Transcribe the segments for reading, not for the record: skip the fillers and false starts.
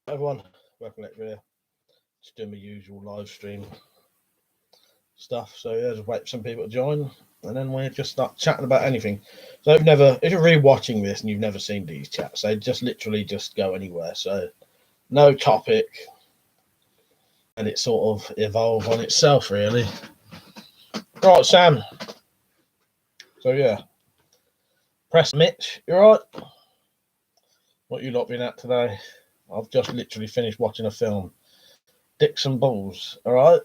Everyone, WeaponCollector here. Just doing my usual live stream stuff. So yeah, just wait for some people to join, and then we just start chatting about anything. So if you're re-watching this and you've never seen these chats, they just literally just go anywhere. So no topic, and it sort of evolve on itself, really. Right, Sam. So yeah, press Mitch. You all right? What you lot been at today? I've just literally finished watching a film. Dicks and Balls. All right.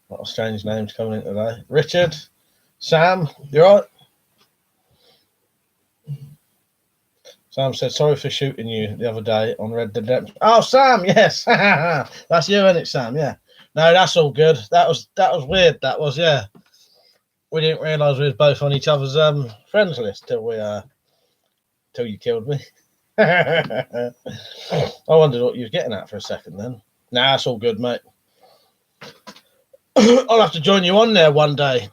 A lot of strange names coming in today. Richard, Sam, you all right? Sam said, sorry for shooting you the other day on Red Dead Redemption. Oh, Sam, yes. That's you, isn't it, Sam? Yeah. No, that's all good. That was weird. That was, yeah. We didn't realise we was both on each other's friends list till you killed me. I wondered what you was getting at for a second then. Nah, that's all good, mate. I'll have to join you on there one day.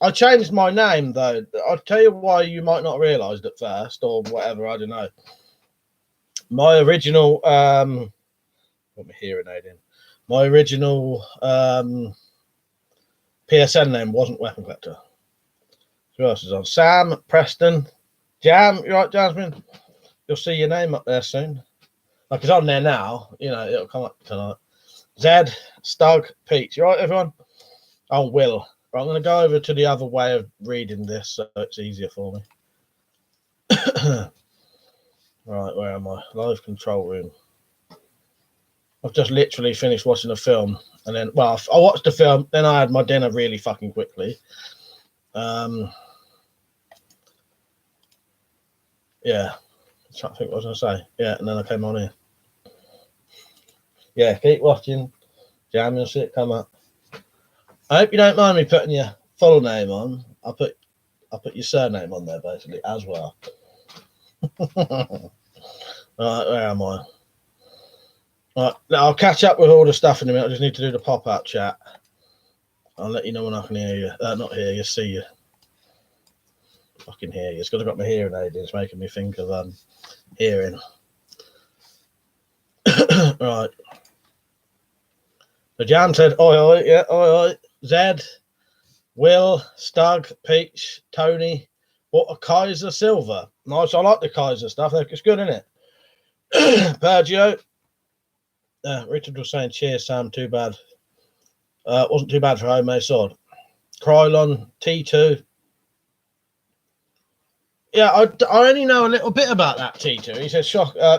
I changed my name, though. I'll tell you why you might not realise at first, or whatever, I don't know. My original, got my hearing aid in. My original PSN name wasn't WeaponCollector. Who else is on? Sam, Preston, Jam. You right, Jasmine? You'll see your name up there soon. Like it's on there now. You know, it'll come up tonight. Zed, Stug, Pete. You right, everyone? Oh, Will. Right, I'm going to go over to the other way of reading this so it's easier for me. Right, where am I? Live control room. I've just literally finished watching a film, and then, well, I watched the film, then I had my dinner really fucking quickly. Yeah, I'm trying to think what I was going to say. Yeah, and then I came on here. Yeah, keep watching. Jam, you'll see it come up. I hope you don't mind me putting your full name on. I'll put your surname on there basically as well. Right, where am I? Right, I'll catch up with all the stuff in a minute. I just need to do the pop-out chat. I'll let you know when I can hear you. Not hear you, see you. I can hear you. It's because I've got my hearing aid in. It's making me think of hearing. Right. So Jan said, oi, oi, yeah, oi, oi. Zed, Will, Stug, Peach, Tony, what a Kaiser Silver. Nice, I like the Kaiser stuff. It's good, isn't it? Pergio. Richard was saying, cheers, Sam, too bad. Wasn't too bad for Homemade Sword. Krylon, T2. Yeah, I only know a little bit about that T2. He said,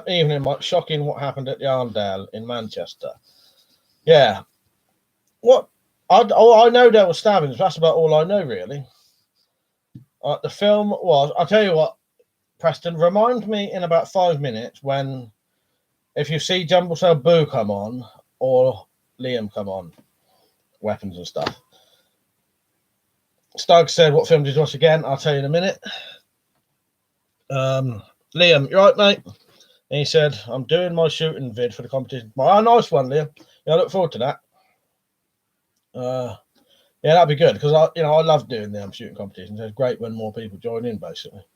evening, Mike, shocking what happened at the Arndale in Manchester. Yeah. What? I know there were stabbings. That's about all I know, really. The film was, I'll tell you what, Preston, remind me in about 5 minutes when, if you see Jumble Cell Boo come on, or Liam come on, weapons and stuff. Stug said, what film did you watch again? I'll tell you in a minute. Liam, you right, mate? And he said, I'm doing my shooting vid for the competition. Oh, nice one, Liam. Yeah, I look forward to that. Yeah, that'd be good because I love doing the shooting competitions. It's great when more people join in, basically.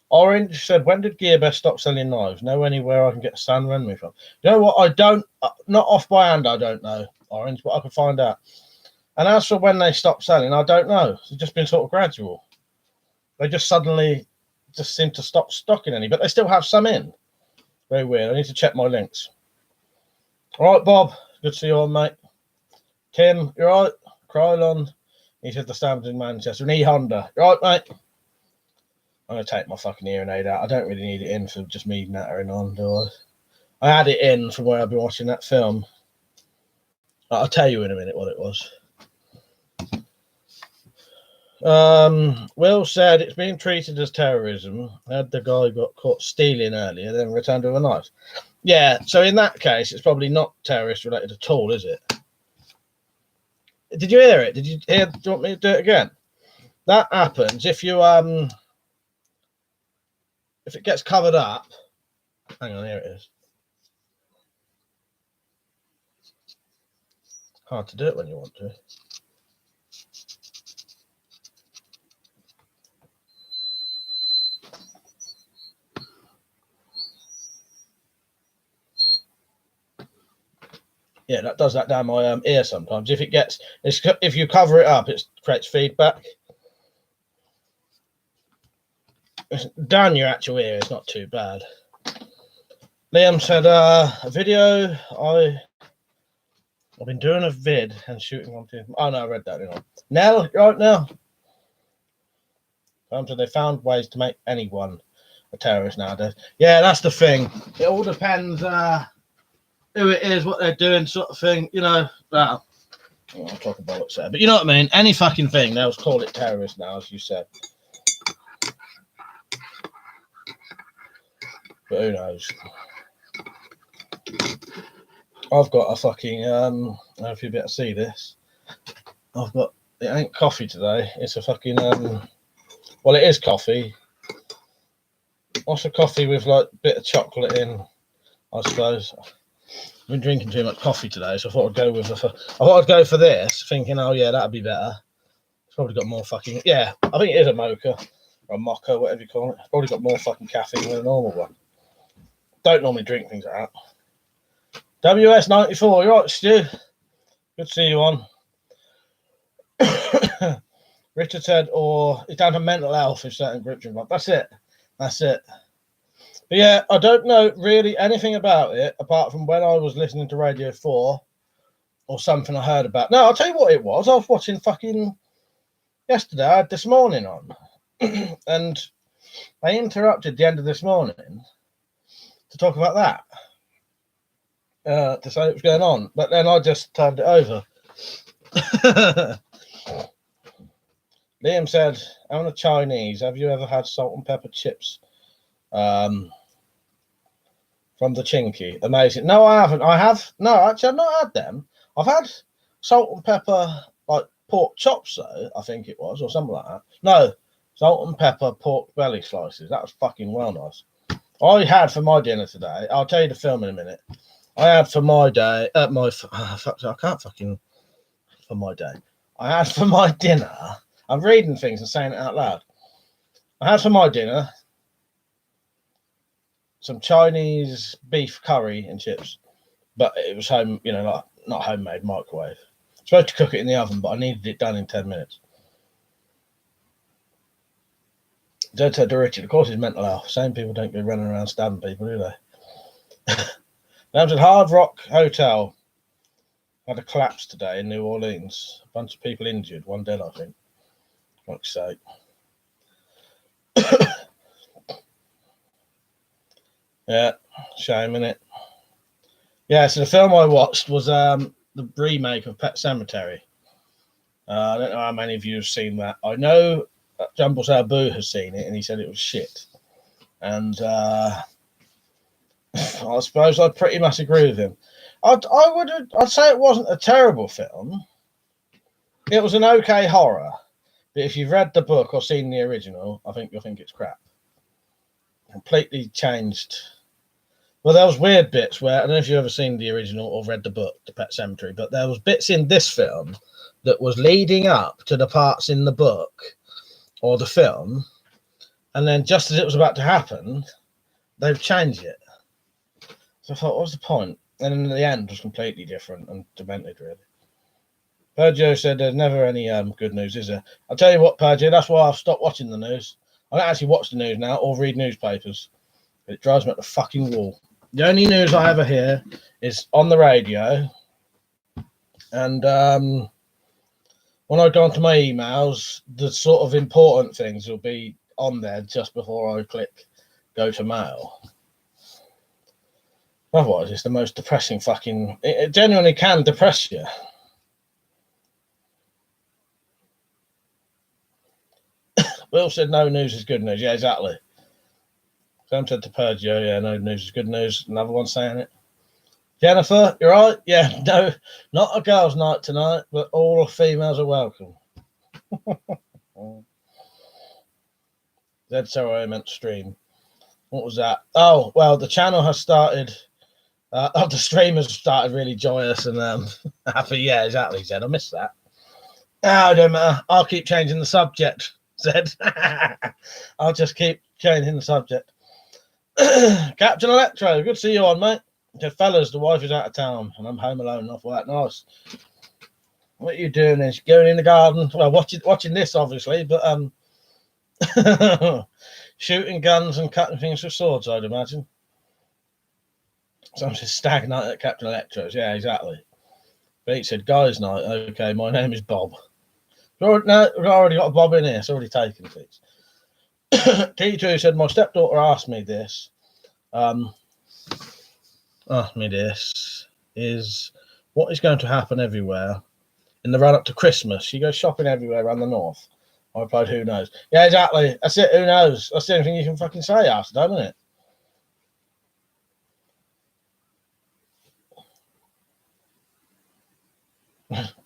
Orange said, when did Gearbest stop selling knives? Know anywhere I can get a San Renmi from? You know what? I don't, not off by hand, I don't know, Orange, but I can find out. And as for when they stopped selling, I don't know. It's just been sort of gradual. They just suddenly just seem to stop stocking any, but they still have some in. Very weird. I need to check my links. All right, Bob. Good to see you on, mate. Tim, you're right. Krylon. He said the stands in Manchester. And E-Honda. You right, mate? I'm going to take my fucking hearing aid out. I don't really need it in for just me nattering on, do I? I had it in from where I've been watching that film. I'll tell you in a minute what it was. Will said it's being treated as terrorism. Had the guy got caught stealing earlier, then returned with a knife. Yeah, so in that case, it's probably not terrorist related at all, is it? Did you hear it? Did you hear? Do you want me to do it again? That happens if you if it gets covered up. Hang on, here it is. Hard to do it when you want to. Yeah, that does that down my ear sometimes. If it gets, if you cover it up, it creates feedback. Down your actual ear is not too bad. Liam said, a video, I've been doing a vid and shooting one too. Oh no, I read that, didn't I? Nell, right now. So they found ways to make anyone a terrorist nowadays. Yeah, that's the thing. It all depends who it is, what they're doing, sort of thing. You know, well, I'll talk about what's there, but you know what I mean. Any fucking thing, they'll call it terrorist now, as you said. But who knows? I've got a fucking I don't know if you'll be able to see this. I've got, it ain't coffee today. It's a fucking well, it is coffee. What's a coffee with like a bit of chocolate in? I suppose. I've been drinking too much coffee today, so I thought I'd go with for this, thinking, oh yeah, that'd be better. It's probably got more fucking, yeah. I think it is a mocha or a mocha, whatever you call it. It's probably got more fucking caffeine than a normal one. Don't normally drink things like that. WS94, you're right, Stu. Good to see you on. Richard said, or it's down to mental health if certain groups are involved. That's it. That's it. But yeah, I don't know really anything about it apart from when I was listening to Radio 4 or something I heard about. No, I'll tell you what it was. I was watching fucking yesterday. I had This Morning on. And they interrupted the end of This Morning to talk about that. To say what was going on. But then I just turned it over. Liam said, I'm a Chinese. Have you ever had salt and pepper chips from the Chinky? Amazing. No, I haven't. I have. No, actually, I've not had them. I've had salt and pepper, like pork chops, though, I think it was, or something like that. No, salt and pepper pork belly slices. That was fucking well nice. I had for my dinner today, I'll tell you the film in a minute. I had for my day, I can't fucking, for my day. I had for my dinner, I'm reading things and saying it out loud. I had for my dinner some Chinese beef curry and chips, but it was home, you know, like not homemade, microwave. I was supposed to cook it in the oven, but I needed it done in 10 minutes. Don't tell Richard, of course, it's mental health. Same people don't go running around stabbing people, do they? Now to Hard Rock Hotel had a collapse today in New Orleans. A bunch of people injured, one dead, I think. Fuck's sake. Yeah, shame, innit? Yeah, so the film I watched was the remake of Pet Sematary. I don't know how many of you have seen that. I know Jumble Boo has seen it, and he said it was shit. And I suppose I'd pretty much agree with him. I'd say it wasn't a terrible film. It was an okay horror. But if you've read the book or seen the original, I think you'll think it's crap. Completely changed. Well, there was weird bits where, I don't know if you've ever seen the original or read the book, The Pet Sematary, but there was bits in this film that was leading up to the parts in the book or the film, and then just as it was about to happen, they've changed it. So I thought, what's the point? And in the end, it was completely different and demented, really. Pergio said there's never any good news, is there? I'll tell you what, Pergio, that's why I've stopped watching the news. I don't actually watch the news now or read newspapers. It drives me up the fucking wall. The only news I ever hear is on the radio. And when I go onto my emails, the sort of important things will be on there just before I click go to mail. Otherwise, it's the most depressing fucking... It genuinely can depress you. Will said no news is good news. Yeah, exactly. Sam said to Pergio, yeah, no news is good news. Another one saying it. Jennifer, you're right. Yeah, no, not a girls' night tonight, but all females are welcome. That's how I meant stream. What was that? Oh, well, the channel has started. The stream has started really joyous and happy. Yeah, exactly, Zed. I missed that. Oh, it don't matter. I'll keep changing the subject, Zed. I'll just keep changing the subject. Captain Electro, good to see you on, mate. He said, fellas, the wife is out of town and I'm home alone. I thought, nice. What are you doing? Is going in the garden? Well, watching this, obviously, but shooting guns and cutting things with swords, I'd imagine. So I'm just stag night at Captain Electro's. Yeah, exactly. But he said, guys night. Okay, my name is Bob. No, we've already got a Bob in here. It's already taken, please. T2 said, my stepdaughter asked me this. Is what is going to happen everywhere in the run up to Christmas? She goes shopping everywhere around the north. I replied, who knows? Yeah, exactly. That's it. Who knows? That's the only thing you can fucking say after that, isn't it?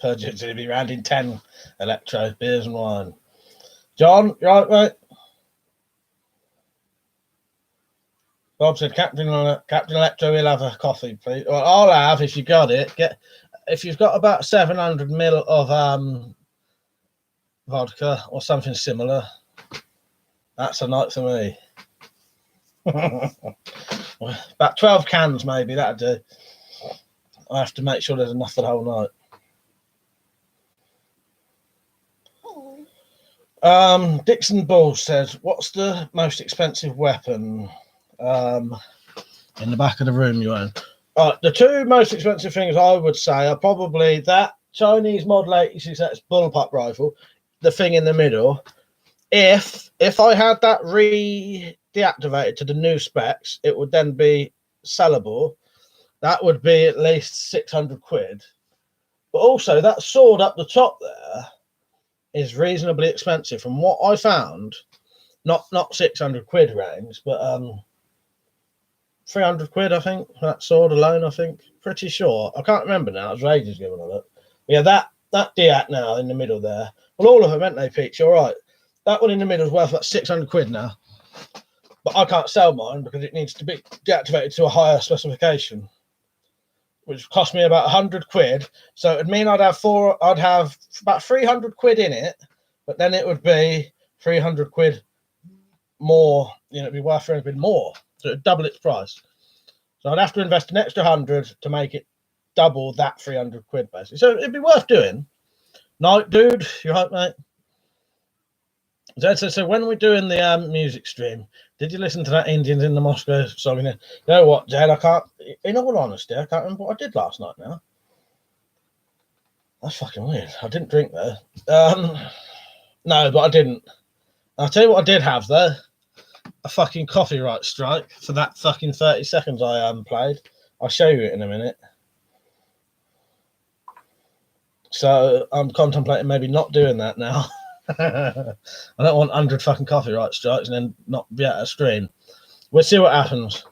Purge's going to be round in 10 Electro, beers and wine. John, you right, mate? Bob said, Captain Electro, we'll have a coffee, please. Well, I'll have, if you got it. If you've got about 700 ml of vodka or something similar, that's a night for me. About 12 cans, maybe, that'd do. I have to make sure there's enough for the whole night. Dixon Bull says, what's the most expensive weapon in the back of the room you own? The two most expensive things I would say are probably that Chinese Model 86X bullpup rifle, the thing in the middle. If I had that deactivated to the new specs, it would then be sellable. That would be at least 600 quid. But also that sword up the top there is reasonably expensive from what I found. Not 600 quid range, but 300 quid, I think, for that sword alone, I think. Pretty sure. I can't remember now. It was ages ago when I looked. Yeah, that Diat now in the middle there. Well, all of them, aren't they, Peach? All right. That one in the middle is worth about 600 quid now. But I can't sell mine because it needs to be deactivated to a higher specification, which cost me about 100 quid. So it'd mean I'd have about 300 quid in it, but then it would be 300 quid more. It'd be worth 300 quid more. So it'd double its price. So I'd have to invest an extra 100 to make it double that 300 quid, basically. So it'd be worth doing. Night, dude. You right, mate? So when we're doing the music stream, did you listen to that Indians in the Moscow song? You know what, Jed? I can't. In all honesty, I can't remember what I did last night. Now that's fucking weird. I didn't drink though. No, but I didn't. I'll tell you what I did have though. A fucking copyright strike for that fucking 30 seconds I played. I'll show you it in a minute. So I'm contemplating maybe not doing that now. I don't want 100 fucking copyright strikes and then not be able to stream. We'll see what happens.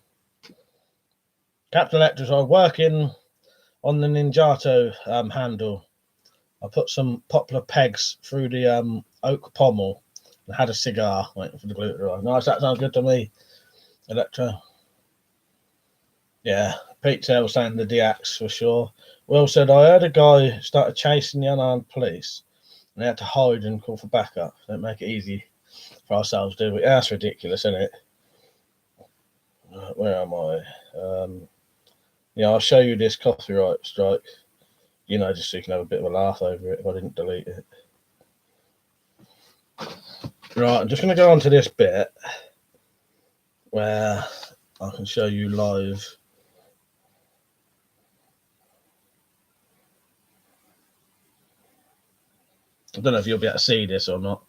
Captain Electric, I'm working on the Ninjato handle. I put some poplar pegs through the oak pommel and had a cigar waiting for the glue to dry. Nice, that sounds good to me. Electro. Yeah, Pete was saying the DX for sure. Will said, I heard a guy started chasing the unarmed police and they had to hide and call for backup. Don't make it easy for ourselves, do we? That's ridiculous, isn't it? Where am I? Yeah, I'll show you this copyright strike. Just so you can have a bit of a laugh over it if I didn't delete it. Right, I'm just going to go on to this bit where I can show you live. I don't know if you'll be able to see this or not.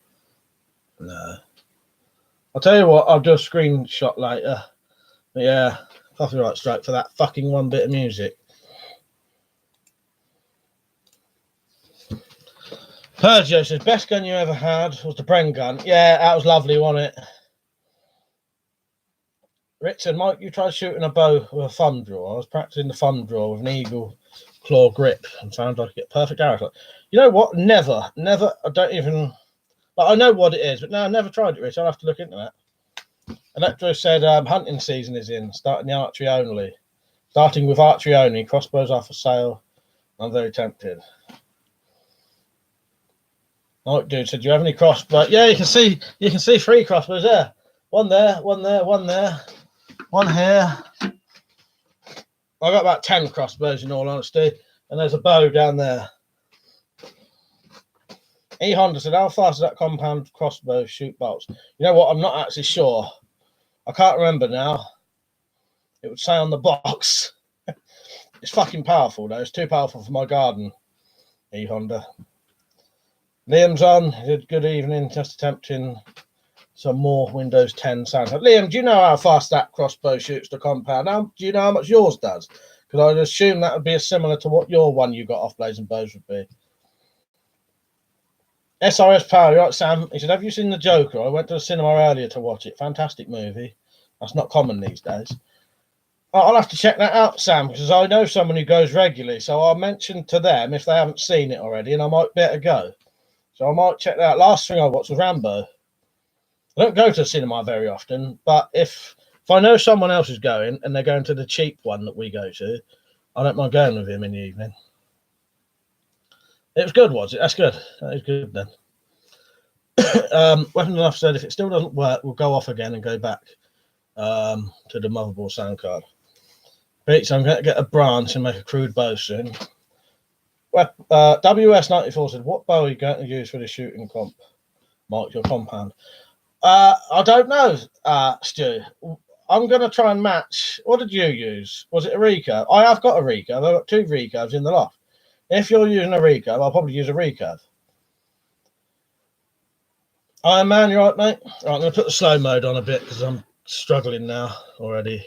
No. I'll tell you what, I'll do a screenshot later. But yeah, copyright strike for that fucking one bit of music. Pergio says, best gun you ever had was the Bren gun. Yeah, that was lovely, wasn't it? Rich said, Mike, you tried shooting a bow with a thumb draw. I was practicing the thumb draw with an eagle claw grip and found I could get perfect arrow. You know what? Never. I don't even. I know what it is, but no, I never tried it, Rich. I'll have to look into that. Electro said, hunting season is in, starting with archery only. Crossbows are for sale. I'm very tempted. Oh, dude said, do you have any crossbows? Yeah, you can see 3 crossbows there. One there, one here. I got about 10 crossbows in all honesty, and there's a bow down there. E Honda said, how fast does that compound crossbow shoot bolts? You know what? I'm not actually sure. I can't remember now. It would say on the box. It's fucking powerful though. It's too powerful for my garden. E Honda. Liam's on. He said, good evening. Just attempting some more Windows 10 sound. Liam, do you know how fast that crossbow shoots the compound? Now, do you know how much yours does? Because I'd assume that would be similar to what your one you got off Blazing Bows would be. SRS Power, right, Sam? He said, have you seen The Joker? I went to the cinema earlier to watch it. Fantastic movie. That's not common these days. I'll have to check that out, Sam, because I know someone who goes regularly. So I'll mention to them if they haven't seen it already, and I might better go. So I might check that out. Last thing I watched was Rambo. I don't go to the cinema very often, but if I know someone else is going and they're going to the cheap one that we go to, I don't mind going with him in the evening. It was good, was it? That's good. That is good then. Weapons Enough said if it still doesn't work, we'll go off again and go back to the motherboard sound card. Beats, I'm going to get a branch and make a crude bow soon. WS94 said, what bow are you going to use for the shooting comp? Mark your compound. I don't know, Stu. I'm going to try and match. What did you use? Was it a recurve? I have got a recurve. I've got 2 recurves in the loft. If you're using a recurve, I'll probably use a recurve. Iron Man, you right, mate? Right, I'm going to put the slow mode on a bit because I'm struggling now already.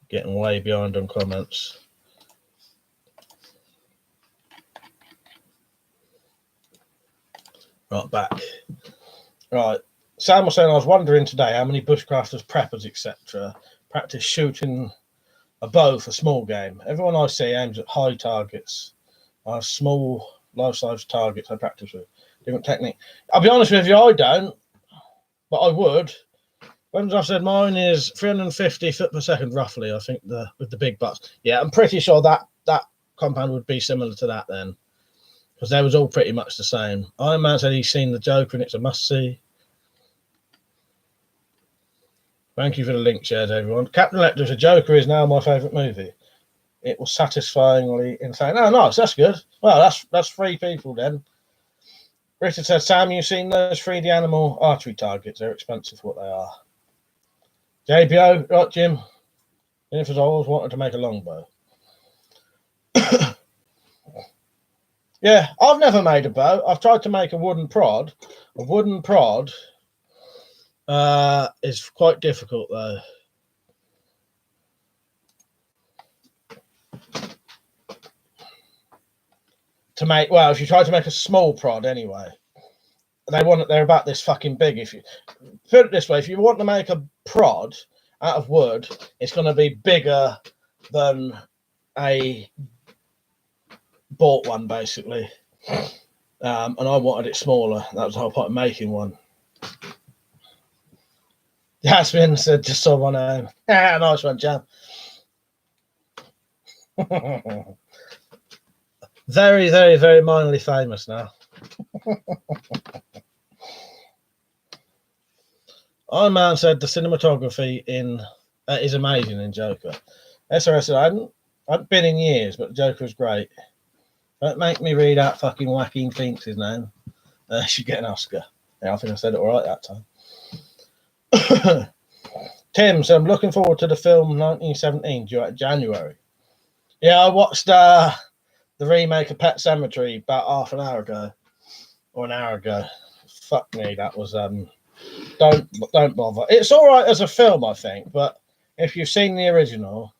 Getting way behind on comments. Right, back. Right. Sam was saying, I was wondering today how many bushcrafters, preppers, etc. practice shooting a bow for small game. Everyone I see aims at high targets. I have small, life-size targets I practice with. Different technique. I'll be honest with you, I don't, but I would. When I've said mine is 350 foot per second, roughly, I think, with the big butts. Yeah, I'm pretty sure that compound would be similar to that then, because they was all pretty much the same. Iron Man said he's seen The Joker and it's a must-see. Thank you for the link shares, everyone. Captain Electra's The Joker is now my favourite movie. It was satisfyingly insane. Oh, nice, that's good. Well, that's 3 people then. Richard said, Sam, you've seen those 3D animal archery targets? They're expensive for what they are. JBO, right, Jim? Jennifer's always wanted to make a longbow. Yeah, I've never made a bow. I've tried to make a wooden prod. A wooden prod is quite difficult, though. To make, well, if you try to make a small prod anyway, they're about this fucking big. If you put it this way, if you want to make a prod out of wood, it's going to be bigger than a bought one, basically. And I wanted it smaller. That was the whole point of making one. Yasmin said, just saw my name. Nice one, Jam. Very, very, very minorly famous now. Iron Man said the cinematography is amazing in Joker. SRS said, I haven't been in years, but Joker is great. Don't make me read out fucking Joaquin Phoenix's name. Should get an Oscar. Yeah, I think I said it all right that time. Tim, so I'm looking forward to the film 1917 due out January. Yeah, I watched the remake of Pet Sematary about half an hour ago. Or an hour ago. Fuck me, that was don't bother. It's all right as a film, I think, but if you've seen the original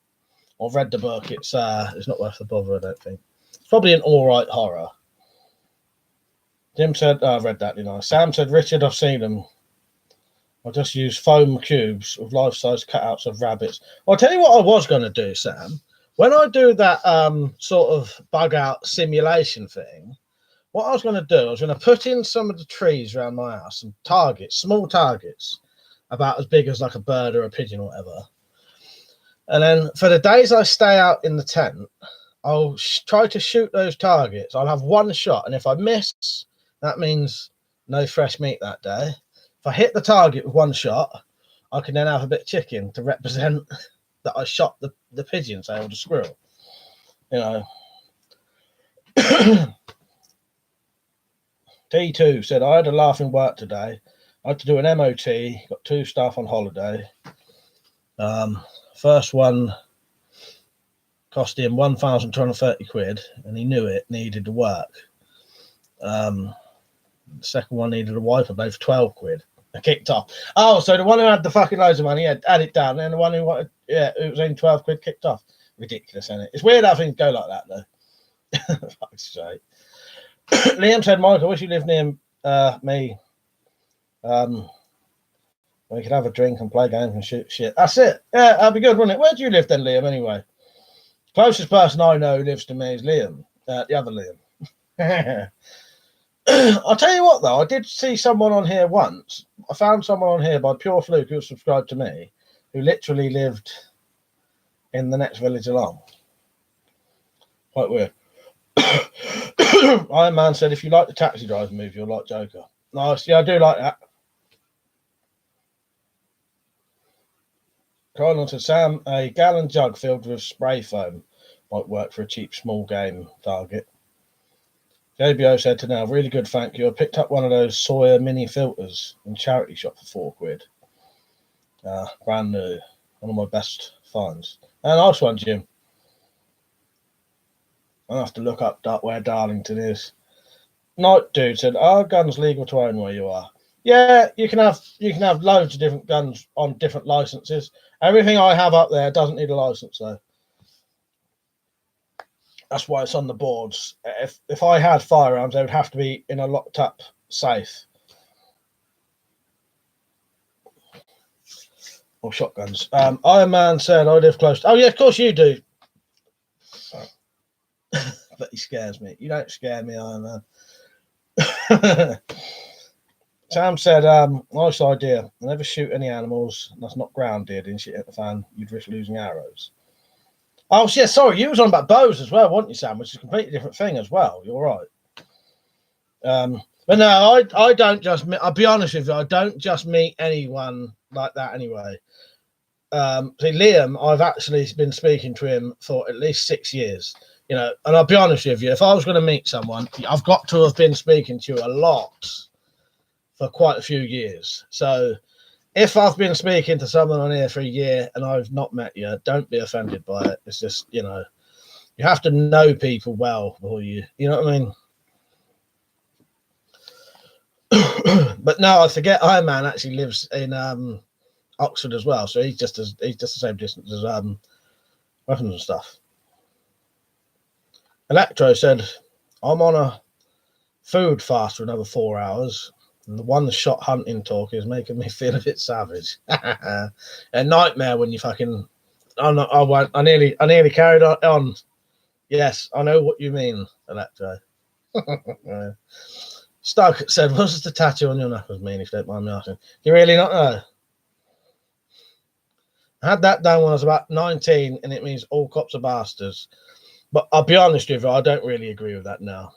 or read the book, it's not worth the bother, I don't think. It's probably an all right horror. Jim said, I read that, didn't I? Sam said, Richard, I've seen them. I just use foam cubes with life-size cutouts of rabbits. I'll tell you what I was going to do, Sam. When I do that sort of bug-out simulation thing, what I was going to do, I was going to put in some of the trees around my house, some targets, small targets, about as big as like a bird or a pigeon or whatever. And then for the days I stay out in the tent, I'll try to shoot those targets. I'll have one shot, and if I miss, that means no fresh meat that day. If I hit the target with one shot, I can then have a bit of chicken to represent that I shot the pigeon, say, or the squirrel. You know. T2 said, I had a laugh in work today. I had to do an MOT, got 2 staff on holiday. First one cost him 1,230 quid, and he knew it, needed to work. The second one needed a wiper blade for 12 quid. I kicked off. Oh, so the one who had the fucking loads of money had it down, and the one who wanted, it was only 12 quid kicked off. Ridiculous, isn't it? It's weird how things go like that, though. Fuck's sake. Liam said, Mike, I wish you lived near me. We could have a drink and play games and shoot shit. That's it. Yeah, that'd be good, wouldn't it? Where do you live then, Liam, anyway? Closest person I know who lives to me is Liam, the other Liam. I'll tell you what, though, I did see someone on here once. I found someone on here by pure fluke who was subscribed to me, who literally lived in the next village along. Quite weird. Iron Man said, if you like the Taxi Driver movie, you'll like Joker. Nice. Yeah, I do like that. Colin said, Sam, a gallon jug filled with spray foam might work for a cheap small game target. JBO said to now, really good, thank you. I picked up one of those Sawyer mini filters in charity shop for 4 quid. Brand new. One of my best finds. And nice one, Jim. I'll have to look up where Darlington is. Night Dude said, are guns legal to own where you are? Yeah, you can have loads of different guns on different licenses. Everything I have up there doesn't need a license, though. That's why it's on the boards. If I had firearms, they would have to be in a locked up safe. Or shotguns. Iron Man said, I live close to... Oh, yeah, of course you do. But he scares me. You don't scare me, Iron Man. Sam said, nice idea. Never shoot any animals. That's not grounded. And shit at the fan, you'd risk losing arrows. Oh, yeah, sorry. You was on about bows as well, weren't you, Sam? Which is a completely different thing as well. You're right. But no, I don't just... I'll be honest with you. I don't just meet anyone like that anyway. See, Liam, I've actually been speaking to him for at least 6 years. You know, and I'll be honest with you. If I was going to meet someone, I've got to have been speaking to you a lot for quite a few years. So if I've been speaking to someone on here for a year and I've not met you, don't be offended by it. It's just, you know, you have to know people well before you know what I mean? But no, I forget Iron Man actually lives in Oxford as well. So he's just the same distance as weapons and stuff. Electro said, I'm on a food fast for another 4 hours. And the one-shot hunting talk is making me feel a bit savage. A nightmare when you fucking... I nearly carried on. Yes, I know what you mean, Electro. Stug said, what does the tattoo on your knuckles mean, if you don't mind me asking? Do you really not know? I had that done when I was about 19, and it means all cops are bastards. But I'll be honest with you, I don't really agree with that now.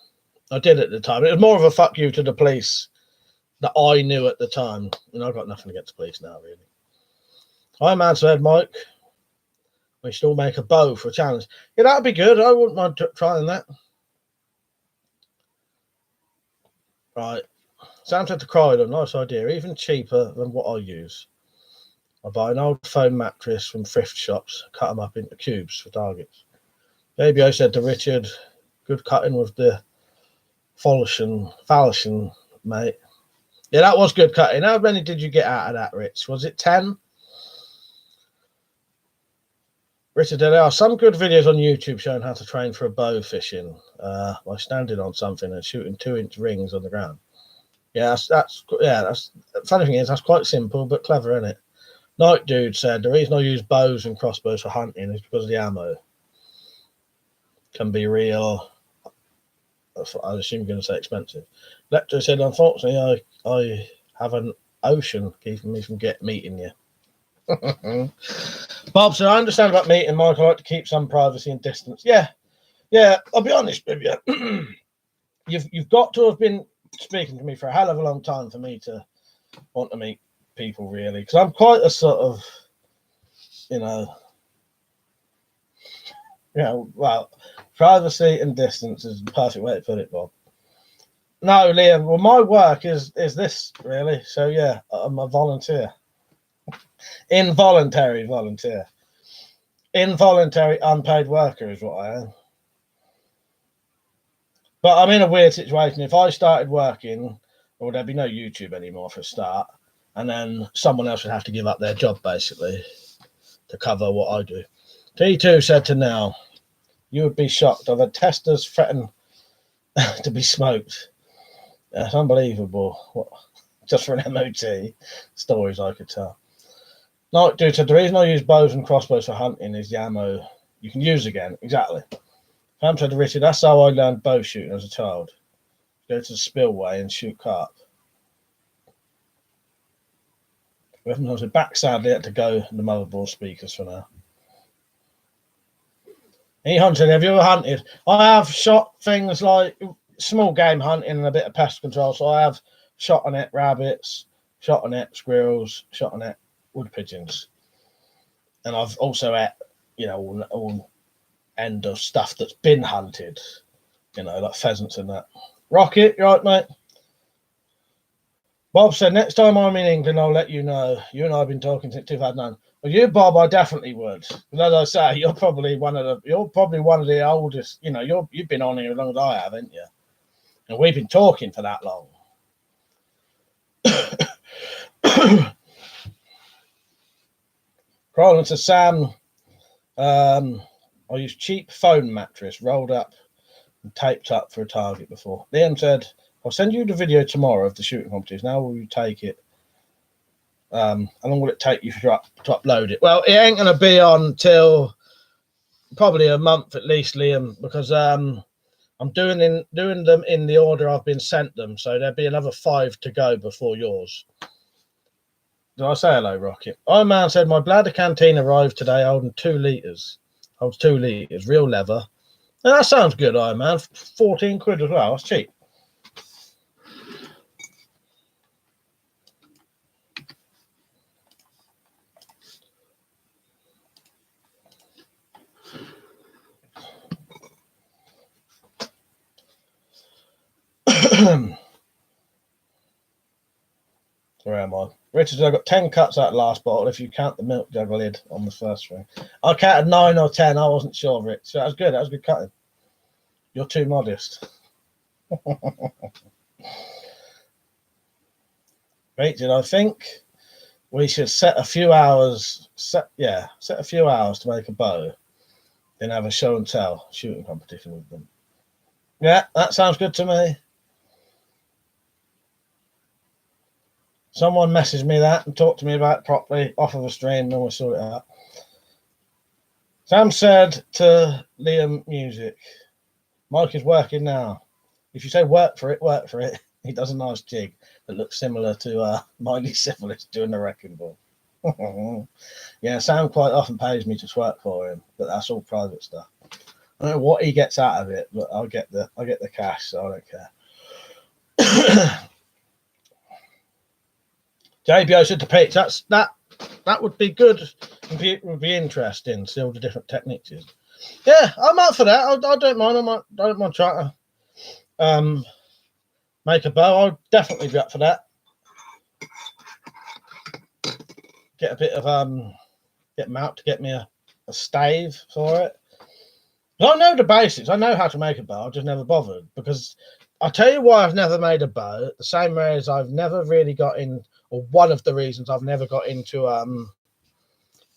I did at the time. It was more of a fuck you to the police that I knew at the time. And I've got nothing against the police now, really. Hi, man said, Mike, we should all make a bow for a challenge. Yeah, that'd be good. I wouldn't mind trying that. Right. Sam said to Croydon, nice idea. Even cheaper than what I use. I buy an old foam mattress from thrift shops, cut them up into cubes for targets. Maybe I said to Richard, good cutting with the falchion, mate. Yeah, that was good cutting. How many did you get out of that, Rich? Was it 10? Richard, there are some good videos on YouTube showing how to train for a bow fishing by standing on something and shooting 2-inch rings on the ground. Yeah, that's the funny thing is that's quite simple but clever, isn't it? Night Dude said the reason I use bows and crossbows for hunting is because of the ammo. Can be real. I assume you're going to say expensive. Lecter said, unfortunately, I have an ocean keeping me from meeting you. Bob said, I understand about meeting, Mike. I like to keep some privacy and distance. Yeah, Yeah, I'll be honest with you. You've got to have been speaking to me for a hell of a long time for me to want to meet people, really, because I'm quite a sort of, you know, well, privacy and distance is the perfect way to put it, Bob. No, Liam. Well, my work is this really. So yeah, I'm a volunteer, involuntary volunteer, involuntary unpaid worker is what I am. But I'm in a weird situation. If I started working, well, there'd be no YouTube anymore for a start, and then someone else would have to give up their job basically to cover what I do. T2 said to Now, you would be shocked. I've had testers threaten to be smoked. That's unbelievable. What, just for an MOT, stories I could tell. No, dude, so the reason I use bows and crossbows for hunting is the ammo you can use again. Exactly. Pam said to Richard, that's how I learned bow shooting as a child. Go to the spillway and shoot carp. I was back sadly had to go the motherboard speakers for now. He hunted. Have you ever hunted? I have shot things like small game hunting and a bit of pest control. So I have shot on it rabbits, shot on it squirrels, shot on it wood pigeons. And I've also ate, all end of stuff that's been hunted, like pheasants and that. Rocket, you right, mate? Bob said, next time I'm in England, I'll let you know. You and I have been talking since 2009. Well, you, Bob, I definitely would. But as I say, you're probably one of the oldest. You've been on here as long as I have, haven't you? And we've been talking for that long. Crowland says, Sam, I used cheap foam mattress rolled up and taped up for a target before. Liam said, I'll send you the video tomorrow of the shooting competition. How will you take it? How long will it take you to upload it? Well, it ain't going to be on till probably a month at least, Liam, because I'm doing them in the order I've been sent them. So there'll be another 5 to go before yours. Did I say hello, Rocket? Iron Man said, my bladder canteen arrived today holding 2 litres. Holds 2 litres, real leather. Now, that sounds good, Iron Man. 14 quid as well. That's cheap. Where am I? Richard, I got 10 cuts out last bottle if you count the milk jug lid on the first ring. I counted 9 or 10. I wasn't sure, Rich. So that was good. That was good cutting. You're too modest. Richard, I think we should set a few hours. Set a few hours to make a bow, then have a show and tell shooting competition with them. Yeah, that sounds good to me. Someone messaged me that and talked to me about it properly off of a stream, and we'll sort it out. Sam said to Liam Music, Mike is working now. If you say work for it, he does a nice jig that looks similar to Miley Syphilis doing the wrecking ball. Yeah, Sam quite often pays me to twerk for him, but that's all private stuff. I don't know what he gets out of it, but I get the cash, so I don't care. JBO said to Peach, that would be good. It would be interesting. See all the different techniques. Yeah, I'm up for that. I don't mind. I don't mind trying to make a bow. I'll definitely be up for that. Get a bit of get them out to get me a stave for it. But I know the basics. I know how to make a bow. I've just never bothered because I'll tell you why I've never made a bow. The same way as I've never really got in. Or one of the reasons I've never got into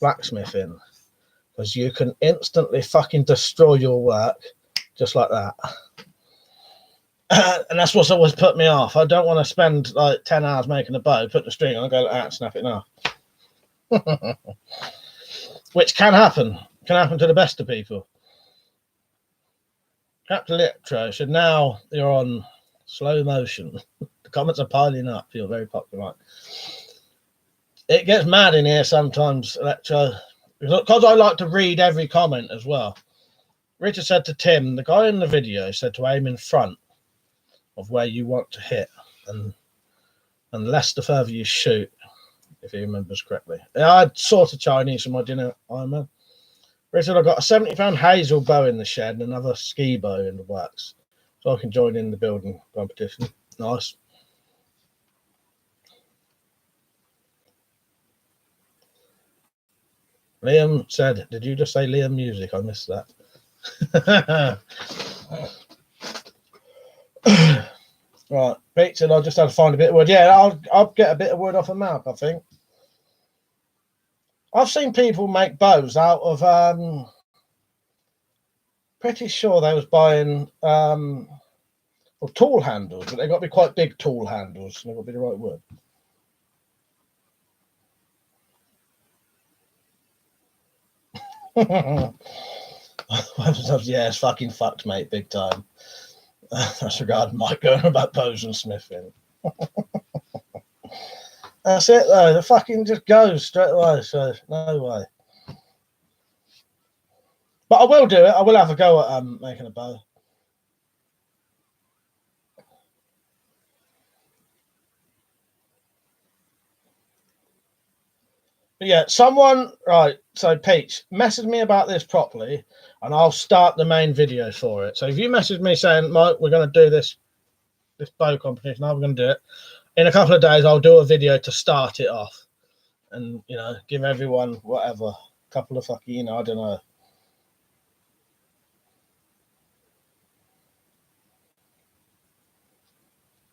blacksmithing, because you can instantly fucking destroy your work just like that. And that's what's always put me off. I don't want to spend like 10 hours making a bow, put the string on, and go like that, snap it off. Which can happen. Can happen to the best of people. Captain Electro said, now you're on slow motion. The comments are piling up. Feel very popular. It gets mad in here sometimes, Electro, because I like to read every comment as well. Richard said to Tim, the guy in the video said to aim in front of where you want to hit, and less the further you shoot, if he remembers correctly. I had sort of Chinese for my dinner, Ironman. Richard, I've got a 70-pound hazel bow in the shed and another ski bow in the works, so I can join in the building competition. Nice. Liam said, did you just say Liam Music? I missed that. Right, Pete said, I just had to find a bit of wood. Yeah, I'll get a bit of wood off a map, I think. I've seen people make bows out of, pretty sure they was buying tool handles, but they've got to be quite big tool handles, and they've got to be the right wood. Yeah, it's fucking fucked, mate, big time. That's regarding Mike going about bows and smithing. That's it, though. The fucking just goes straight away, so no way. But I will do it. I will have a go at making a bow. But yeah, someone, right, so Peach, message me about this properly, and I'll start the main video for it. So if you message me saying, Mike, we're going to do this bow competition, I'm going to do it, in a couple of days, I'll do a video to start it off. And, you know, give everyone whatever, a couple of fucking, you know, I don't know.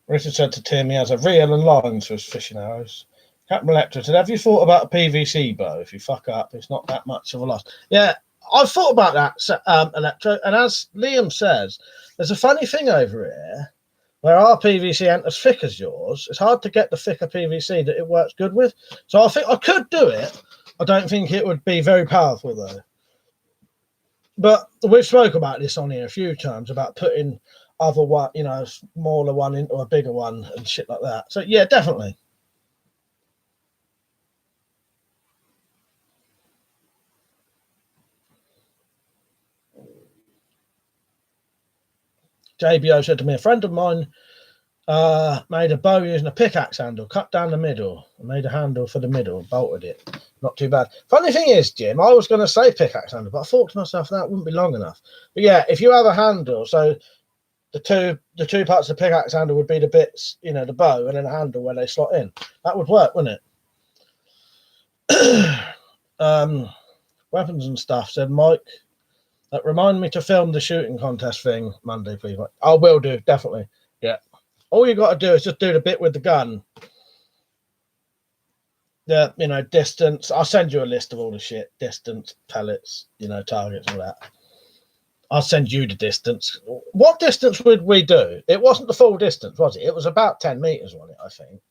Richard said to Tim he has a reel and lines for his fishing arrows. Captain Electra said, have you thought about a PVC bow? If you fuck up, it's not that much of a loss. Yeah, I've thought about that, Electra. And as Liam says, there's a funny thing over here where our PVC ain't as thick as yours. It's hard to get the thicker PVC that it works good with. So I think I could do it. I don't think it would be very powerful, though. But we've spoke about this on here a few times about putting other one, you know, smaller one into a bigger one and shit like that. So yeah, definitely. JBO said to me, a friend of mine made a bow using a pickaxe handle, cut down the middle, and made a handle for the middle, bolted it. Not too bad. Funny thing is, Jim, I was going to say pickaxe handle, but I thought to myself that wouldn't be long enough. But yeah, if you have a handle, so the two parts of the pickaxe handle would be the bits, you know, the bow, and then a handle where they slot in. That would work, wouldn't it? Weapons and stuff, said Mike. Remind me to film the shooting contest thing Monday, please. I will do, definitely. Yeah. All you got to do is just do the bit with the gun. The, you know, distance. I'll send you a list of all the shit. Distance, pellets, you know, targets, all that. I'll send you the distance. What distance would we do? It wasn't the full distance, was it? It was about 10 meters on it, I think.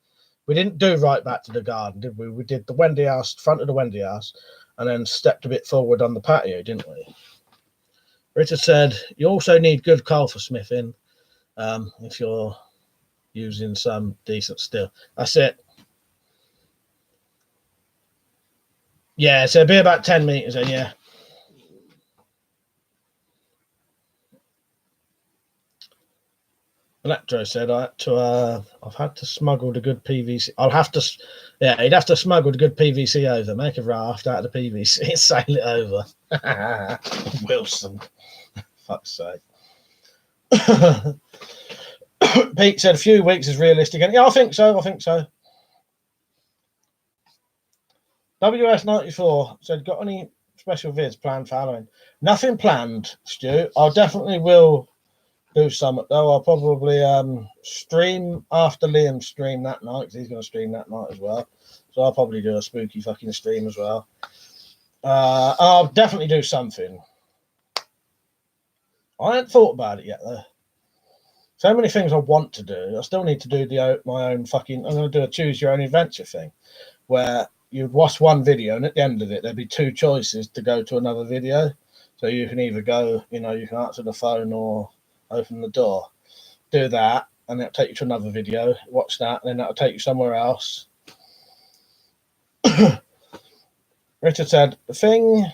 We didn't do right back to the garden, did we? We did the Wendy house, front of the Wendy house, and then stepped a bit forward on the patio, didn't we? Richard said, you also need good coal for smithing if you're using some decent steel. That's it. Yeah, so it'll be about 10 meters then, yeah. Electro said, I've had to smuggle the good PVC. He'd have to smuggle the good PVC over, make a raft out of the PVC and sail it over. Wilson. Fuck's sake. Pete said a few weeks is realistic. And yeah, I think so. WS94 said, got any special vids planned for Halloween? Nothing planned, Stu. I definitely will do some, though. I'll probably stream after Liam's stream that night, because he's going to stream that night as well. So I'll probably do a spooky fucking stream as well. I'll definitely do something. I haven't thought about it yet, though. So many things I want to do. I still need to do my own fucking... I'm going to do a choose your own adventure thing, where you'd watch one video, and at the end of it, there'd be two choices to go to another video. So you can either go, you know, you can answer the phone or open the door. Do that, and it'll take you to another video. Watch that, and then that'll take you somewhere else. Richard said, the thing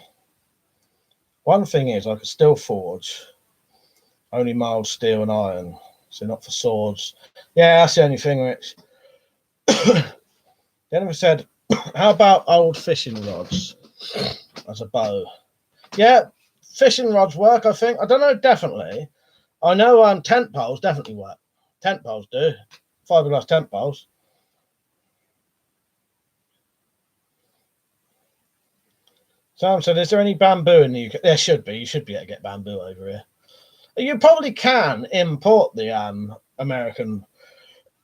One thing is, I could still forge only mild steel and iron, so not for swords. Yeah, that's the only thing, Rich. Jennifer said, how about old fishing rods as a bow? Yeah, fishing rods work, I think. I don't know, definitely. I know tent poles definitely work. Tent poles do. Fiberglass tent poles. Sam said, is there any bamboo in the UK? There should be. You should be able to get bamboo over here. You probably can import the American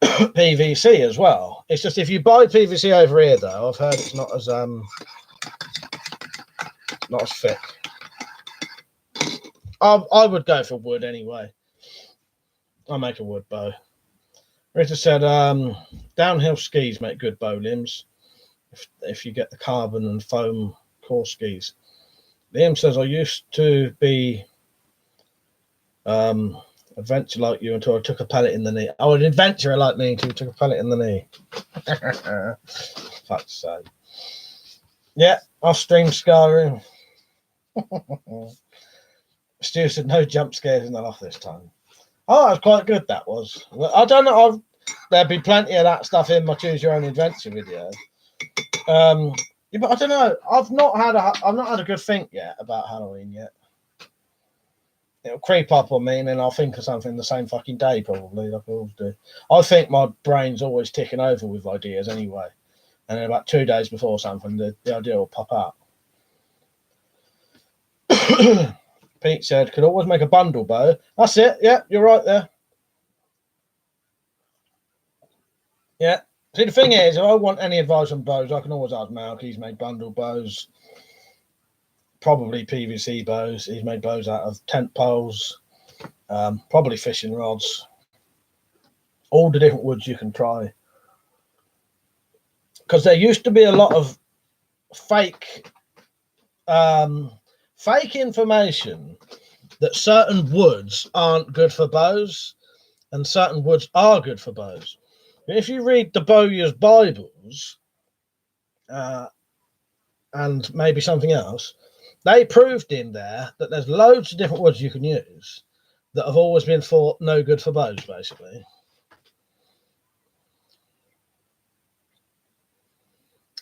PVC as well. It's just if you buy PVC over here, though, I've heard it's not as thick. I would go for wood anyway. I'll make a wood bow. Rita said, downhill skis make good bow limbs if you get the carbon and foam core skis. Liam says, I used to be adventure like you until I took a pellet in the knee. Oh, an adventurer like me until I took a pellet in the knee. Fuck's sake. Yeah, off stream scarring. Stu said no jump scares in the loft this time. Oh, that was quite good, that was. I don't know, there'd be plenty of that stuff in my choose your own adventure video. Yeah, but I don't know. I've not had a good think yet about Halloween yet. It'll creep up on me, and then I'll think of something the same fucking day, probably, like I always do. I think my brain's always ticking over with ideas anyway. And then about 2 days before something, the idea will pop out. Pete said, could always make a bundle bow. That's it. Yeah, you're right there. Yeah. See, the thing is, if I want any advice on bows, I can always ask Malk. He's made bundle bows. Probably PVC bows. He's made bows out of tent poles, probably fishing rods. All the different woods you can try. Because there used to be a lot of fake information that certain woods aren't good for bows and certain woods are good for bows. If you read the Bowyer's Bibles and maybe something else, they proved in there that there's loads of different woods you can use that have always been thought no good for bows, basically.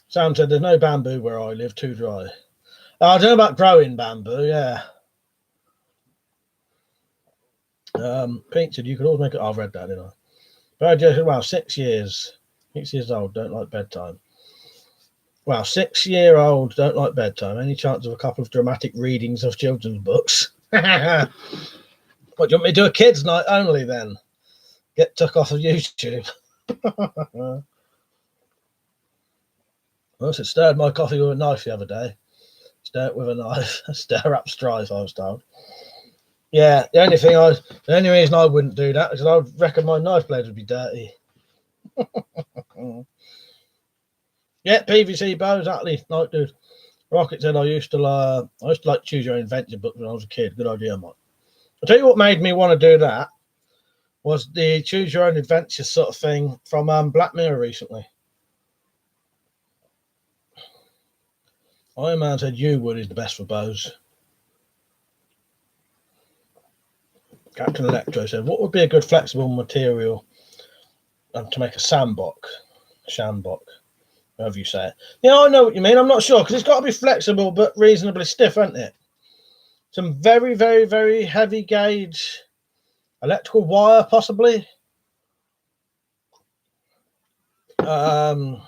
Sam said, there's no bamboo where I live, too dry. I don't know about growing bamboo, yeah. Pete said, you could always make it. I've read that, didn't I? But I wow, 6 years. 6 years old, don't like bedtime. Wow, 6-year-old don't like bedtime. Any chance of a couple of dramatic readings of children's books? What, do you want me to do a kids' night only then? Get took off of YouTube. I also stirred my coffee with a knife the other day. Stir it with a knife. Stir up strife, I was told. Yeah, the only reason I wouldn't do that is I would reckon my knife blade would be dirty. Yeah, PVC bows, exactly. Like, dude. Rocket said I used to like choose your own adventure books when I was a kid. Good idea, Mike. I'll tell you what made me want to do that was the choose your own adventure sort of thing from Black Mirror recently. Iron Man said wood is the best for bows. Captain Electro said, what would be a good flexible material to make a sandbox? However you say it. Yeah, I know what you mean. I'm not sure because it's got to be flexible but reasonably stiff, isn't it? Some very, very, very heavy gauge electrical wire, possibly. That's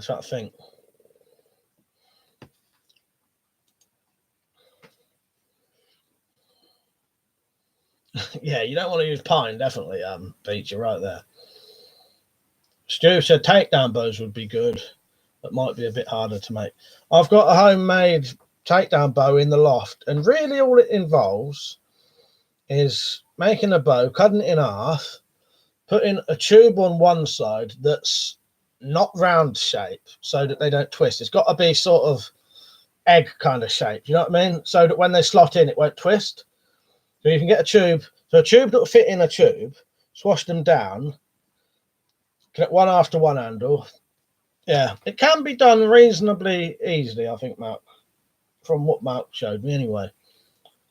what I think. Yeah, you don't want to use pine, definitely, Pete, you're right there. Stu said takedown bows would be good, but might be a bit harder to make. I've got a homemade takedown bow in the loft, and really all it involves is making a bow, cutting it in half, putting a tube on one side that's not round shape so that they don't twist. It's got to be sort of egg kind of shape, you know what I mean? So that when they slot in, it won't twist. So you can get a tube, so a tube that will fit in a tube, swash them down, get one after one handle, Yeah, it can be done reasonably easily, I think, Mark, from what Mark showed me anyway.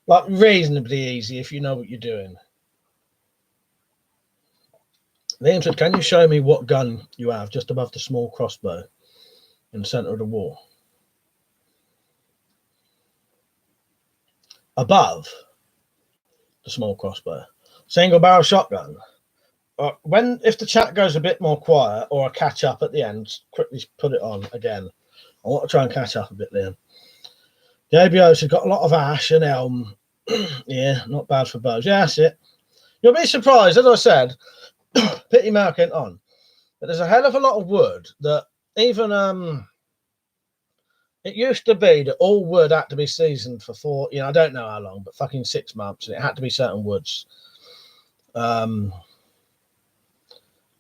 Like, reasonably easy if you know what you're doing. Liam said, can you show me what gun you have just above the small crossbow in the centre of the wall? Above the small crossbow. Single barrel shotgun. If the chat goes a bit more quiet or I catch up at the end, quickly put it on again. I want to try and catch up a bit, Liam. The ABOs have got a lot of ash and elm. Yeah, not bad for bows. Yeah, that's it. You'll be surprised, as I said, pity Mark ain't on, but there's a hell of a lot of wood that even it used to be that all wood had to be seasoned for I don't know how long, but fucking 6 months, and it had to be certain woods.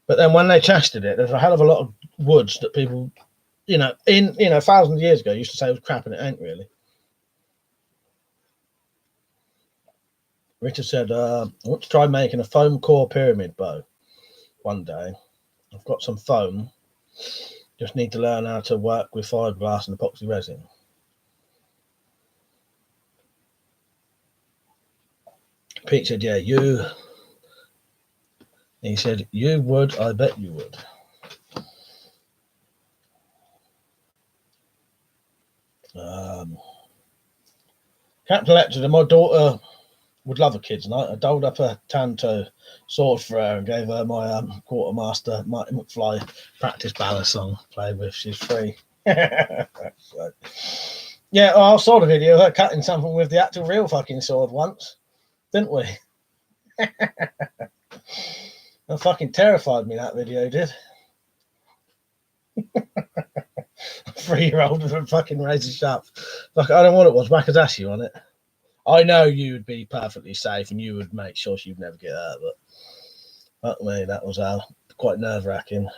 But then when they tested it, there's a hell of a lot of woods that people, thousands of years ago used to say was crap, and it ain't really. Richard said, I want to try making a foam core pyramid bow one day. I've got some foam. Just need to learn how to work with fiberglass and epoxy resin. Pete said, yeah, you. He said, you would. I bet you would. Captain Lecter, my daughter would love a kid's night. I doled up a Tanto sword for her and gave her my quartermaster Marty McFly practice ballad song played with. She's free. So, yeah, I saw the video of her cutting something with the actual real fucking sword once, didn't we? That fucking terrified me, that video did. 3-year-old with a fucking razor sharp. Like, I don't know what it was, Wakazashi on it. I know you would be perfectly safe and you would make sure she'd never get hurt, but fuck me, that was quite nerve-wracking.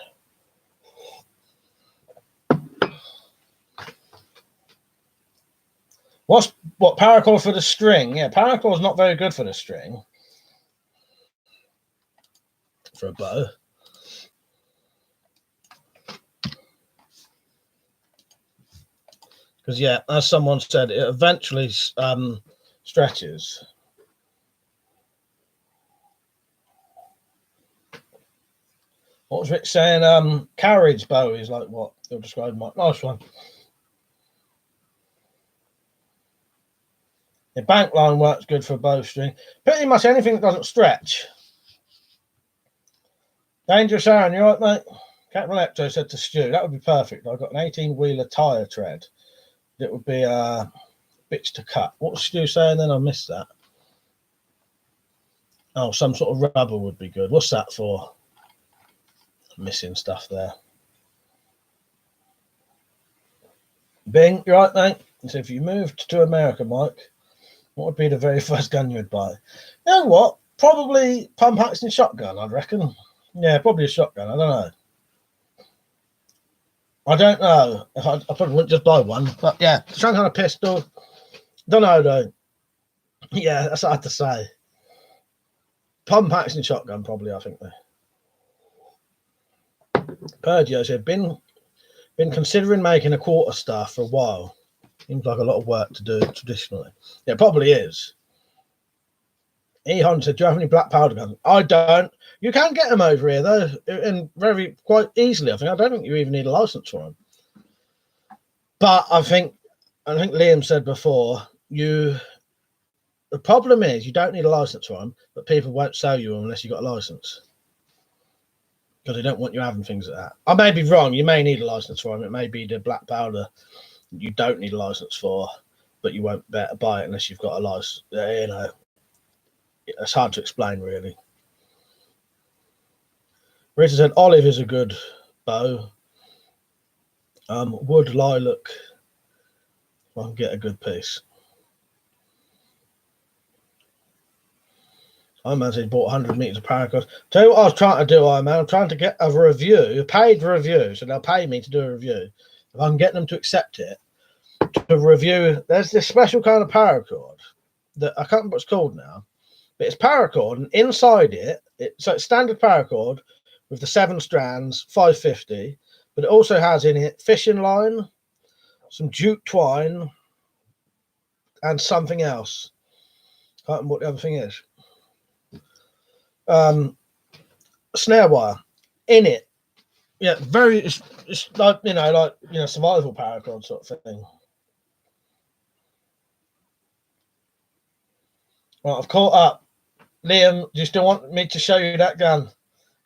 What paracord for the string? Yeah, paracord's not very good for the string. For a bow. Because, yeah, as someone said, it eventually stretches. What was Rick saying? Carriage bow is like what you'll describe. Nice one. The bank line works good for a bowstring. Pretty much anything that doesn't stretch. Dangerous Aaron, you right, mate? Captain Electro said to Stu, that would be perfect. I've got an 18-wheeler tyre tread. It would be a bitch to cut. What was Stu saying then? I missed that. Oh, some sort of rubber would be good. What's that for? Missing stuff there. Bing, you right, mate? He said, if you moved to America, Mike, what would be the very first gun you would buy? You know what? Probably pump action shotgun, I'd reckon. Yeah, probably a shotgun. I don't know. I probably wouldn't just buy one. But yeah, some kind of pistol. Don't know, though. Yeah, that's hard to say. Pump action shotgun, probably, I think. Perdio said, been considering making a quarterstaff for a while. Seems like a lot of work to do traditionally. Yeah, it probably is. Ehon said, do you have any black powder guns? I don't. You can get them over here, though, and quite easily, I think. I don't think you even need a license for them. But I think Liam said before, the problem is you don't need a license for them, but people won't sell you unless you've got a license. Because they don't want you having things like that. I may be wrong. You may need a license for them. It may be the black powder you don't need a license for, but you won't buy it unless you've got a license. It's hard to explain, really. Richard said olive is a good bow. Wood lilac. I can get a good piece. Iron Man said he bought 100 meters of paracord. Tell you what I was trying to do, Iron Man. I'm trying to get a review, a paid review. So they'll pay me to do a review. If I can get them to accept it, to review, there's this special kind of paracord that I can't remember what it's called now, but it's paracord, and inside so it's standard paracord with the 7 strands, 550, But it also has in it fishing line, some jute twine, and something else. Can't remember what the other thing is. Snare wire in it. Yeah, very. It's like survival paracord sort of thing. Right, I've caught up. Liam, do you still want me to show you that gun?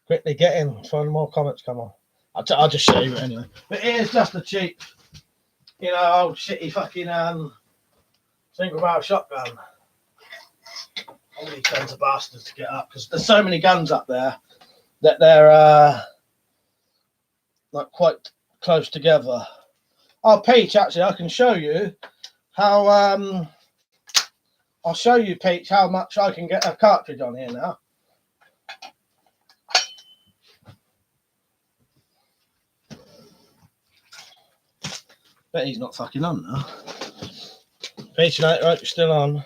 Quickly get in. Find more comments come on. I'll just show you it anyway. But it is just a cheap, old shitty fucking single barrel shotgun. All these guns are bastards to get up because there's so many guns up there that they're like quite close together. Oh, Peach, actually, I can show you how. I'll show you, Peach, how much I can get a cartridge on here now. Bet he's not fucking on now. Peach, right, you're still on.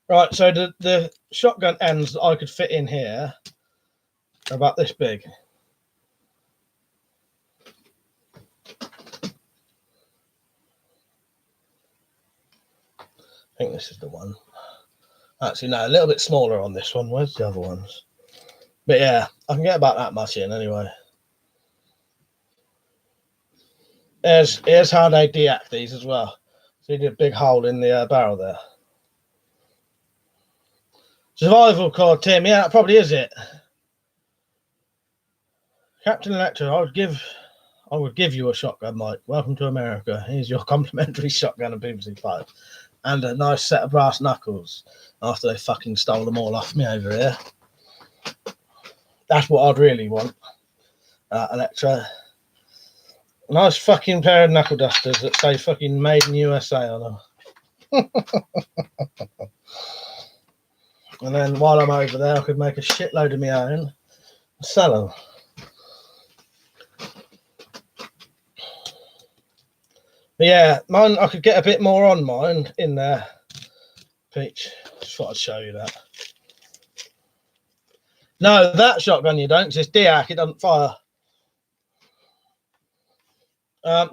Right, so the shotgun ends that I could fit in here are about this big. I think this is the one. Actually, no, a little bit smaller on this one. Where's the other ones? But yeah, I can get about that much in anyway. Here's how they deact these as well. So you did a big hole in the barrel there. Survival core, Tim. Yeah, that probably is it. Captain Electra, I would give you a shotgun, Mike. Welcome to America. Here's your complimentary shotgun and BBC 5. And a nice set of brass knuckles after they fucking stole them all off me over here. That's what I'd really want, Electra. A nice fucking pair of knuckle dusters that say fucking made in USA on them. And then while I'm over there, I could make a shitload of my own and sell them. But yeah, mine, I could get a bit more on mine in there. Peach, just thought I'd show you that. No, that shotgun you don't, because it's DIAC, it doesn't fire.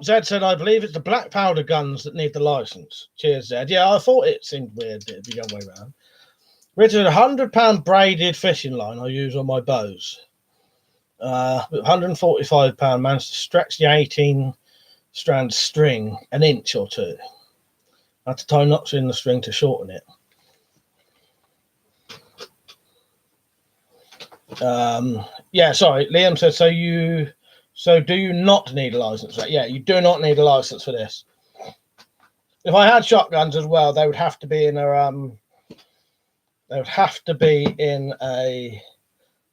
Zed said, I believe it's the black powder guns that need the license. Cheers, Zed. Yeah, I thought it seemed weird that it'd be the other way around. Richard, £100 braided fishing line I use on my bows. £145 managed to stretch the 18 strand string an inch or two. I had to tie knots in the string to shorten it. Yeah, sorry. Liam said, so do you not need a license? Yeah, you do not need a license for this. If I had shotguns as well, they would have to be in a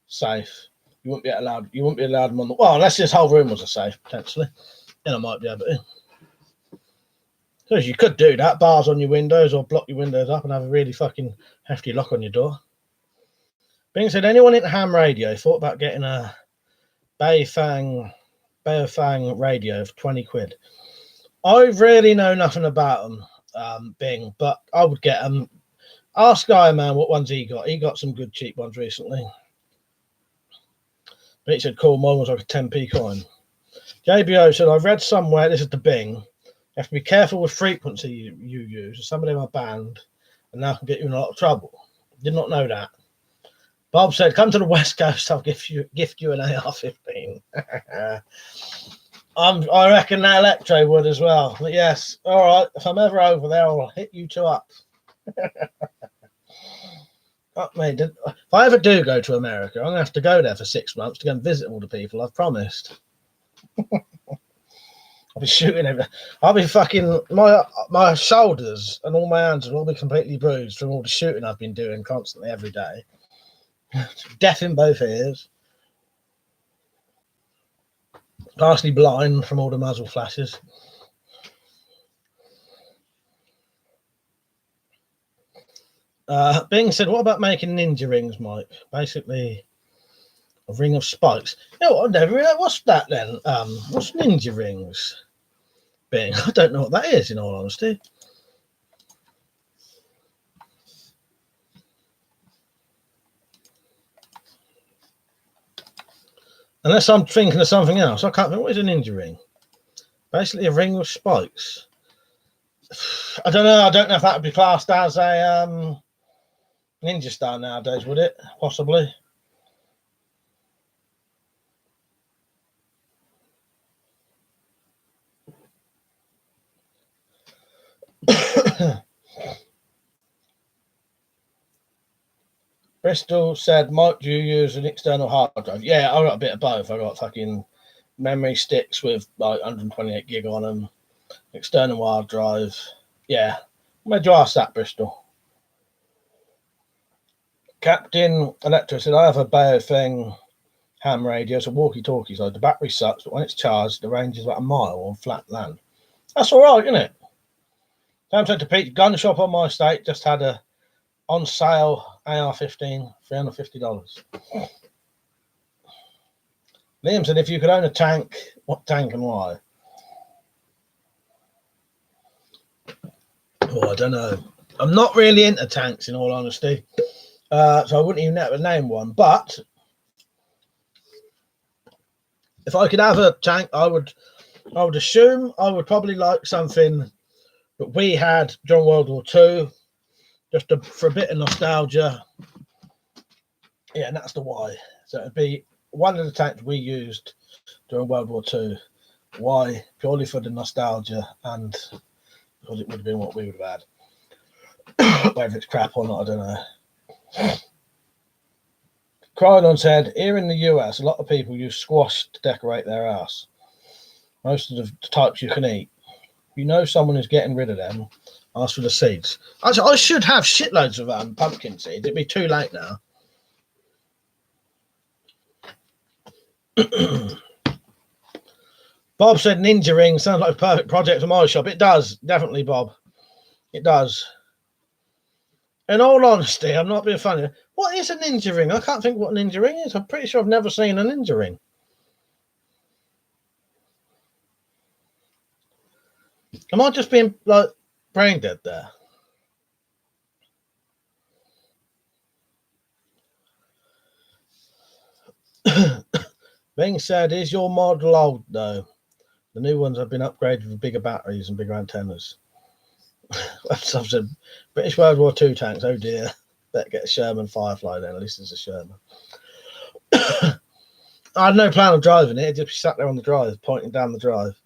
safe. You wouldn't be allowed them on the unless this whole room was a safe, potentially. Then I might be able to. Because you could do that, bars on your windows or block your windows up and have a really fucking hefty lock on your door. Being said, anyone in ham radio thought about getting a Baofeng radio for 20 quid? I really know nothing about them, Bing, but I would get them. Ask Iron Man what ones he got. He got some good cheap ones recently. But he said, cool, mine was like a 10p coin. JBO said, I've read somewhere, this is the Bing, you have to be careful with frequency you use. Somebody in my band, and that can get you in a lot of trouble. Did not know that. Bob said, come to the West Coast, I'll gift you an AR-15. I reckon that Electro would as well. But yes, all right, if I'm ever over there, I'll hit you two up. Fuck me. If I ever do go to America, I'm going to have to go there for 6 months to go and visit all the people I've promised. I'll be shooting everything. I'll be fucking my shoulders and all my hands will all be completely bruised from all the shooting I've been doing constantly every day. Deaf in both ears. Partially blind from all the muzzle flashes. Bing said, what about making ninja rings, Mike? Basically, a ring of spikes. No, I've never read. What's that then? What's ninja rings? Bing, I don't know what that is, in all honesty. Unless I'm thinking of something else. I can't think. What is a ninja ring? Basically a ring with spikes. I don't know. I don't know if that would be classed as a ninja star nowadays, would it? Possibly. Bristol said, might you use an external hard drive? Yeah, I got a bit of both. I got fucking memory sticks with like 128 gig on them, external hard drive. Yeah. Where'd you ask that, Bristol? Captain Electra said, I have a Baofeng ham radio, it's a walkie-talkie, so the battery sucks, but when it's charged, the range is about a mile on flat land. That's all right, isn't it? Sam said to Pete, gun shop on my estate just had a on sale AR-15, $350. Liam said, if you could own a tank, what tank and why? Oh, I don't know. I'm not really into tanks, in all honesty. So I wouldn't even ever name one. But if I could have a tank, I would assume I would probably like something that we had during World War II, just for a bit of nostalgia. Yeah, and that's the why. So it'd be one of the tanks we used during World War II. Why? Purely for the nostalgia and because it would have been what we would have had. Whether it's crap or not, I don't know. Krylon said, here in the US, a lot of people use squash to decorate their house. Most of the types you can eat. If you know someone who's getting rid of them, ask for the seeds. I should have shitloads of pumpkin seeds. It'd be too late now. Bob said ninja ring sounds like a perfect project for my shop. It does, definitely, Bob. It does. In all honesty, I'm not being funny. What is a ninja ring? I can't think what a ninja ring is. I'm pretty sure I've never seen a ninja ring. Am I just being like brain dead there? Being said, is your model old though? The new ones have been upgraded with bigger batteries and bigger antennas. I've said British World War II tanks. Oh dear. Better get a Sherman Firefly then. At least it's a Sherman. I had no plan of driving it. It just sat there on the drive, pointing down the drive.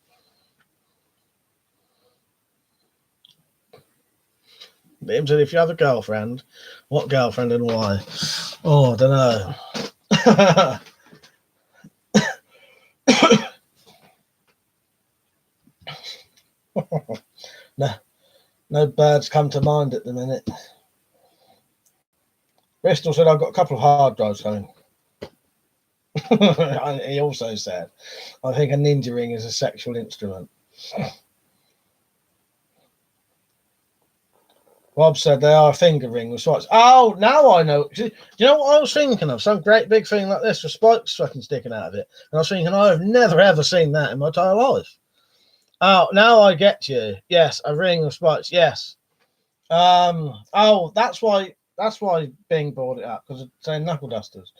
Liam said, if you have a girlfriend, what girlfriend and why? Oh, I don't know. No birds come to mind at the minute. Bristol said, I've got a couple of hard drives coming. He also said, I think a ninja ring is a sexual instrument. Rob said they are a finger ring with spikes. Oh, now I know. Do you know what I was thinking of? Some great big thing like this with spikes fucking sticking out of it. And I was thinking, I've never ever seen that in my entire life. Oh, now I get you. Yes, a ring of spikes. Yes. Oh, that's why Bing brought it up, because it's saying knuckle dusters.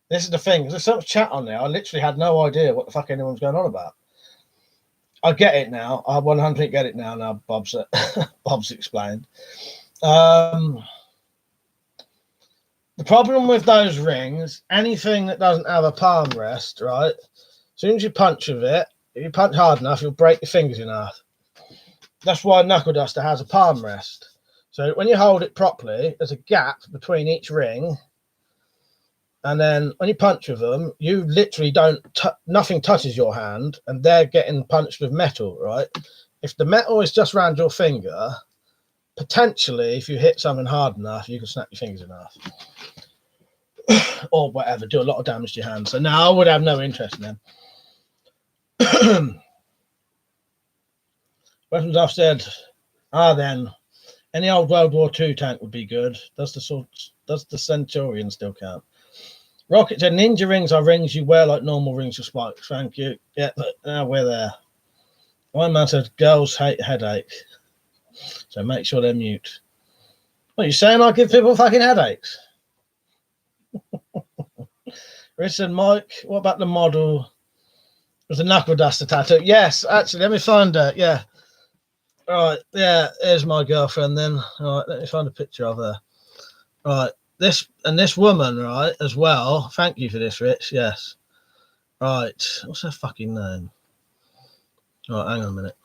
This is the thing. There's so much chat on there. I literally had no idea what the fuck anyone's going on about. I get it now. I 100% get it now. Now Bob's explained. The problem with those rings, anything that doesn't have a palm rest, right? As soon as you punch with it, if you punch hard enough, you'll break your fingers in half. That's why a knuckle duster has a palm rest. So when you hold it properly, there's a gap between each ring. And then when you punch with them, you literally nothing touches your hand, and they're getting punched with metal, right? If the metal is just around your finger, potentially, if you hit something hard enough, you can snap your fingers in half. Or whatever, do a lot of damage to your hand. So now I would have no interest in them. Weapons I've said, then any old World War II tank would be good. Does the Centurion still count? Rocket said, ninja rings are rings you wear like normal rings with spikes. Thank you. Yeah, now we're there. One man said, girls hate headache. So make sure they're mute. What, you saying I give people fucking headaches? Richard, Mike, what about the model with the knuckle duster tattoo? Yes, actually, let me find her. Yeah. All right, yeah, here's my girlfriend then. All right, let me find a picture of her. All right, this woman, right, as well. Thank you for this, Rich. Yes. Right, what's her fucking name? All right, hang on a minute.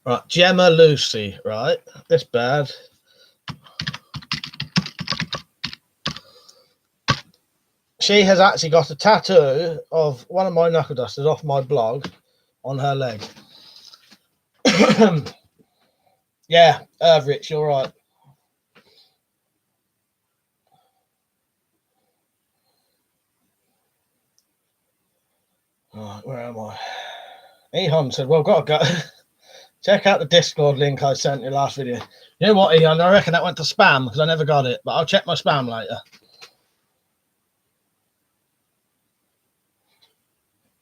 Right, Gemma Lucy, right? This bad. She has actually got a tattoo of one of my knuckle dusters off my blog on her leg. Yeah, Rich, you're right. Right, where am I? Ehon said, well, gotta go. Check out the Discord link I sent you last video. You know what, Ehon? I reckon that went to spam because I never got it, but I'll check my spam later.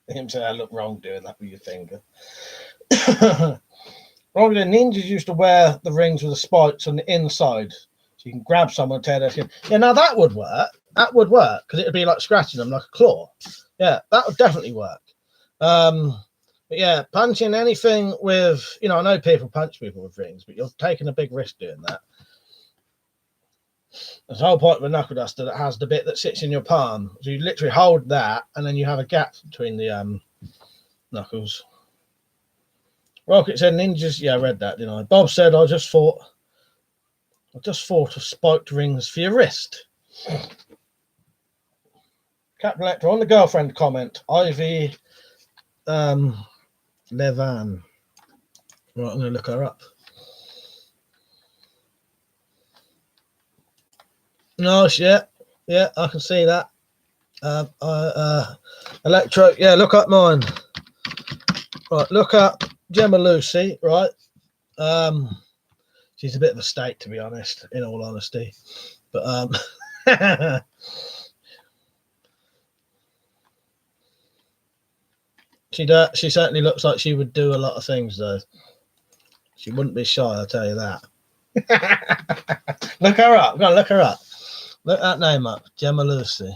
Him said I look wrong doing that with your finger. Wrong, the ninjas used to wear the rings with the spikes on the inside, so you can grab someone and tear their skin. Yeah, now that would work. That would work because it would be like scratching them like a claw. Yeah, that would definitely work. But yeah, punching anything with, you know, I know people punch people with rings, but you're taking a big risk doing that. There's the whole point of a knuckle duster that has the bit that sits in your palm. So you literally hold that, and then you have a gap between the knuckles. Rocket said ninjas. Yeah, I read that, didn't I? Bob said I just thought of spiked rings for your wrist. Captain Elector on the girlfriend comment. Ivy Levan. Right, I'm going to look her up. No, yeah, I can see that. Electro, yeah, look up mine. Right, look up Gemma Lucy, right? She's a bit of a steak, to be honest, in all honesty. But she certainly looks like she would do a lot of things, though. She wouldn't be shy, I'll tell you that. Look her up. Go on, look her up. Look that name up, Gemma Lucy.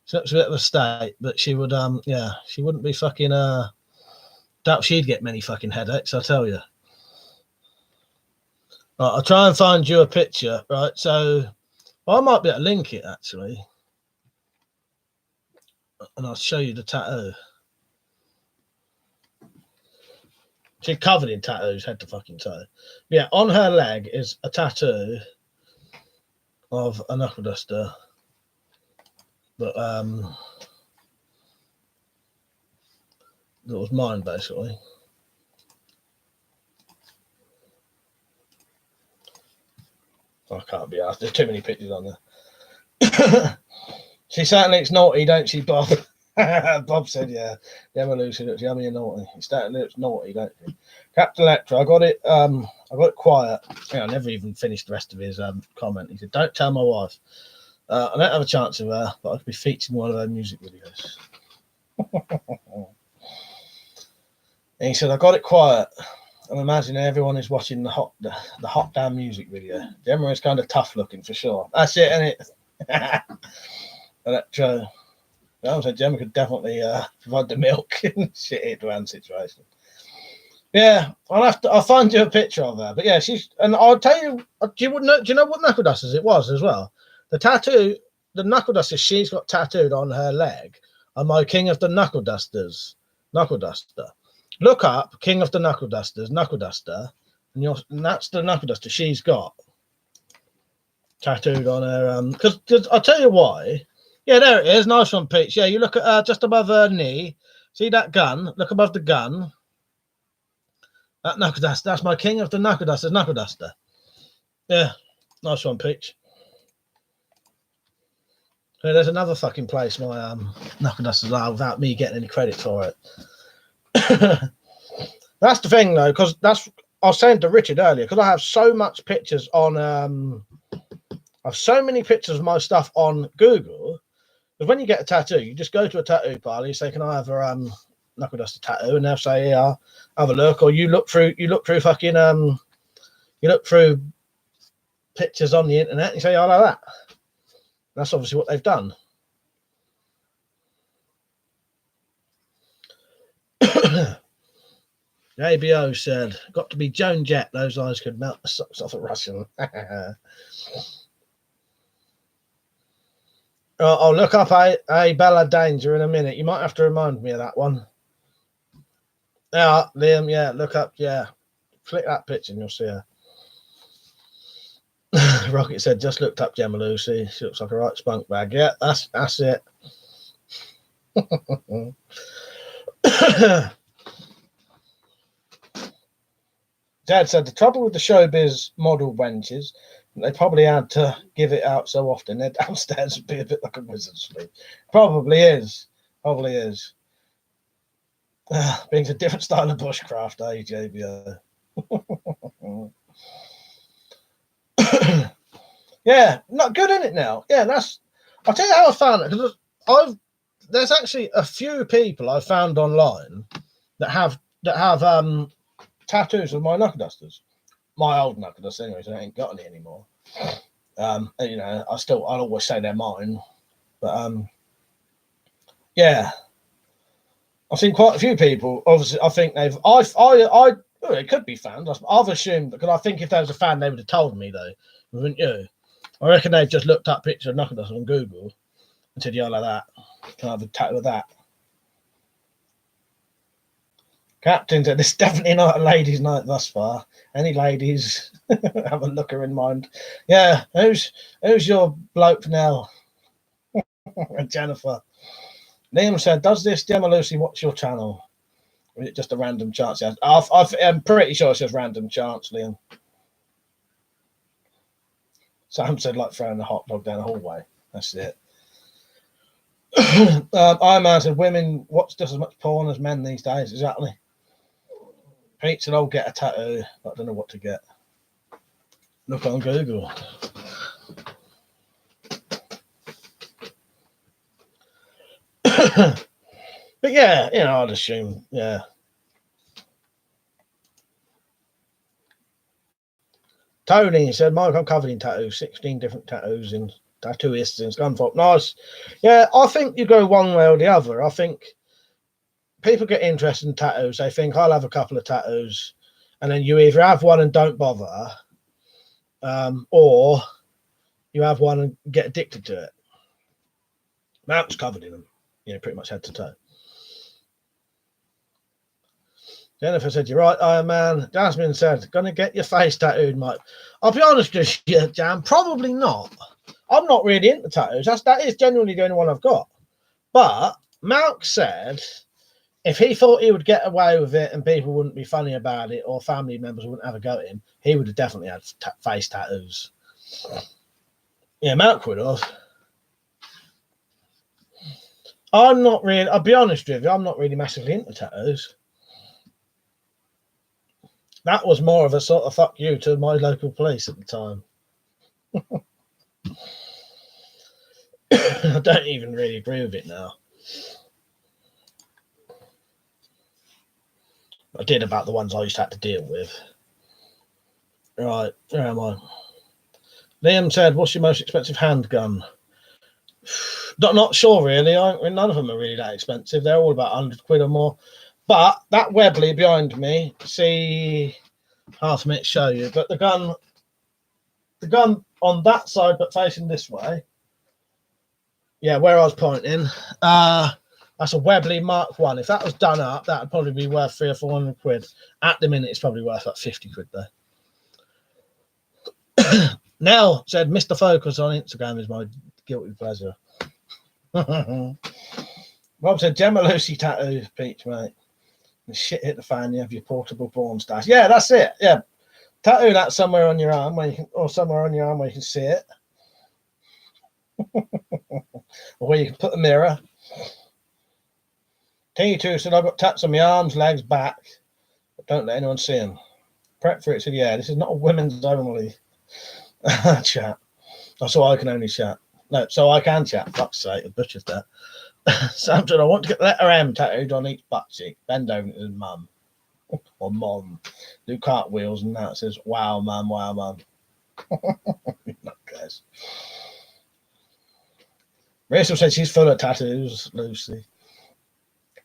She looks a bit of a state, but she would, yeah, she wouldn't be fucking, doubt she'd get many fucking headaches, I'll tell you. Right, I'll try and find you a picture, right? So, well, I might be able to link it, actually. And I'll show you the tattoo. She's covered in tattoos, head to fucking toe. Yeah, on her leg is a tattoo of a knuckle duster. But that was mine, basically. I can't be asked. There's too many pictures on there. She certainly looks naughty, don't she, Bob? Bob said, yeah. Gemma Lucy looks yummy and naughty. She certainly looks naughty, don't she? Captain Electra, I got it quiet. Yeah, I never even finished the rest of his comment. He said, don't tell my wife. I don't have a chance of her, but I could be featured in one of her music videos. And he said, I got it quiet. I'm imagining everyone is watching the hot damn music video. Gemma is kind of tough looking for sure. That's it, isn't it? Electro. I said Gemma could definitely provide the milk in shit hit around situation. Yeah, I'll find you a picture of her. But yeah, and I'll tell you, do you know what knuckle dusters it was as well? The tattoo, the knuckle dusters she's got tattooed on her leg are my King of the Knuckle Dusters, knuckle duster. Look up King of the Knuckle Dusters, knuckle duster, and that's the knuckle duster she's got tattooed on her. Because I'll tell you why. Yeah, there it is. Nice one, Peach. Yeah, you look at just above her knee. See that gun? Look above the gun. That knuckle duster. That's my King of the Knuckle Dusters, knuckle duster. Yeah, nice one, Peach. So there's another fucking place my knuckle dusters are without me getting any credit for it. That's the thing, though, because I was saying to Richard earlier, because I have so much pictures on, I have so many pictures of my stuff on Google. Because when you get a tattoo, you just go to a tattoo parlor, you say, "Can I have a knuckle duster tattoo?" And they'll say, "Yeah, have a look." Or you look through fucking You look through pictures on the internet and you say, I like that. That's obviously what they've done. ABO said, got to be Joan Jett. Those eyes could melt the socks off a Russian. I'll look up a Bella Danger in a minute. You might have to remind me of that one. Yeah, Liam, yeah, look up, yeah. Flick that picture and you'll see her. Rocket said, just looked up Gemma Lucy. She looks like a right spunk bag. Yeah, that's it. Dad said the trouble with the showbiz model wenches, they probably had to give it out so often. They're downstairs would be a bit like a wizard's sleep. Probably is. Probably is. Being a different style of bushcraft, JBO. Yeah, not good in it now. Yeah, I'll tell you how I found it, because there's actually a few people I found online that have tattoos of my knuckle dusters. My old knuckle dusters anyway, so I ain't got any anymore. I'll always say they're mine. But yeah. I've seen quite a few people. Obviously, I think it could be fans. I've assumed, because I think if there was a fan, they would have told me though, wouldn't you? I reckon they've just looked up pictures of knuckle dusters on Google and said, yeah, like that. Can I have a tattoo of that? Captain said, this is definitely not a ladies' night thus far. Any ladies have a looker in mind? Yeah, who's your bloke now? Jennifer. Liam said, does this Gemma Lucy watch your channel? Or is it just a random chance? I'm pretty sure it's just random chance, Liam. Sam said, like throwing a hot dog down the hallway. That's it. Iron Man said, women watch just as much porn as men these days. Exactly. Pete said, I'll get a tattoo, but I don't know what to get. Look on Google. But yeah, I'd assume, yeah. Tony said, Mike, I'm covered in tattoos, 16 different tattoos in tattooists in Scunthorpe. Nice. Yeah, I think you go one way or the other. I think people get interested in tattoos. They think, I'll have a couple of tattoos. And then you either have one and don't bother, or you have one and get addicted to it. Matt's covered in them, pretty much head to toe. Jennifer said, you're right, Iron Man. Jasmine said, gonna get your face tattooed, Mike. I'll be honest with you, Jam, probably not. I'm not really into tattoos. That is genuinely the only one I've got. But Malk said if he thought he would get away with it and people wouldn't be funny about it or family members wouldn't have a go at him, he would have definitely had face tattoos. Yeah, Malk would have. I'll be honest with you, I'm not really massively into tattoos. That was more of a sort of fuck you to my local police at the time. I don't even really agree with it now. I did about the ones I used to have to deal with. Right, where am I? Liam said, what's your most expensive handgun? Not sure, really. None of them are really that expensive. They're all about 100 quid or more. But that Webley behind me, see, half a minute show you, but the gun on that side but facing this way, yeah, where I was pointing, that's a Webley Mark 1. If that was done up, that would probably be worth 300 or 400 quid. At the minute, it's probably worth like 50 quid though. Nell said, Mr. Focus on Instagram is my guilty pleasure. Rob said, Gemma Lucy tattoo, Peach, mate. The shit hit the fan, you have your portable porn stash. Yeah, that's it. Yeah. Tattoo that somewhere on your arm or somewhere on your arm where you can see it. Or where you can put a mirror. T2 said, I've got tats on my arms, legs, back, but don't let anyone see them. Prep for it said, yeah, this is not a women's only chat. That's all I can only chat. No, so I can chat. Fuck's sake, I butchered that. Sam said, I want to get the letter M tattooed on each butt cheek. Bend over to his mum. Or mom. Do cartwheels and that. Says, wow, man, wow, man. Guys. Rachel said she's full of tattoos, Lucy.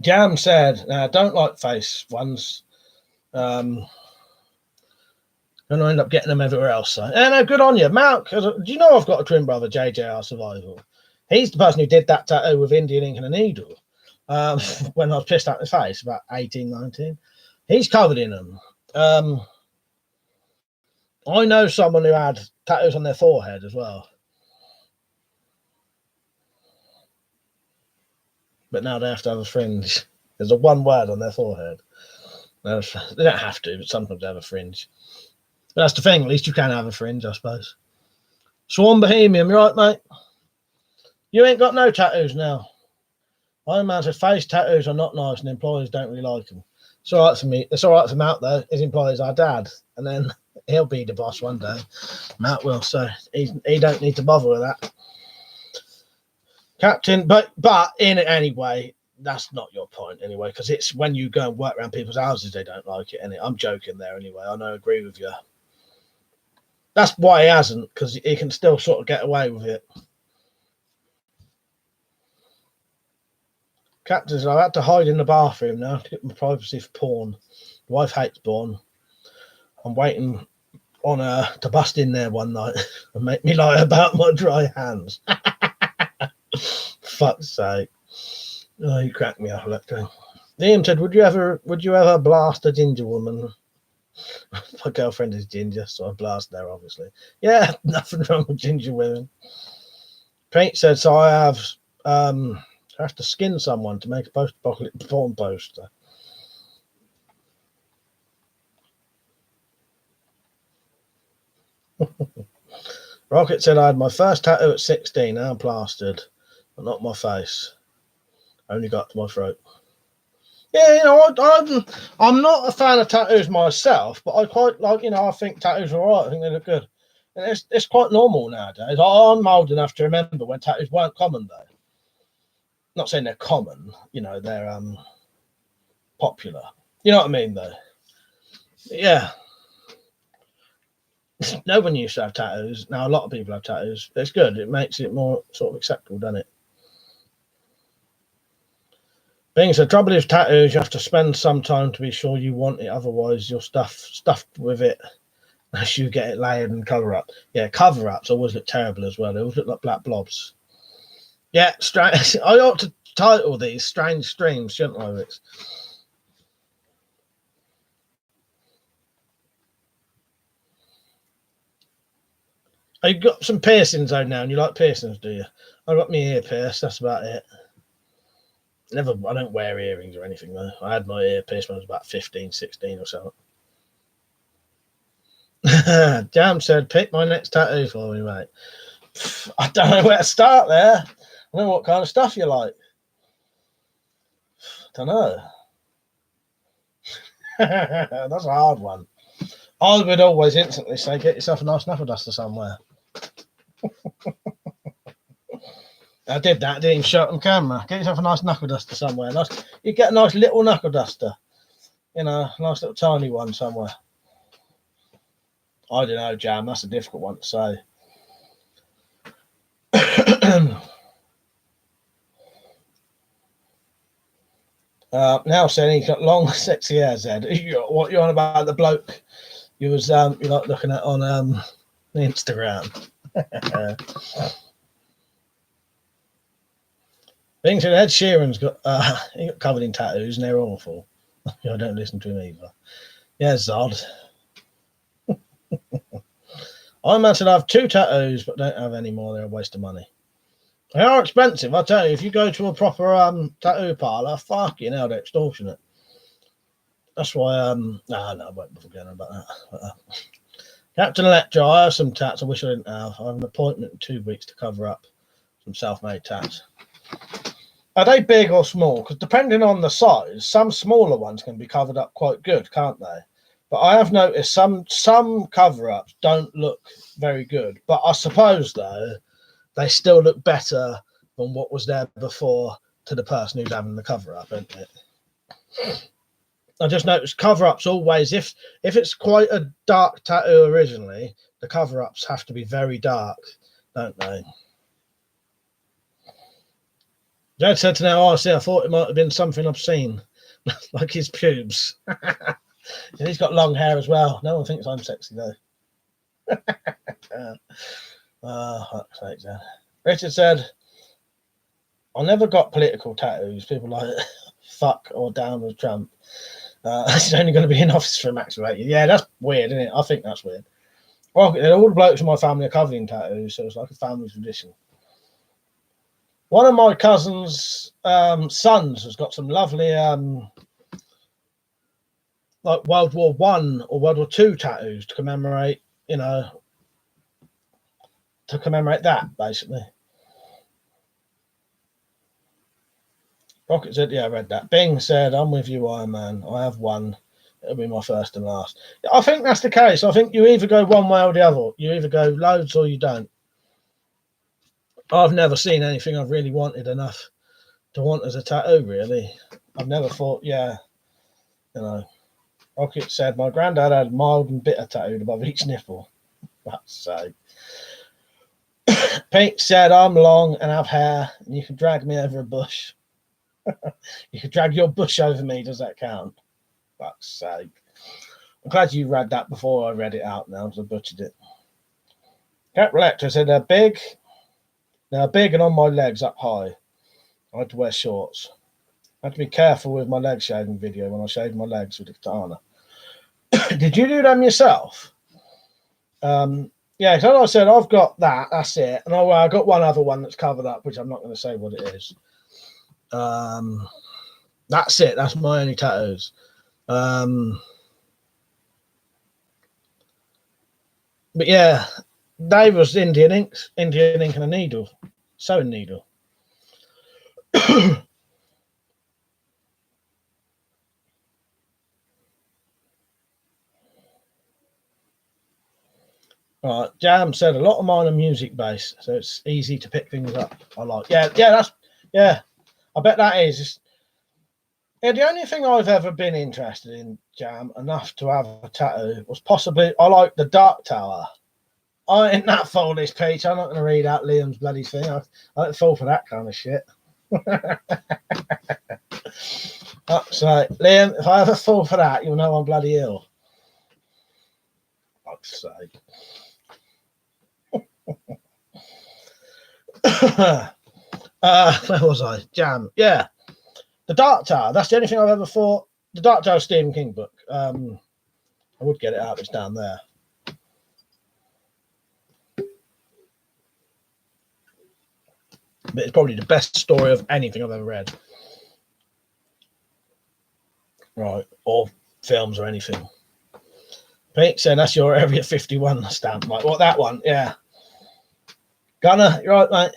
Jam said, I don't like face ones. Going to end up getting them everywhere else. So. No, good on you. Mark, do you know I've got a twin brother, JJR Survival? He's the person who did that tattoo with Indian ink and a needle when I was pissed out my face, about 18, 19. He's covered in them. I know someone who had tattoos on their forehead as well. But now they have to have a fringe. There's a one word on their forehead. They don't have to, but sometimes they have a fringe. But that's the thing. At least you can have a fringe, I suppose. Swarm Bohemian, you right, mate? You ain't got no tattoos now. Iron Man said face tattoos are not nice and employers don't really like them. It's all right for me. It's all right for Matt, though. His employer's our dad. And then he'll be the boss one day. Matt will. So he don't need to bother with that. Captain, but in any way, that's not your point anyway, because it's when you go and work around people's houses, they don't like it. I'm joking there anyway. I know, agree with you. That's why he hasn't, because he can still sort of get away with it. Captain, I had to hide in the bathroom now to get my privacy for porn. The wife hates porn. I'm waiting on her to bust in there one night and make me lie about my dry hands. Fuck's sake. Oh, you cracked me up, Electro. Liam said, would you ever blast a ginger woman? My girlfriend is ginger, so I blast her, obviously. Yeah, nothing wrong with ginger women. Pete said, so I have to skin someone to make a post-apocalyptic porn poster. Rocket said, I had my first tattoo at 16, now I'm plastered, but not my face. Only got to my throat. Yeah, I'm not a fan of tattoos myself, but I quite like, I think tattoos are alright. I think they look good. And it's quite normal nowadays. I'm old enough to remember when tattoos weren't common, though. Not saying they're common, they're popular. You know what I mean, though? Yeah. No one used to have tattoos. Now a lot of people have tattoos. It's good. It makes it more sort of acceptable, doesn't it? Being the trouble is tattoos, you have to spend some time to be sure you want it. Otherwise, you're stuffed with it as you get it layered and cover up. Yeah, cover ups always look terrible as well. They always look like black blobs. Yeah, strange. I ought to title these strange streams, shouldn't I, Rix? Oh, you got some piercings though now, and you like piercings, do you? I got my ear pierced. That's about it. I don't wear earrings or anything though. I had my ear pierced when I was about 15, 16 or so. Jam said, pick my next tattoo for me, mate. I don't know where to start there. I don't know what kind of stuff you like. I don't know. That's a hard one. I would always instantly say, get yourself a nice knuckle duster somewhere. I did that. I didn't even show it on camera. Get yourself a nice knuckle duster somewhere. You get a nice little knuckle duster. Nice little tiny one somewhere. I don't know, Jam. That's a difficult one to say. Now saying he's got long, sexy hair, Zed. What you on about the bloke you was you're like looking at on Instagram? Things that Ed Sheeran's got he got covered in tattoos and they're awful. I don't listen to him either. Yeah, Zod. I imagine I have 2 tattoos, but don't have any more. They're a waste of money. They are expensive, I tell you. If you go to a proper tattoo parlor, fucking hell, they're extortionate. That's why I won't be forgetting about that. Captain Electro, I have some tats I wish I didn't have. I have an appointment in 2 weeks to cover up some self-made tats. Are they big or small? Because depending on the size, some smaller ones can be covered up quite good, can't they? But I have noticed some cover-ups don't look very good. But I suppose, though, they still look better than what was there before to the person who's having the cover-up, isn't it? I just noticed cover-ups always, if it's quite a dark tattoo originally, the cover-ups have to be very dark, don't they? Jed said to now, I thought it might have been something obscene, like his pubes. He's got long hair as well. No one thinks I'm sexy though. Fuck's sake, Jed. Richard said, I never got political tattoos. People like fuck or down with Trump. He's only going to be in office for a max of 8 years. Yeah, that's weird, isn't it? I think that's weird. Well, all the blokes in my family are covered in tattoos, so it's like a family tradition. One of my cousin's sons has got some lovely like World War I or World War II tattoos to commemorate, to commemorate that, basically. Rocket said, yeah, I read that. Bing said, I'm with you, Iron Man. I have one. It'll be my first and last. I think that's the case. I think you either go one way or the other. You either go loads or you don't. I've never seen anything I've really wanted enough to want as a tattoo, really. I've never thought, Rocket said, my granddad had mild and bitter tattooed above each nipple. That's so. Pete said, I'm long and have hair, and you can drag me over a bush. You could drag your bush over me. Does that count? Fuck's sake. I'm glad you read that before I read it out now, because I butchered it. Cat Lecter said, they're big and on my legs up high. I had to wear shorts. I had to be careful with my leg shaving video when I shaved my legs with the katana. Did you do them yourself? Yeah, so I said, I've got that. That's it. And I got one other one that's covered up, which I'm not going to say what it is. That's it. That's my only tattoos. But yeah, Dave was Indian ink and a needle, sewing needle. Right, Jam said a lot of mine are music based, so it's easy to pick things up. I like, yeah. I bet that is. Yeah, the only thing I've ever been interested in, Jam, enough to have a tattoo was possibly I like the Dark Tower. I ain't that foolish, Peach. I'm not going to read out Liam's bloody thing. I don't fall for that kind of shit. So, Liam, if I ever fall for that, you'll know I'm bloody ill. Fuck's sake. Where was I? Jam. Yeah. The Dark Tower. That's the only thing I've ever thought. The Dark Tower Stephen King book. I would get it out. It's down there. But it's probably the best story of anything I've ever read. Right. Or films or anything. Pete saying that's your Area 51 stamp. Like, what, that one? Yeah. Gunner, you're right, mate.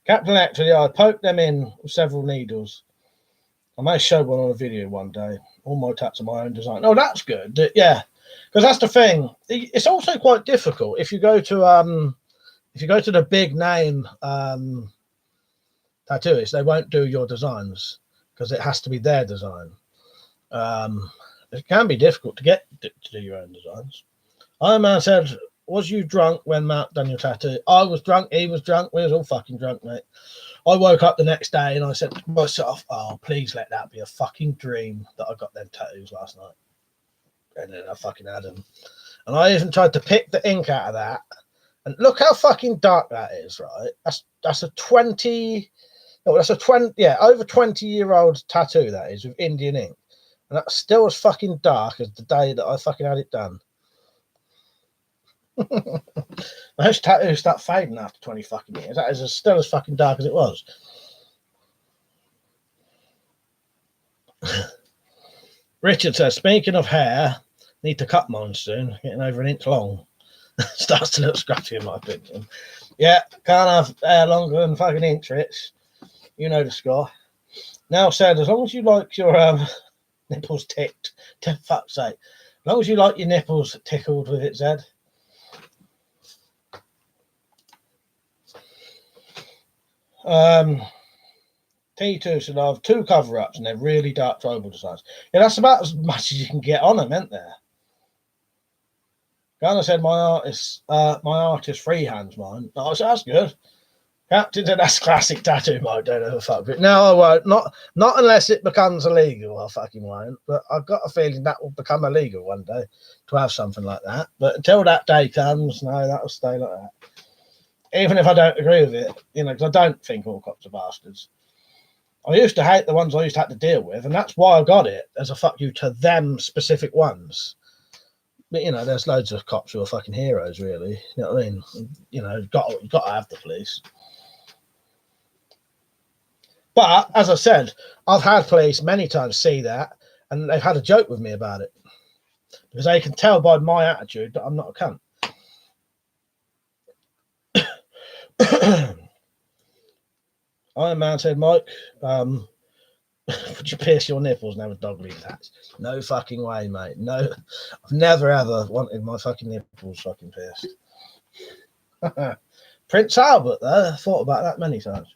Captain Actually, I poked them in with several needles. I may show one on a video one day. All my tats are my own design. Oh, that's good. Yeah, because that's the thing. It's also quite difficult if you go to the big name tattooists. They won't do your designs because it has to be their design. It can be difficult to get to do your own designs. Iron Man said, was you drunk when Matt done your tattoo? I was drunk. He was drunk. We was all fucking drunk, mate. I woke up the next day and I said to myself, oh, please let that be a fucking dream that I got them tattoos last night. And then I fucking had them. And I even tried to pick the ink out of that. And look how fucking dark that is, right? That's a 20, no, that's a 20, yeah, over 20-year-old tattoo that is with Indian ink. And that's still as fucking dark as the day that I fucking had it done. Those tattoos start fading after 20 fucking years. That is still as fucking dark as it was. Richard says, speaking of hair, need to cut mine soon. Getting over an inch long. Starts to look scratchy in my opinion. Yeah, can't have hair longer than fucking inch, Rich. You know the score. Now said, as long as you like your nipples ticked, to fuck's sake. As long as you like your nipples tickled with it, Zed. T2 said I have 2 cover-ups and they're really dark tribal designs. Yeah, that's about as much as you can get on them, isn't there? Gunnar said my artist freehands mine. Oh, so that's good. Captain said that's classic tattoo mode. Don't know the fuck it. No, I won't. Not unless it becomes illegal. I fucking won't. But I've got a feeling that will become illegal one day to have something like that. But until that day comes, no, that will stay like that. Even if I don't agree with it, you know, because I don't think all cops are bastards. I used to hate the ones I used to have to deal with, and that's why I got it as a fuck you to them specific ones. But you know, there's loads of cops who are fucking heroes, really. You know what I mean? You know, you've got to have the police. But as I said, I've had police many times see that, and they've had a joke with me about it because they can tell by my attitude that I'm not a cunt. Iron Man said, Mike, would you pierce your nipples and have a dog lead attached? No fucking way, mate. No, I've never ever wanted my fucking nipples fucking pierced. Prince Albert, though, I thought about that many times.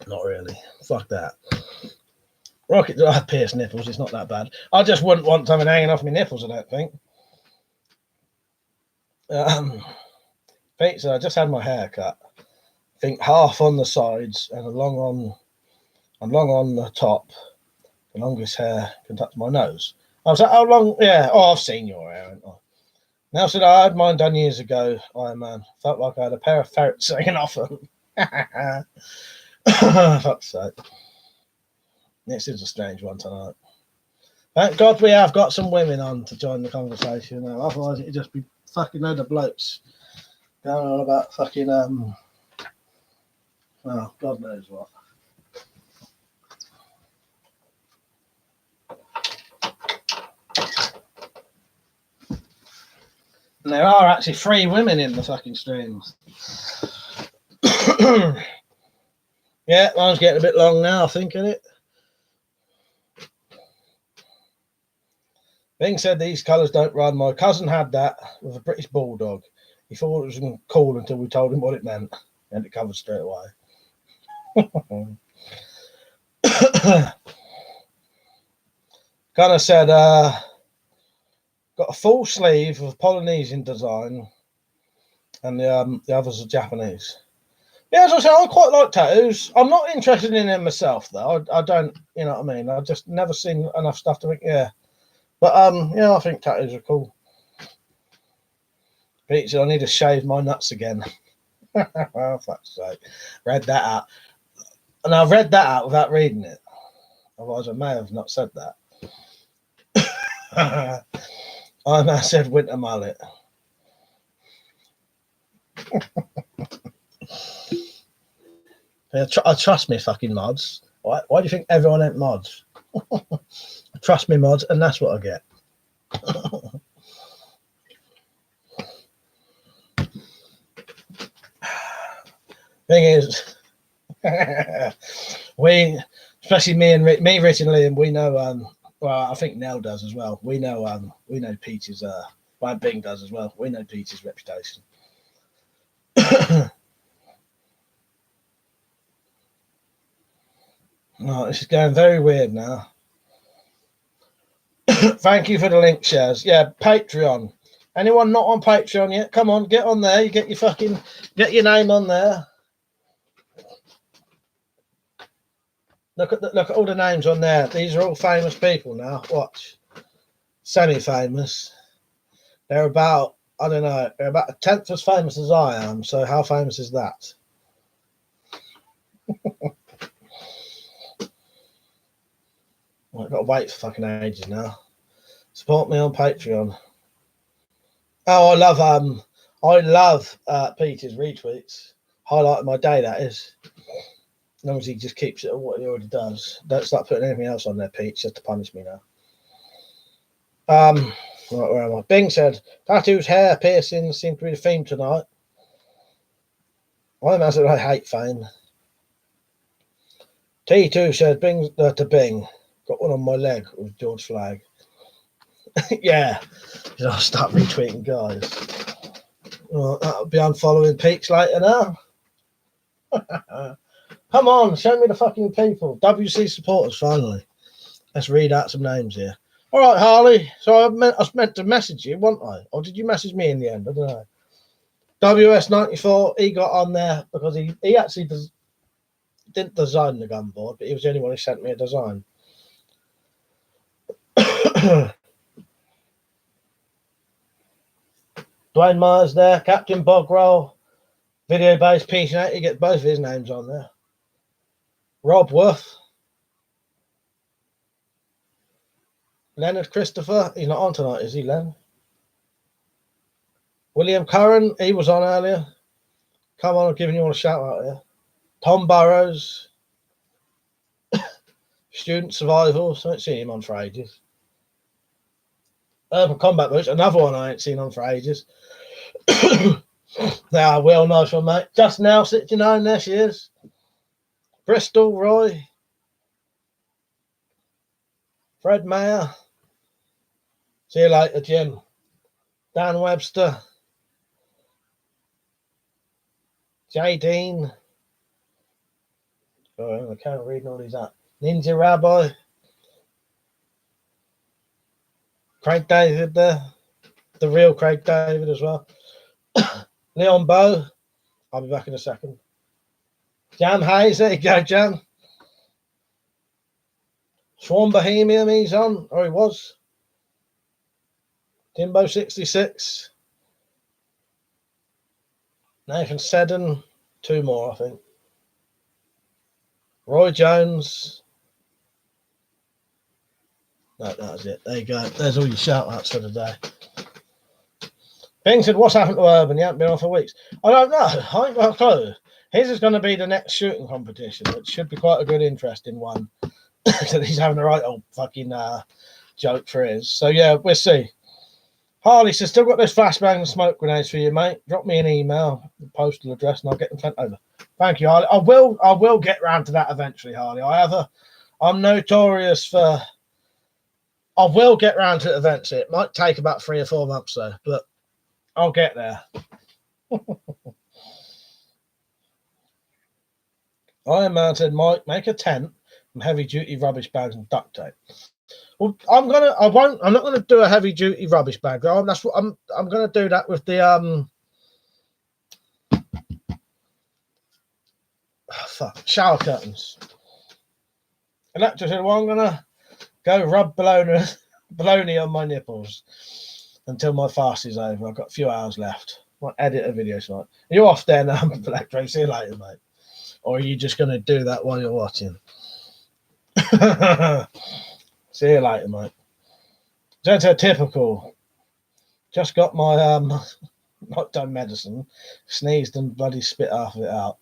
Not really. Fuck that. Rocket, I pierce nipples. It's not that bad. I just wouldn't want something hanging off my nipples, I don't think. Pizza, I just had my hair cut. I think half on the sides and long on the top. The longest hair can touch my nose. I was like, how long? Yeah. Oh, I've seen your hair, haven't I? Now said I had mine done years ago. Iron Man. Felt like I had a pair of ferrets hanging off them. Fuck's sake. This is a strange one tonight. Thank God we have got some women on to join the conversation now. Otherwise it'd just be fucking load of blokes going on about fucking well, God knows what. And there are actually 3 women in the fucking streams. Yeah, mine's getting a bit long now, I think, isn't it? Bing said these colours don't run. My cousin had that with a British Bulldog. He thought it was cool until we told him what it meant, and it covered straight away. Kind of said, got a full sleeve of Polynesian design, and the others are Japanese. Yeah, as I said, I quite like tattoos. I'm not interested in them myself, though. I don't, you know what I mean? I've just never seen enough stuff to think, yeah. But, yeah, I think tattoos are cool. Pizza, I need to shave my nuts again. Oh, fuck's sake. Read that out. And I've read that out without reading it. Otherwise, I may have not said that. I may have said winter mullet. I trust me fucking mods. Why do you think everyone ain't mods? Trust me mods, and that's what I get. Thing is, we, especially me, Rich and Liam, we know. Well, I think Nell does as well. We know Peach's. Well, Bing does as well. We know Peach's reputation. Oh, this is going very weird now. Thank you for the link shares. Yeah, Patreon. Anyone not on Patreon yet? Come on, get on there. You get your name on there. Look at all the names on there. These are all famous people now. Watch. Semi-famous. They're about, I don't know, they're about a tenth as famous as I am. So how famous is that? I've got to wait for fucking ages now. Support me on Patreon. Oh, I love Peter's retweets. Highlight of my day, that is. As long as he just keeps it at what he already does. Don't start putting anything else on there, Pete, just to punish me now. Right, where am I? Bing said, tattoos, hair, piercings seem to be the theme tonight. I said I hate fame. T2 said, Bing to Bing. Got one on my leg with George Flag. Yeah. I'll start retweeting guys. Well, that'll be unfollowing Peach later now. Come on, show me the fucking people. WC supporters, finally. Let's read out some names here. All right, Harley. So I was meant to message you, wasn't I? Or did you message me in the end? I don't know. WS94, he got on there because he actually didn't design the gun board, but he was the only one who sent me a design. Dwayne Myers there, Captain Bogrell, video-based PC8, he gets both of his names on there. Rob Worth. Leonard Christopher, he's not on tonight, is he, Len? William Curran, he was on earlier. Come on, I'm giving you all a shout out here. Tom Burrows. Student Survival, so I ain't seen him on for ages. Urban Combat Boots, another one I ain't seen on for ages. Now, well, nice one, mate. Just now, 69, there she is. Bristol, Roy. Fred Mayer. See you later, Jim. Dan Webster. Jay Dean. Oh, I can't read all these up. Ninja Rabbi. Craig David there. The real Craig David as well. Leon Bow. I'll be back in a second. Jan Hayes, there you go, Jan. Swan Bohemian, he's on, or he was. Timbo 66. Nathan Seddon. Two more, I think. Roy Jones. No, that was it. There you go. There's all your shout outs for the day. Bing said, what's happened to Urban? He hasn't been on for weeks. I don't know. I ain't got a clue. His is going to be the next shooting competition, which should be quite a good, interesting one. So he's having a right old fucking joke for his. So, yeah, we'll see. Harley says, still got those flashbangs and smoke grenades for you, mate. Drop me an email, the postal address, and I'll get them sent over. Thank you, Harley. I will get round to that eventually, Harley. I'm notorious for... I will get round to it eventually. It might take about 3 or 4 months, though, but I'll get there. Iron Man said, Mike, make a tent from heavy-duty rubbish bags and duct tape. Well, I'm not gonna do a heavy-duty rubbish bag. That's what I'm gonna do that with the shower curtains. Electra said, well, I'm gonna go rub bologna on my nipples until my fast is over. I've got a few hours left. I might edit a video tonight. Are you off there now, Electra? See you later, mate. Or are you just gonna do that while you're watching? See you later, mate. Zento typical. Just got my not done medicine. Sneezed and bloody spit half of it out.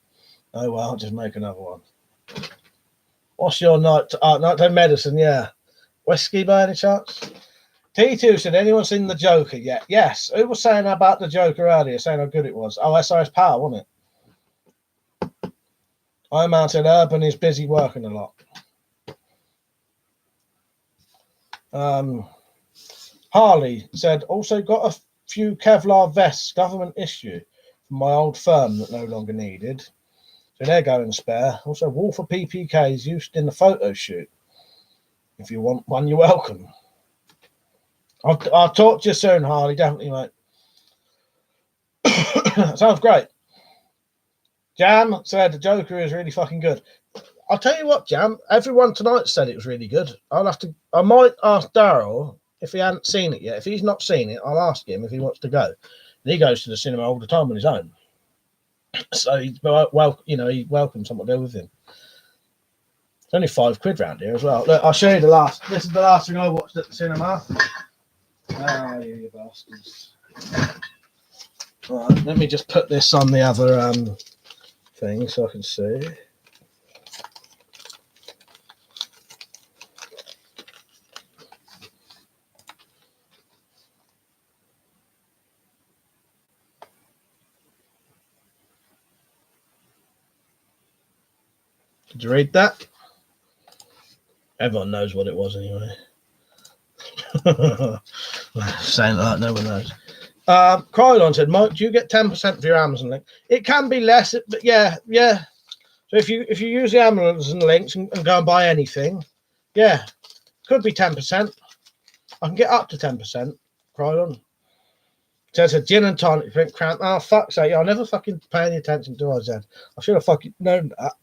Oh well, I'll just make another one. What's your nighttime medicine? Yeah. Whiskey by any chance? T2 said, anyone seen the Joker yet? Yes. Who was saying about the Joker earlier, saying how good it was? Oh, SOS Power, wasn't it? Iron Man said Urban is busy working a lot. Harley said, also got a few Kevlar vests, government issue, from my old firm that no longer needed. So they're going spare. Also, Wolfer PPKs used in the photo shoot. If you want one, you're welcome. I'll talk to you soon, Harley. Definitely, mate. Sounds great. Jam said the Joker is really fucking good. I'll tell you what, Jam. Everyone tonight said it was really good. I might ask Daryl if he hadn't seen it yet. If he's not seen it, I'll ask him if he wants to go. And he goes to the cinema all the time on his own. So he welcomes someone to go with him. It's only £5 round here as well. Look, I'll show you the last. This is the last thing I watched at the cinema. Ah, you bastards. All right, let me just put this on the other thing so I can see. Did you read that? Everyone knows what it was anyway. Saying that, no one knows. Krylon said, Mike, do you get 10% for your Amazon link? It can be less, but yeah. So if you use the Amazon links and go and buy anything, yeah, could be 10%. I can get up to 10%. Cry on. So it's a gin and tonic drink cramp. Oh, fuck's sake. I never fucking pay any attention to what I said. I should have fucking known that.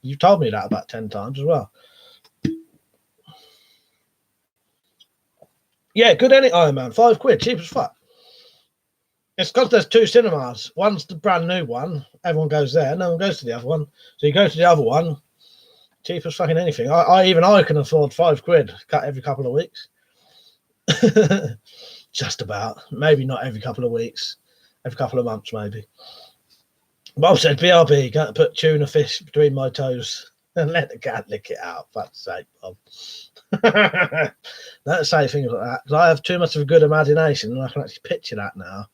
You told me that about 10 times as well. Yeah, good any Iron Man. £5, cheap as fuck. It's because there's two cinemas. One's the brand new one. Everyone goes there. No one goes to the other one. So you go to the other one. Cheap as fucking anything. Even I can afford £5 cut every couple of weeks. Just about. Maybe not every couple of weeks. Every couple of months, maybe. Bob said, BRB, going to put tuna fish between my toes and let the cat lick it out. Fuck's sake, Bob. Don't say things like that, because I have too much of a good imagination and I can actually picture that now.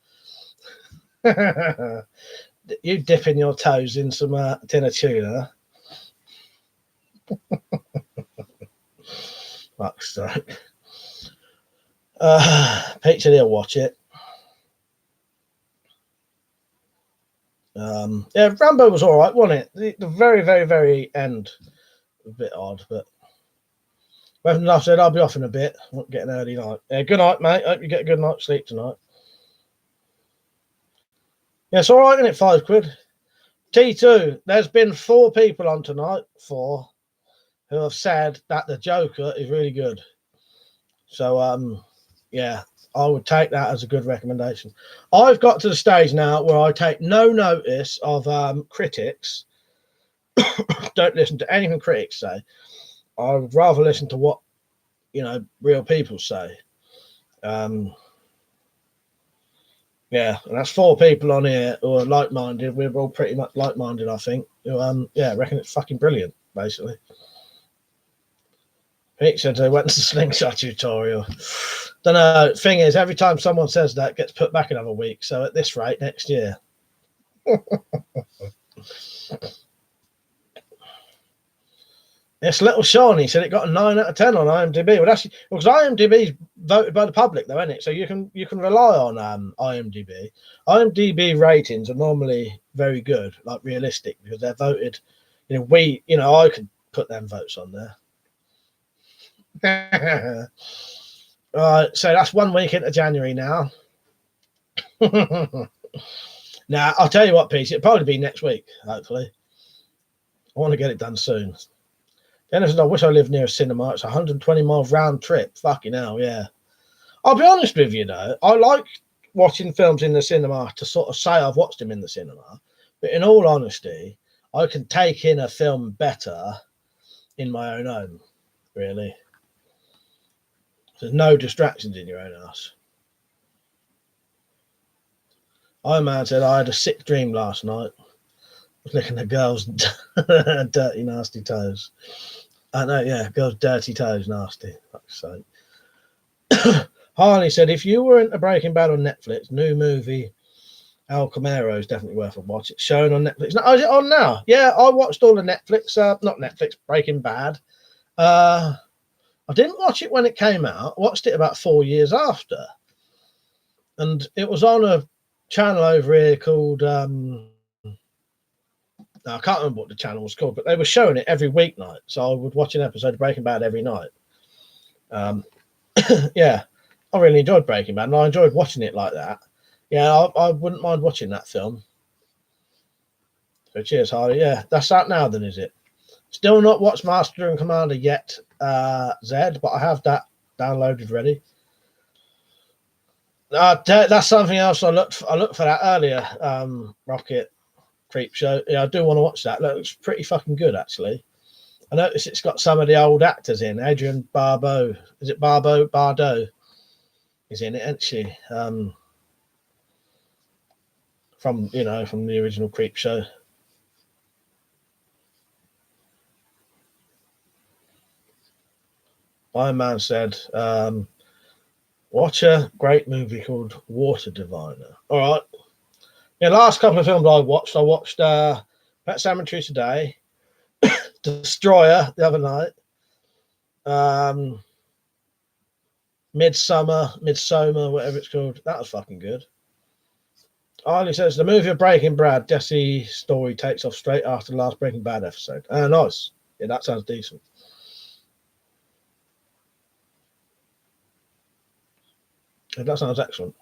You dipping your toes in some tin of tuna. Fuck's sake. Picture he'll watch it. Yeah, Rambo was all right, wasn't it? The very, very, very end was a bit odd, but when I said I'll be off in a bit, I won't get an early night. Yeah, good night, mate. Hope you get a good night's sleep tonight. Yeah, it's all right, isn't it? £5. T2, there's been 4 people on tonight, 4, who have said that the Joker is really good. So, yeah, I would take that as a good recommendation. I've got to the stage now where I take no notice of critics. Don't listen to anything critics say. I would rather listen to what, real people say. Yeah, and that's 4 people on here who are like-minded. We're all pretty much like-minded, I think. Who, yeah, reckon it's fucking brilliant, basically. Pete said they went to the slingshot tutorial. Don't know. Thing is, every time someone says that, it gets put back another week. So at this rate, next year. Yes, little Shawnee said it got a 9 out of 10 on IMDb. Well, that's because IMDb is voted by the public, though, isn't it? So you can rely on IMDb. IMDb ratings are normally very good, like realistic, because they're voted. I could put them votes on there. Right, so that's 1 week into January now. Now, I'll tell you what, Pete, it'll probably be next week, hopefully. I want to get it done soon. Dennis said, I wish I lived near a cinema. It's a 120-mile round trip. Fucking hell, yeah. I'll be honest with you, though. I like watching films in the cinema to sort of say I've watched them in the cinema. But in all honesty, I can take in a film better in my own home, really. There's no distractions in your own house. Iron Man said, I had a sick dream last night. I was licking a girl's dirty, nasty toes. I know, yeah, girl's dirty toes, nasty. Fuck's sake. Harley said, if you were into Breaking Bad on Netflix, new movie El Camaro is definitely worth a watch. It's showing on Netflix. Now, is it on now? Yeah, I watched all the Netflix, not Netflix, Breaking Bad. I didn't watch it when it came out. I watched it about 4 years after. And it was on a channel over here called... I can't remember what the channel was called, but they were showing it every weeknight. So I would watch an episode of Breaking Bad every night. Yeah, I really enjoyed Breaking Bad, and I enjoyed watching it like that. Yeah, I wouldn't mind watching that film. So cheers, Harley. Yeah, that's out now then, is it? Still not watched Master and Commander yet, Zed, but I have that downloaded ready. That's something else I looked for that earlier, Rocket. Creep Show. Yeah, I do want to watch that. Looks pretty fucking good, actually. I noticed it's got some of the old actors in. Adrian Barbeau. Is it Barbeau? Bardot is in it, isn't she? From the original Creep Show. Iron Man said, watch a great movie called Water Diviner. All right. Yeah, last couple of films I watched Pet Sematary today, Destroyer the other night, Midsummer, whatever it's called. That was fucking good. Arlie says the movie of Breaking Bad, Jesse's story takes off straight after the last Breaking Bad episode. Nice. Yeah, that sounds decent. Yeah, that sounds excellent.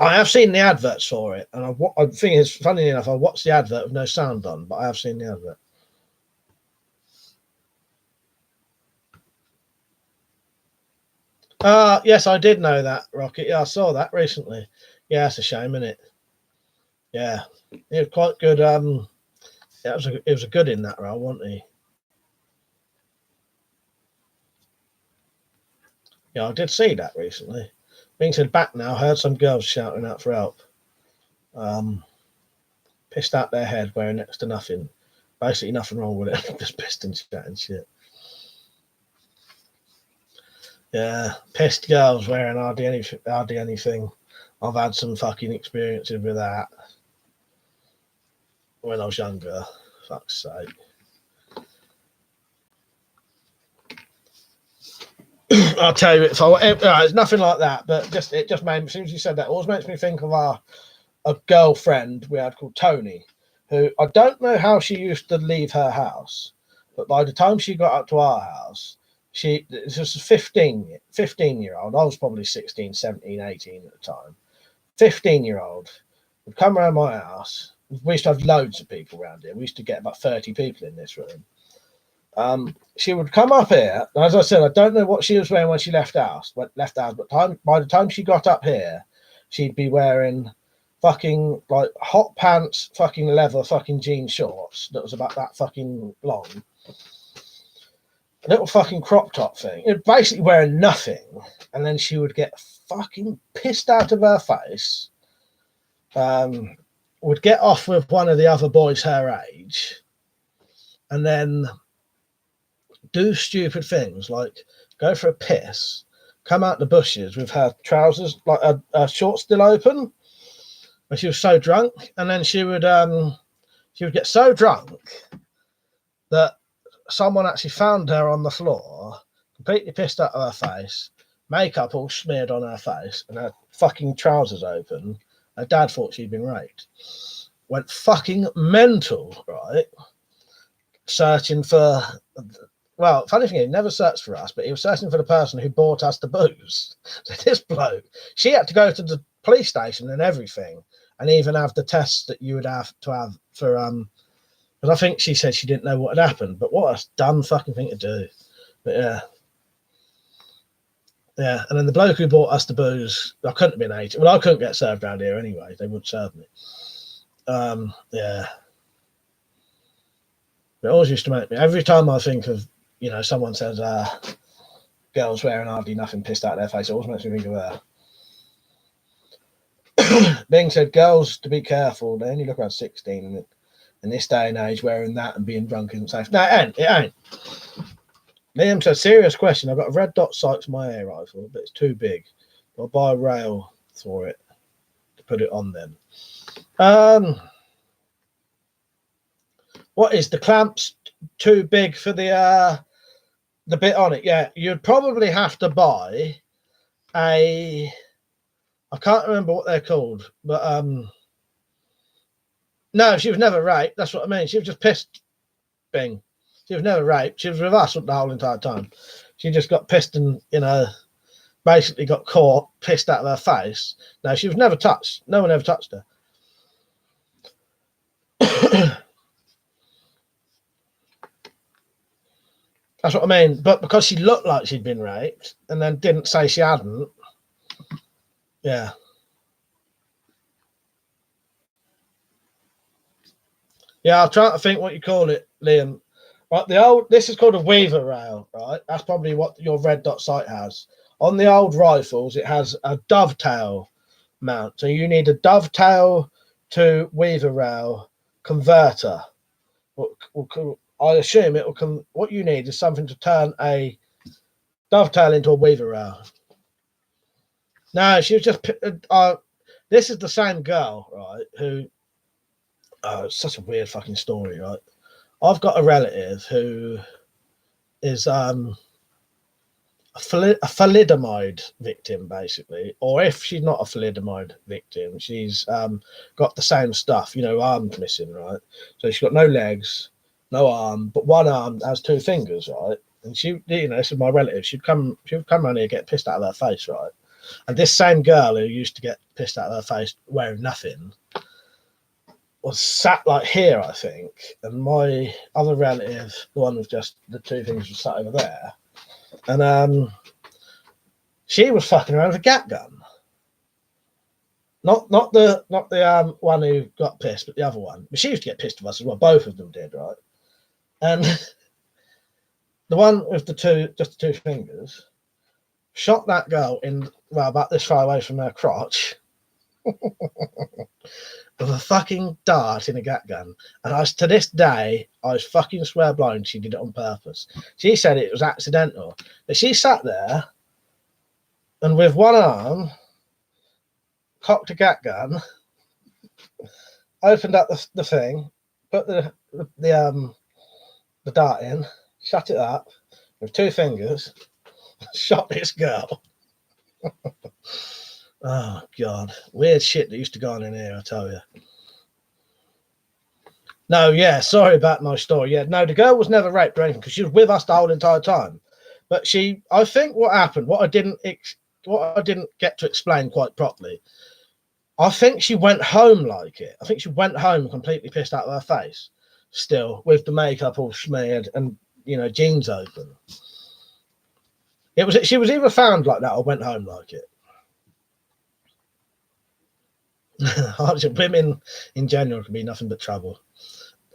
I have seen the adverts for it, and I think it's funny enough. I watched the advert with no sound on, but I have seen the advert. Yes, I did know that, Rocket. Yeah, I saw that recently. Yeah, it's a shame, isn't it? Yeah, he was quite good. Yeah, it was a good in that role, wasn't he? Yeah, I did see that recently. Being said back now, I heard some girls shouting out for help. Pissed out their head, wearing next to nothing. Basically, nothing wrong with it. Just pissed and shit. Yeah, pissed girls wearing hardly anything. I've had some fucking experiences with that when I was younger. Fuck's sake. I'll tell you, it's nothing like that, but it just made me, as soon as you said that, it always makes me think of a girlfriend we had called Tony, who I don't know how she used to leave her house, but by the time she got up to our house, this was a 15-year-old. I was probably 16, 17, 18 at the time. 15-year-old would come around my house. We used to have loads of people around here. We used to get about 30 people in this room. She would come up here, and as I said, I don't know what she was wearing when she left house, but by the time she got up here, she'd be wearing fucking like hot pants, fucking leather, fucking jean shorts that was about that fucking long, a little fucking crop top thing. It basically wearing nothing, and then she would get fucking pissed out of her face. Would get off with one of the other boys her age, and then do stupid things like go for a piss, come out the bushes with her trousers, like her shorts still open, when she was so drunk, and then she would get so drunk that someone actually found her on the floor, completely pissed out of her face, makeup all smeared on her face, and her fucking trousers open. Her dad thought she'd been raped. Went fucking mental, right? Searching for, well, funny thing, he never searched for us, but he was searching for the person who bought us the booze. So this bloke, she had to go to the police station and everything, and even have the tests that you would have to have for because I think she said she didn't know what had happened. But what a dumb fucking thing to do. But yeah. And then the bloke who bought us the booze, I couldn't have been 18. Well, I couldn't get served around here anyway. They would serve me. Yeah. It always used to make me, every time I think of, someone says, girls wearing hardly nothing pissed out of their face, it always makes me think of her. Being said, girls, to be careful, they only look around 16, and in this day and age, wearing that and being drunk isn't safe. No, it ain't. Liam says, serious question. I've got a red dot sight for my air rifle, but it's too big. I'll buy a rail for it to put it on then. What is the clamps too big for the bit on it? Yeah, you'd probably have to buy I can't remember what they're called, but no, she was never raped. That's what I mean. She was just pissed. Bing. She was never raped. She was with us the whole entire time. She just got pissed and, basically got caught, pissed out of her face. No, she was never touched. No one ever touched her. That's what I mean. But because she looked like she'd been raped and then didn't say she hadn't, yeah. Yeah, I'm trying to think what you call it, Liam. Right, this is called a weaver rail, right? That's probably what your red dot sight has. On the old rifles, it has a dovetail mount. So you need a dovetail to weaver rail converter. I assume it will come. What you need is something to turn a dovetail into a weaver rail. No, she was just. This is the same girl, right? Who? It's such a weird fucking story, right? I've got a relative who is thalidomide victim, basically. Or if she's not a thalidomide victim, she's got the same stuff, you know, arms missing, right? So she's got no legs, no arm, but one arm has two fingers, right? And she, you know, this is my relative. She'd come around here, get pissed out of her face, right? And this same girl who used to get pissed out of her face wearing nothing was sat like here, I think. And my other relative, the one with just the two things, was sat over there. And she was fucking around with a gat gun. Not the one who got pissed, but the other one. But she used to get pissed with us as well. Both of them did, right? And the one with the two fingers, shot that girl in, well, about this far away from her crotch with a fucking dart in a gat gun. And to this day, I fucking swear blind she did it on purpose. She said it was accidental. But she sat there and with one arm, cocked a gat gun, opened up the thing, put the dart in, shut it up with two fingers, shot this girl. Oh, God. Weird shit that used to go on in here, I tell you. No, yeah, sorry about my story. Yeah, no, the girl was never raped or anything because she was with us the whole entire time. But I think what happened, what I didn't get to explain quite properly, I think she went home like it. I think she went home completely pissed out of her face, still, with the makeup all smeared and, you know, jeans open. She was either found like that or went home like it. Women in general can be nothing but trouble.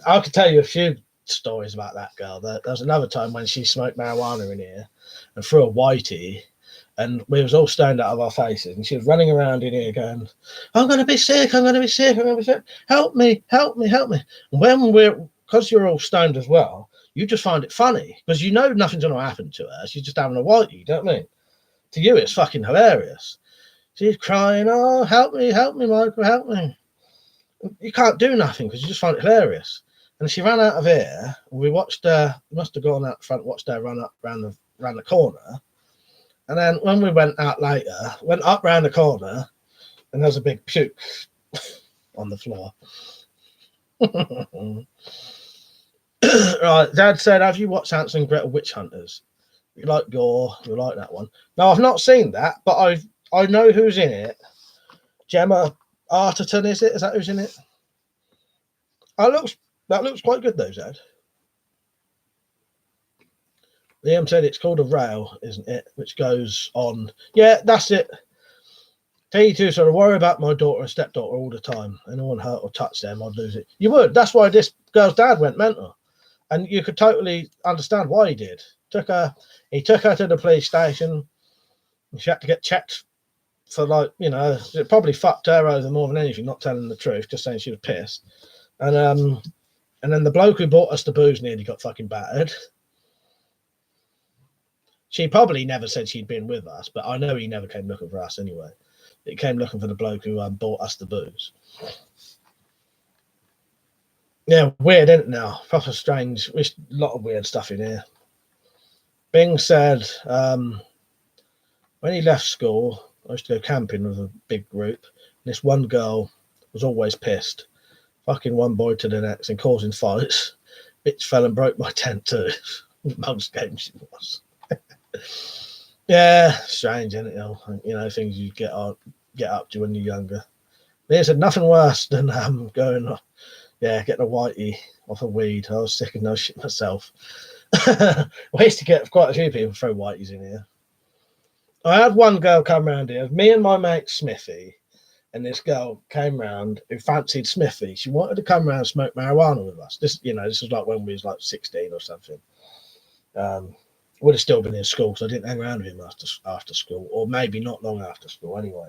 I could tell you a few stories about that girl. There was another time when she smoked marijuana in here and threw a whitey, and we was all stoned out of our faces, and she was running around in here going, I'm going to be sick, I'm going to be sick, I'm going to be sick. Help me, help me, help me. And because you're all stoned as well, you just find it funny because you know nothing's going to happen to her. She's just having a whitey, you know what I mean? To you, it's fucking hilarious. She's crying, oh, help me, Michael, help me. You can't do nothing because you just find it hilarious. And she ran out of here. We watched her, must have gone out front, watched her run up round the corner. And then when we went out later, went up round the corner, and there was a big puke on the floor. Right, Dad said, have you watched Hansel and Gretel Witch Hunters? You like gore, you like that one. No, I've not seen that, but I know who's in it. Gemma Arterton, is it? Is that who's in it? That looks quite good though, Zed. Liam said it's called a rail, isn't it? Which goes on. Yeah, that's it. T2 sort of worry about my daughter and stepdaughter all the time. Anyone hurt or touch them, I'd lose it. You would. That's why this girl's dad went mental. And you could totally understand why he did. He took her to the police station. She had to get checked for, like, you know, it probably fucked her over more than anything, not telling the truth, just saying she was pissed. And then the bloke who bought us the booze nearly got fucking battered. She probably never said she'd been with us, but I know he never came looking for us anyway. He came looking for the bloke who bought us the booze. Yeah, weird, isn't it now? Proper strange. A lot of weird stuff in here. Bing said, when he left school, I used to go camping with a big group. And this one girl was always pissed. Fucking one boy to the next and causing fights. Bitch fell and broke my tent too. Most games she was. Yeah, strange, isn't it? You know, things you get up to when you're younger. They said nothing worse than getting a whitey off a weed. I was sick of no shit myself. We used to get quite a few people throw whiteys in here. I had one girl come round here, me and my mate Smithy, and this girl came round who fancied Smithy. She wanted to come round and smoke marijuana with us. This was like when we was like 16 or something. Would have still been in school, so I didn't hang around with him after school, or maybe not long after school anyway.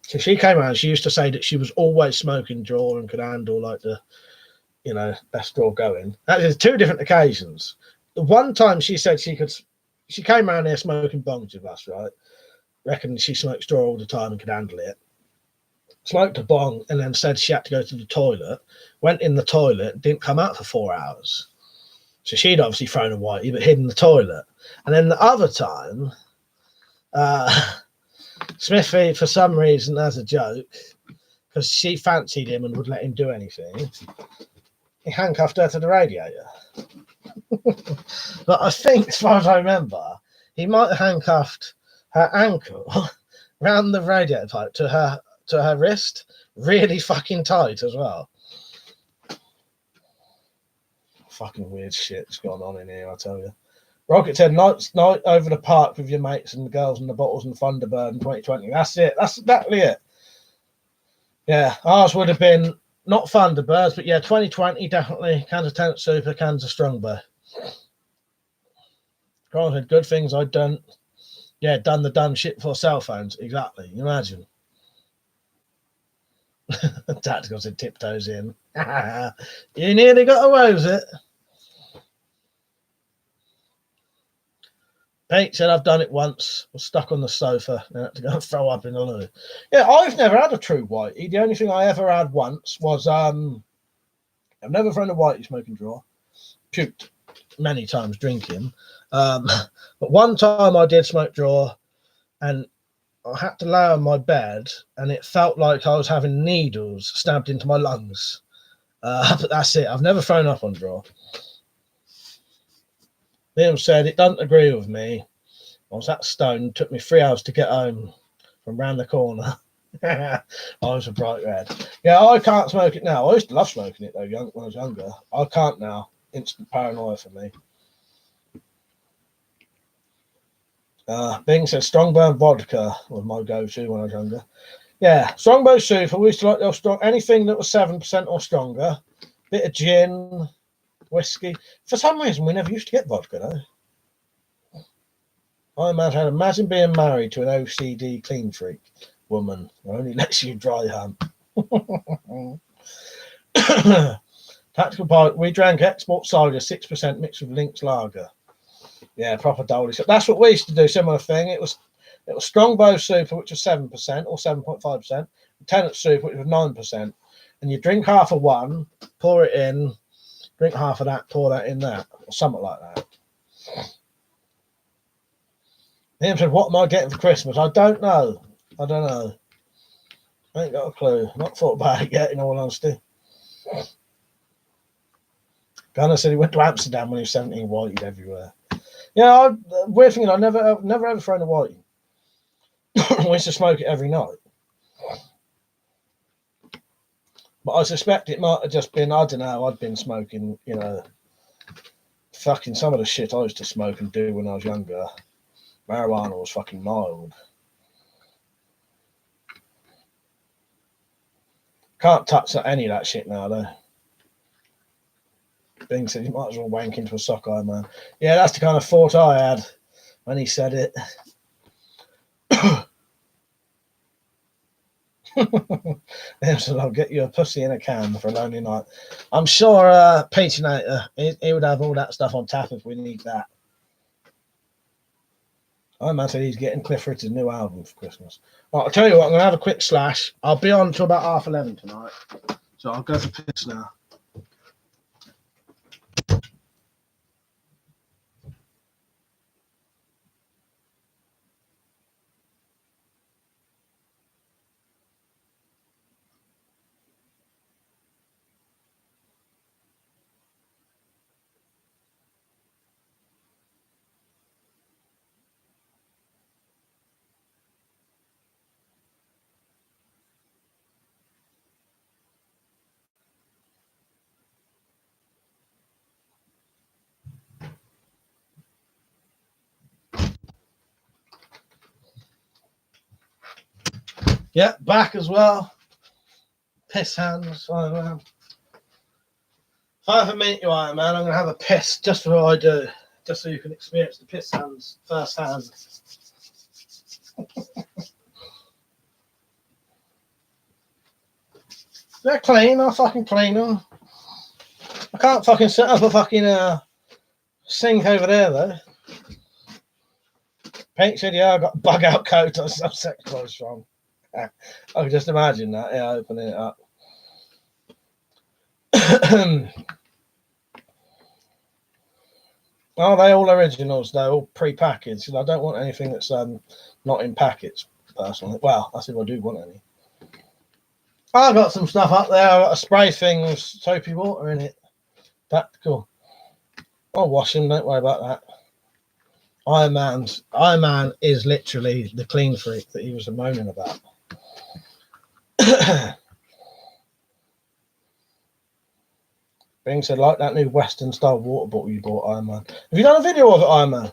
So she came around. She used to say that she was always smoking draw and could handle like the, you know, best draw going. That is two different occasions. The one time she said she came around here smoking bongs with us, right? Reckoned she smoked straw all the time and could handle it. Smoked a bong and then said she had to go to the toilet. Went in the toilet, didn't come out for 4 hours. So she'd obviously thrown a whitey, but hid in the toilet. And then the other time, Smithy, for some reason, as a joke, because she fancied him and would let him do anything, he handcuffed her to the radiator. But I think, as far as I remember, he might have handcuffed her ankle round the radiator pipe to her wrist, really fucking tight as well. Fucking weird shit's gone on in here, I tell you. Rocket said, night over the park with your mates and the girls and the bottles and Thunderbird in 2020. That's it. That's exactly it. Yeah, ours would have been not Thunderbirds, but yeah, 2020 definitely. Cans of Tenant Super, cans of Strongbow. Grant said, good things I'd done. Yeah, done the dumb shit for cell phones. Exactly. You imagine. Tactical said, tiptoes in. You nearly got away with it. Pete said, I've done it once. Was stuck on the sofa and had to go and throw up in the loo. Yeah, I've never had a true whitey. The only thing I ever had once was I've never thrown a whitey smoking drawer. Puked many times drinking. But one time I did smoke drawer and I had to lay on my bed and it felt like I was having needles stabbed into my lungs. But that's it. I've never thrown up on drawer. Liam said, it doesn't agree with me. I was at Stone. Took me 3 hours to get home from round the corner. I was a bright red. Yeah, I can't smoke it now. I used to love smoking it, though, when I was younger. I can't now. Instant paranoia for me. Bing says, Strongbow and vodka was my go-to when I was younger. Yeah, Strongbow Super. We used to like those strong, anything that was 7% or stronger. Bit of gin, whiskey. For some reason, we never used to get vodka, though. I imagine being married to an OCD clean freak woman who only lets you dry hump. Tactical Pilot, we drank export cider 6% mixed with Lynx lager. Yeah, proper dolly. So that's what we used to do, similar thing. It was Strongbow Super, which was 7% or 7.5%, Tenant Super, which was 9%. And you drink half of one, pour it in, drink half of that, pour that in that, or something like that. Liam said, what am I getting for Christmas? I don't know. I ain't got a clue. Not thought about it yet, in all honesty. Gunnar said he went to Amsterdam when he was 17, whiteyed everywhere. Yeah, weird thing, I never ever thrown a whitey. We used to smoke it every night. But I suspect it might have just been, I don't know, I'd been smoking, fucking some of the shit I used to smoke and do when I was younger. Marijuana was fucking mild. Can't touch any of that shit now, though. Bing said, you might as well wank into a sockeye, man. Yeah, that's the kind of thought I had when he said it. So I'll get you a pussy in a can for a lonely night. I'm sure Patinator, he would have all that stuff on tap if we need that. I imagine he's getting Cliff Richard's new album for Christmas. Right, I'll tell you what, I'm going to have a quick slash. I'll be on till about 11:30 tonight. So I'll go for piss now. Yeah, back as well. Piss hands. If I ever meet you, Iron Man, I'm going to have a piss just for what I do. Just so you can experience the piss hands firsthand. They're clean. I'll fucking clean them. I can't fucking set up a fucking sink over there, though. Pink said, yeah, I got a bug out coat or some sex clothes from. I can just imagine that, yeah, opening it up. Are they all originals? They're all pre-packaged. I don't want anything that's not in packets, personally. Well, that's if I do want any. I got some stuff up there. I got a spray thing with soapy water in it. Practical. I'll wash them, don't worry about that. Iron Man is literally the clean freak that he was moaning about. Bing said, like that new Western style water bottle you bought, Iron Man. Have you done a video of it, Iron Man?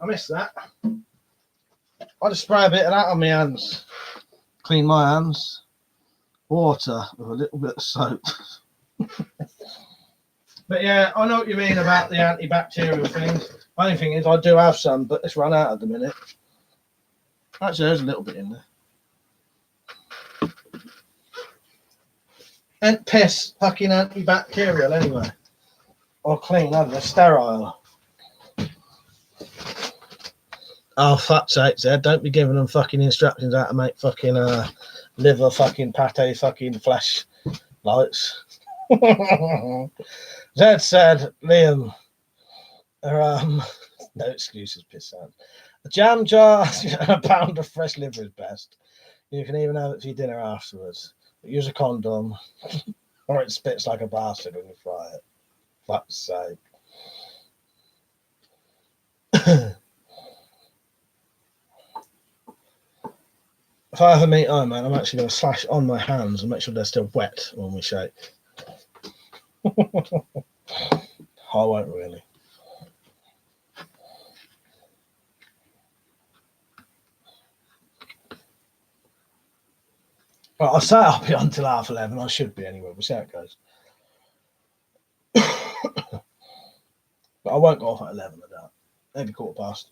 I missed that. I just spray a bit of that on my hands. Clean my hands. Water with a little bit of soap. But yeah, I know what you mean about the antibacterial things. Only thing is, I do have some, but it's run out at the minute. Actually, there's a little bit in there. And piss, fucking antibacterial anyway. Or clean, they're sterile. Oh, fuck's sake, Zed, don't be giving them fucking instructions how to make fucking liver fucking pate fucking flesh lights. Zed said, Liam, no excuses, piss out. A jam jar and a pound of fresh liver is best. You can even have it for your dinner afterwards. But use a condom, or it spits like a bastard when you fry it. Fuck's sake. If I ever meet Iron Man, I'm actually going to slash on my hands and make sure they're still wet when we shake. I won't really. Well, I say I'll be on till 11:30. I should be anyway. We'll see how it goes. But I won't go off at 11, I doubt. Maybe 15:15.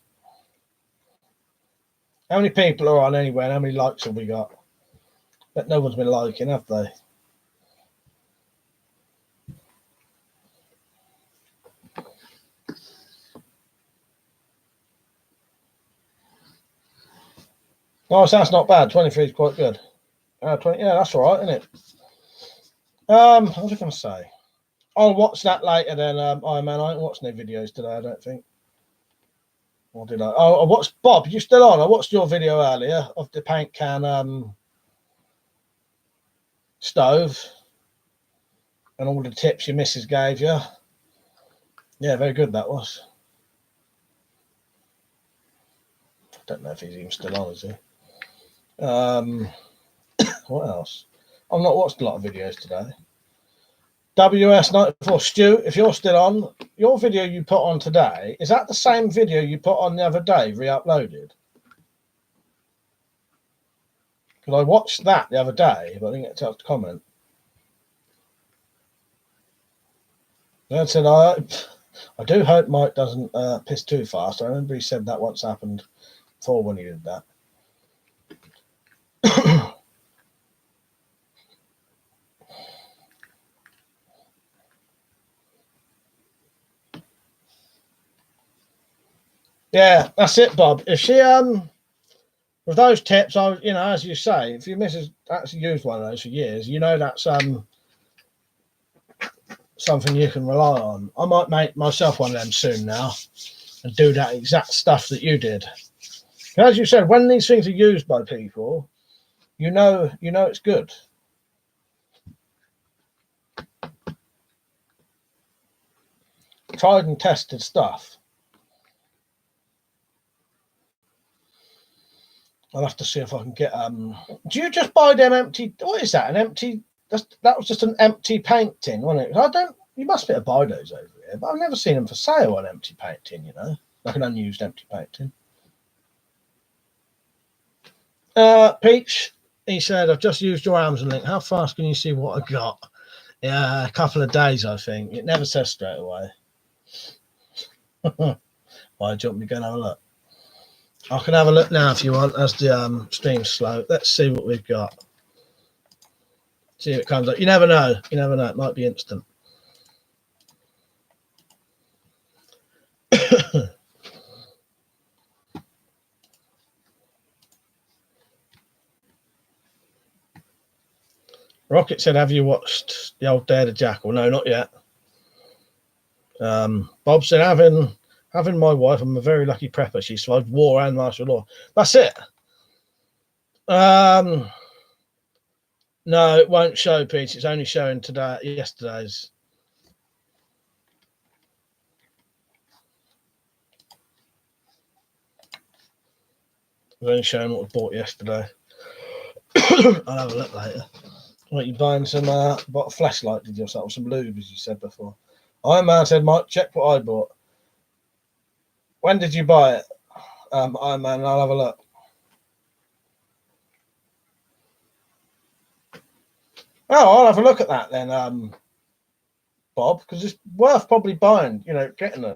How many people are on anyway, and how many likes have we got? Bet no one's been liking, have they? Oh, so that's not bad. 23 is quite good. 20, yeah, that's all right, isn't it? What was I going to say? I'll watch that later then, Iron Man. I ain't watched any videos today, I don't think. Or did I? Oh, I watched, Bob, you still on? I watched your video earlier of the paint can stove and all the tips your missus gave you. Yeah, very good that was. I don't know if he's even still on, is he? What else? I've not watched a lot of videos today. WS94, Stu, if you're still on, your video you put on today, is that the same video you put on the other day, re-uploaded? Because I watched that the other day, but I didn't get a chance to comment. I said, I do hope Mike doesn't piss too fast. I remember he said that once happened before when he did that. Yeah, that's it, Bob. If she with those tips, I as you say, if your missus actually used one of those for years, that's something you can rely on. I might make myself one of them soon now and do that exact stuff that you did. And as you said, when these things are used by people, you know it's good. Tried and tested stuff. I'll have to see if I can get do you just buy them empty? What is that? An empty? That was just an empty paint tin, wasn't it? You must be able to buy those over here, but I've never seen them for sale, an empty paint tin, like an unused empty paint tin. Peach, he said, I've just used your Amazon link. How fast can you see what I got? Yeah, a couple of days, I think. It never says straight away. Why don't we go and have a look? I can have a look now if you want as the stream's slow. Let's see what we've got. See if it comes up. You never know. It might be instant. Rocket said, have you watched the old Dare the Jackal? No, not yet. Bob said, having my wife, I'm a very lucky prepper. She survived war and martial law. That's it. No, it won't show, Pete. It's only showing yesterday's. It's only showing what we bought yesterday. I'll have a look later. What, you buying some bought a flashlight, did you, or something? Some lube, as you said before. Iron Man said, Mike, check what I bought. When did you buy it? Iron Man, I'll have a look. Oh, I'll have a look at that then, Bob, because it's worth probably buying, getting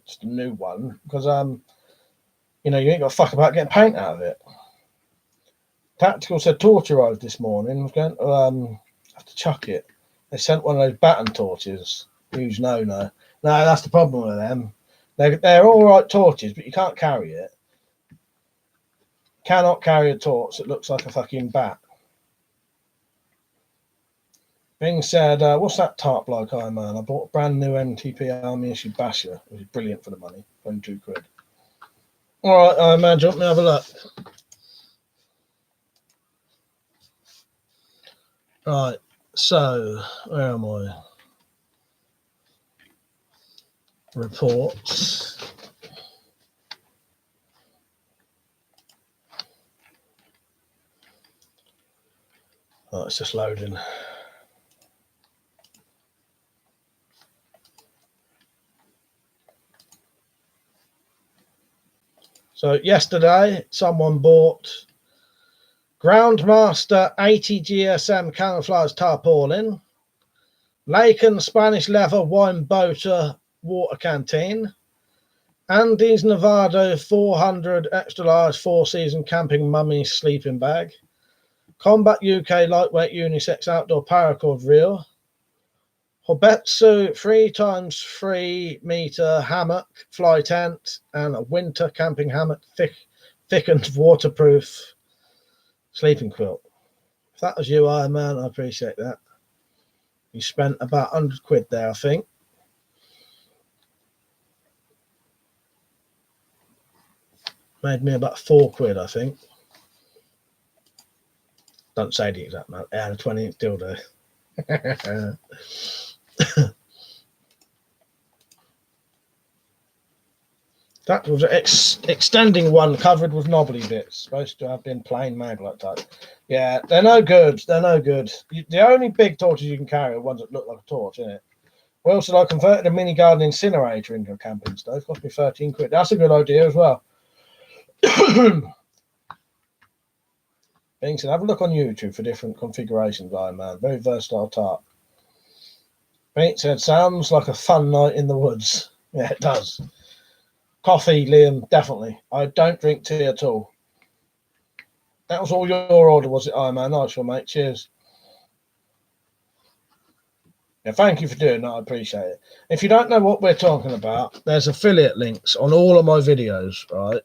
just a new one, because, you ain't got to fuck about getting paint out of it. Tactical said torch arrived this morning. I was going to have to chuck it. They sent one of those baton torches. Use no. No, that's the problem with them. They're all right torches, but you can't carry it. Cannot carry a torch that looks like a fucking bat. Bing said, what's that tarp like, Iron Man? I bought a brand new NTP Army issue basher, which is brilliant for the money. £22. All right, Iron Man, do you want me to have a look? Right, so where am I? Reports. Oh, it's just loading. So yesterday, someone bought Groundmaster 80 GSM camouflage tarpaulin, Laken Spanish leather wine boater water canteen, Andes Nevada 400 extra large 4-season camping mummy sleeping bag, Combat UK lightweight unisex outdoor paracord reel, Hobetsu 3x3 meter hammock fly tent, and a winter camping hammock thickened waterproof sleeping quilt. If that was you, Iron Man, I appreciate that. You spent about 100 quid there, I think. Made me about 4 quid, I think. Don't say the exact amount. Yeah, a 20-inch dildo. That was extending one covered with knobbly bits. Supposed to have been plain maglet type. Yeah, they're no good. They're no good. The only big torches you can carry are ones that look like a torch, isn't it? Well, so I converted a mini garden incinerator into a camping stove. Cost me 13 quid. That's a good idea as well. Bing said, have a look on YouTube for different configurations, Iron Man. Very versatile tarp. Pete said, sounds like a fun night in the woods. Yeah, it does. Coffee, Liam, definitely. I don't drink tea at all. That was all your order, was it, Iron Man? Nice one, mate. Cheers. Yeah, thank you for doing that. I appreciate it. If you don't know what we're talking about, there's affiliate links on all of my videos, right?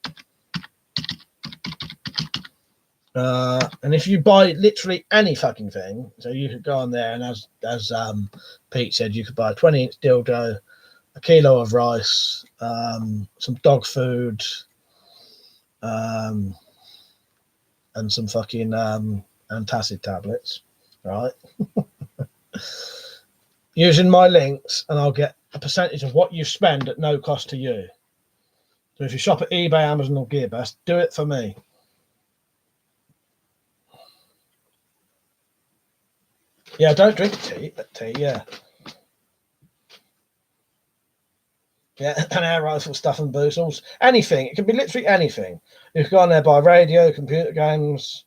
And if you buy literally any fucking thing, so you could go on there and as Pete said, you could buy a 20-inch dildo, a kilo of rice, some dog food, and some fucking antacid tablets, right? Using my links, and I'll get a percentage of what you spend at no cost to you. So if you shop at eBay, Amazon, or GearBest, do it for me. Yeah, don't drink tea, yeah. Yeah, an air rifle, stuff and boozles, anything. It can be literally anything. You can go on there, buy radio, computer games,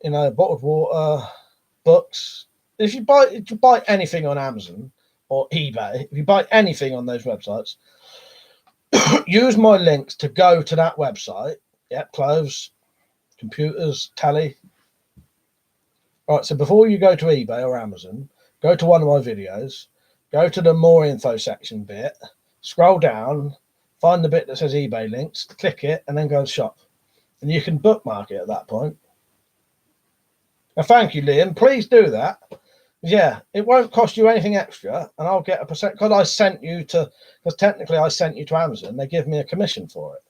bottled water, books. If you buy anything on Amazon or eBay, if you buy anything on those websites, use my links to go to that website. Yeah, clothes, computers, telly. All right, so before you go to eBay or Amazon, go to one of my videos, go to the more info section bit, scroll down, find the bit that says eBay links, click it, and then go and shop. And you can bookmark it at that point. Now, thank you, Liam. Please do that. Yeah, it won't cost you anything extra, and I'll get a percent because I sent you to. Because technically, I sent you to Amazon. They give me a commission for it.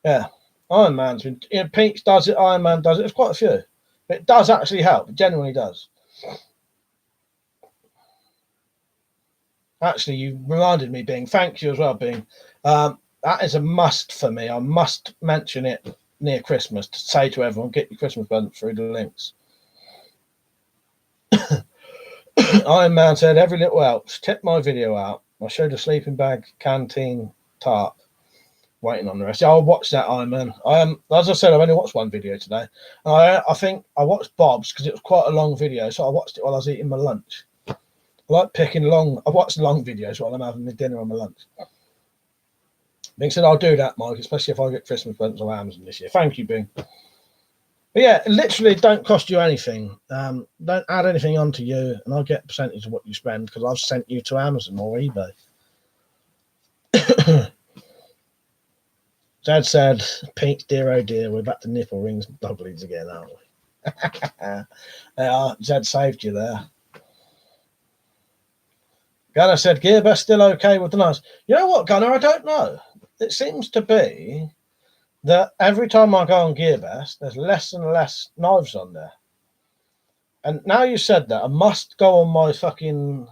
Yeah, Iron Man's been. Peach does it. Iron Man does it. There's quite a few. But it does actually help. It genuinely does. Actually, you reminded me, Bing. Thank you as well, Bing. That is a must for me. I must mention it near Christmas to say to everyone, get your Christmas present through the links. Iron Man said, every little helps. Check my video out. I showed a sleeping bag, canteen, tarp. Waiting on the rest. Yeah, I'll watch that, Iron Man. As I said, I've only watched one video today. I think I watched Bob's because it was quite a long video, so I watched it while I was eating my lunch. I like picking long. I watch long videos while I'm having my dinner on my lunch. Bing said, I'll do that, Mike, especially if I get Christmas presents on Amazon this year. Thank you, Bing. But yeah, literally don't cost you anything. Don't add anything onto you, and I'll get a percentage of what you spend because I've sent you to Amazon or eBay. Dad said, Pete, dear oh dear, we're back to nipple rings and doublies again, aren't we? Zed saved you there. Gunnar said, Gearbest still okay with the knives. You know what, Gunnar? I don't know. It seems to be that every time I go on Gearbest, there's less and less knives on there. And now you said that, I must go on my fucking...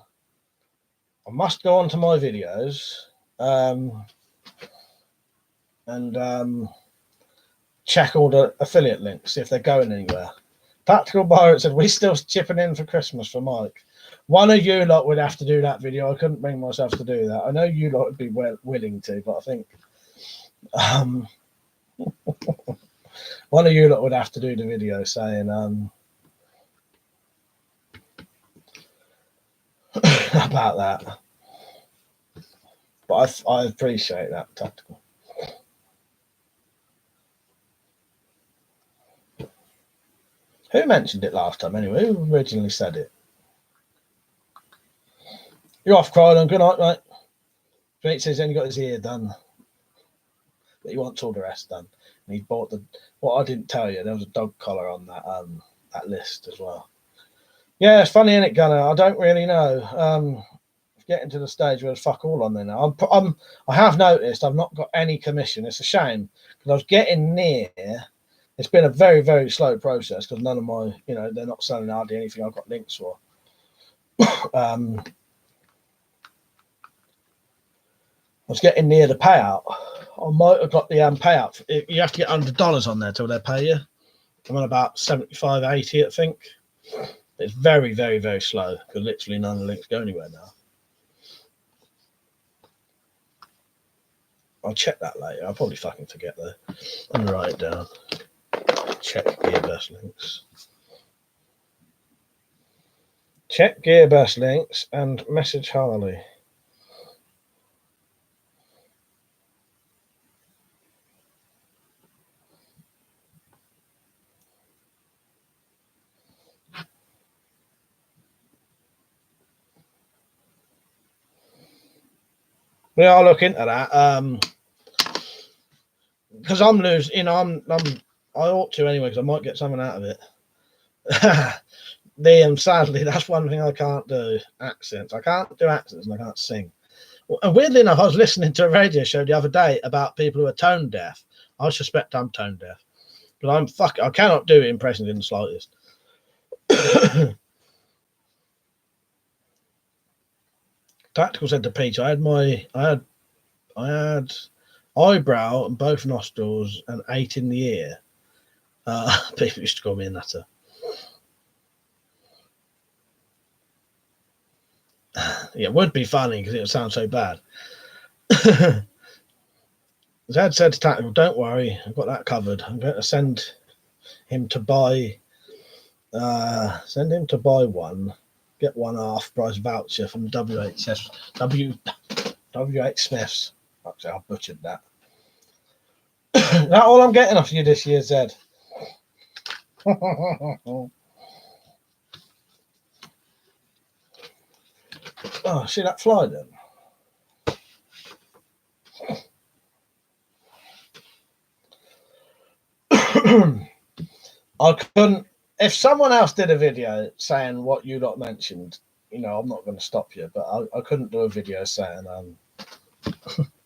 I must go onto my videos and check all the affiliate links, if they're going anywhere. Tactical Pirate said, we still chipping in for Christmas for Mike. One of you lot would have to do that video. I couldn't bring myself to do that. I know you lot would be willing to, but I think one of you lot would have to do the video saying about that. But I appreciate that, Tactical. Who mentioned it last time anyway? Who originally said it? You're off, Croydon. Good night, mate. Pete says he's only got his ear done, but he wants all the rest done. And he bought the... What I didn't tell you, there was a dog collar on that list as well. Yeah, it's funny, isn't it, Gunnar? I don't really know. Getting to the stage where there's fuck all on there now. I have noticed I've not got any commission. It's a shame because I was getting near. It's been a very, very slow process because none of my, they're not selling hardly anything I've got links for. I was getting near the payout. I might have got the payout. You have to get $100 on there till they pay you. I'm on about 75, 80, I think. It's very, very, very slow because literally none of the links go anywhere now. I'll check that later. I'll probably fucking forget though. Let me write it down. Check Gearbest links. Check Gearbest links and message Harley. We are looking at that. Because I'm losing, I ought to anyway, because I might get something out of it. Sadly, that's one thing I can't do. Accents. I can't do accents and I can't sing. And weirdly enough, I was listening to a radio show the other day about people who are tone deaf. I suspect I'm tone deaf, but I cannot do impressions in the slightest. Tactical said to Peach, I had eyebrow and both nostrils and 8 in the ear. People used to call me a nutter. Yeah, it would be funny because it would sound so bad. Zed said to Tactical, don't worry, I've got that covered. I'm going to send him to buy one, get one half price voucher from WH Smiths. Actually, I butchered that. Is that all I'm getting off you this year, Zed? Oh, see that fly then? I couldn't. if someone else did a video saying what you lot mentioned, you know, I'm not going to stop you, but I couldn't do a video saying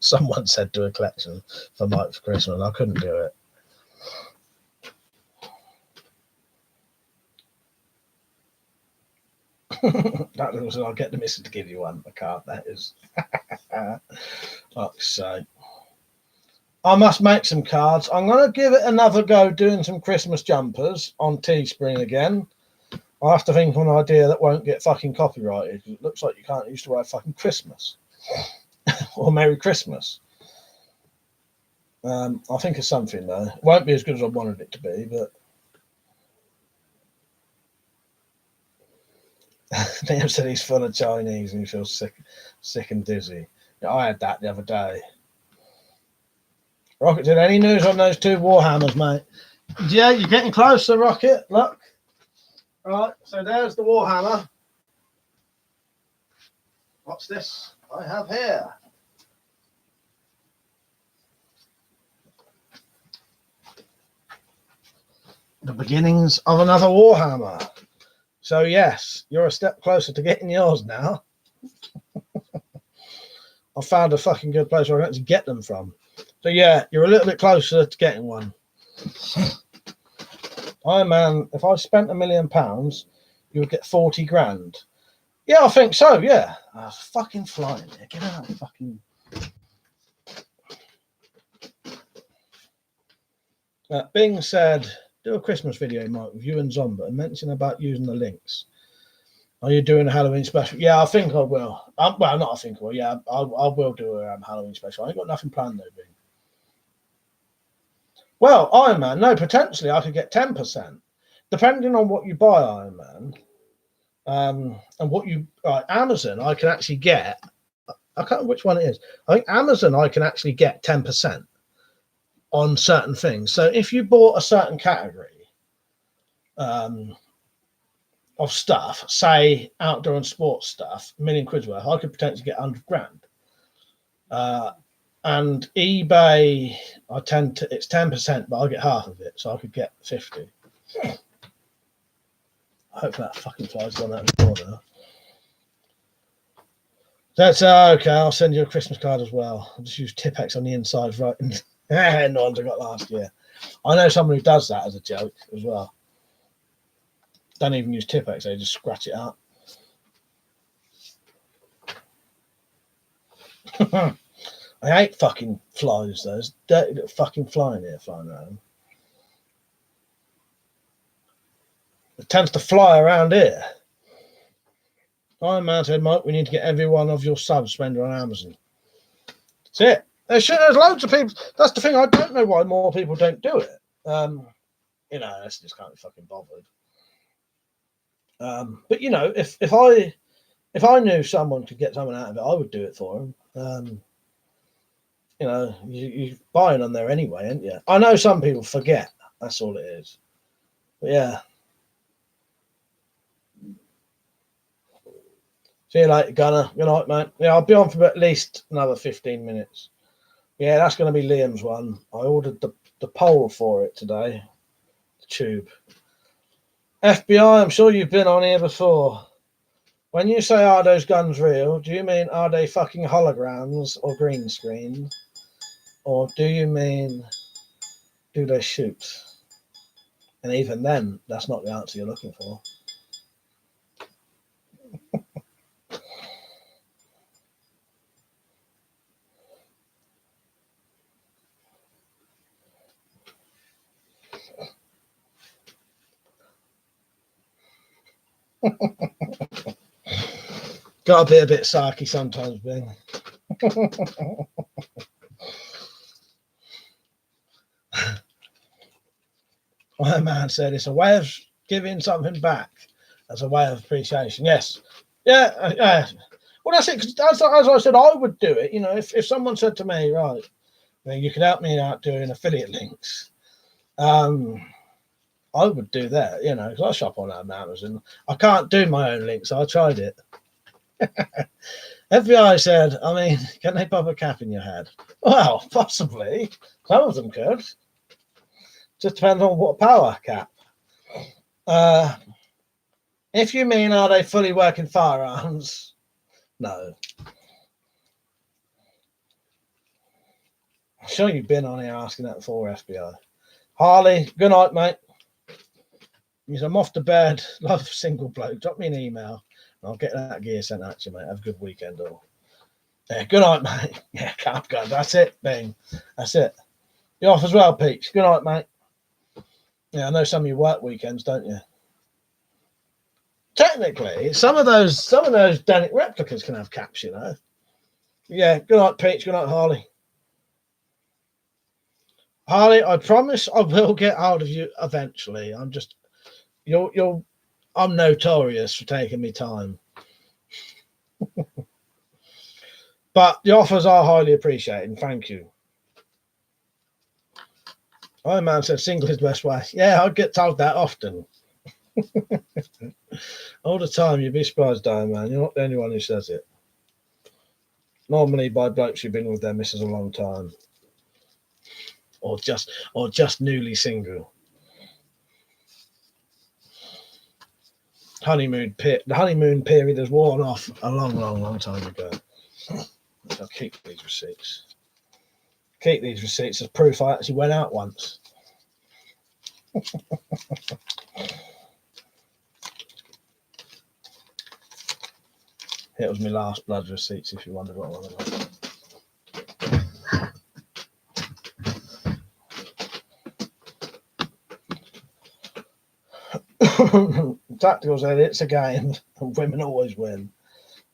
someone said do a collection for Mike for Christmas. I couldn't do it. That was, I'll get the missus to give you one. I can't. That is. Fuck's sake. I must make some cards. I'm going to give it another go doing some Christmas jumpers on Teespring again. I have to think of an idea that won't get fucking copyrighted. It looks like you can't use the word fucking Christmas or Merry Christmas. I think of something though. It won't be as good as I wanted it to be, but Liam said he's full of Chinese and he feels sick and dizzy. Yeah, I had that the other day. Rocket, did any news on those 2 Warhammers, mate? Yeah, you're getting closer, Rocket. Look. Right, so there's the Warhammer. What's this I have here? The beginnings of another Warhammer. So yes, you're a step closer to getting yours now. I found a fucking good place where I can actually get them from. So yeah, you're a little bit closer to getting one. Iron Man, if I spent £1 million, you would get 40 grand. Yeah, I think so, yeah. I was fucking flying there. Get out of fucking... Bing said, do a Christmas video, Mike, with you and Zomba and mention about using the links. Are you doing a Halloween special? Yeah, I think I will. Well, not I think I will. Yeah, I will do a Halloween special. I ain't got nothing planned though, Bing. Well, Iron Man, no, potentially I could get 10%, depending on what you buy Iron Man, and what you Amazon. I can actually get. I can't remember which one it is. I think Amazon. I can actually get 10% on certain things. So if you bought a certain category of stuff, say outdoor and sports stuff, £1 million worth, I could potentially get 100 grand. And eBay, it's 10%, but I get half of it, so I could get 50. I hope that fucking fly's gone out the door now. That's okay. I'll send you a Christmas card as well. I'll just use Tipex on the inside, right? No ones I got last year. I know someone who does that as a joke as well. Don't even use Tipex, they just scratch it out. I hate fucking flies, though. There's dirty little fucking fly in here flying around. It tends to fly around here. Iron Man said, Mike, we need to get every one of your subs spent on Amazon. That's it. There's loads of people. That's the thing. I don't know why more people don't do it. You know, I just can't be fucking bothered. But you know, if I knew someone could get something out of it, I would do it for them. You know, you're buying on there anyway, aren't you? I know some people forget. That's all it is. But yeah. See you later, Gunner. Good night, mate. Yeah, I'll be on for at least another 15 minutes. Yeah, that's going to be Liam's one. I ordered the pole for it today. The tube. FBI, I'm sure you've been on here before. When you say, are those guns real, do you mean, are they fucking holograms or green screen? Or do you mean, do they shoot? And even then, that's not the answer you're looking for. Got to be a bit sarky sometimes, Bing. My man said it's a way of giving something back as a way of appreciation. Yes. Yeah. Well, that's it. 'Cause as I said, I would do it. You know, if someone said to me, right, you could help me out doing affiliate links, I would do that, you know, because I shop on Amazon. I can't do my own links. I tried it. FBI said, I mean, can they pop a cap in your head? Well, possibly. Some of them could. Just depends on what power cap. If you mean are they fully working firearms, no. I'm sure you've been on here asking that before, FBI. Harley, good night, mate. He says, I'm off to bed. Love, single bloke. Drop me an email. I'll get that gear sent out to you, mate. Have a good weekend, all. Yeah, good night, mate. Yeah, can't go. That's it, Bing. That's it. You off as well, Peach? Good night, mate. Yeah, I know some of you work weekends, don't you? Technically, some of those Danik replicas can have caps, you know. Yeah, good night, Peach. Good night, Harley. Harley, I promise I will get hold of you eventually. I'm just I'm notorious for taking me time. But the offers are highly appreciated, and thank you. Iron Man said single is the best way. Yeah, I get told that often. All the time. You'd be surprised, Iron Man. You're not the only one who says it. Normally by blokes who've been with their missus a long time. Or just newly single. The honeymoon period has worn off a long time ago. I'll keep these receipts. Keep these receipts as proof I actually went out once. It was my last blood receipts, if you wondered what I was. Tactical said it's a game, and women always win.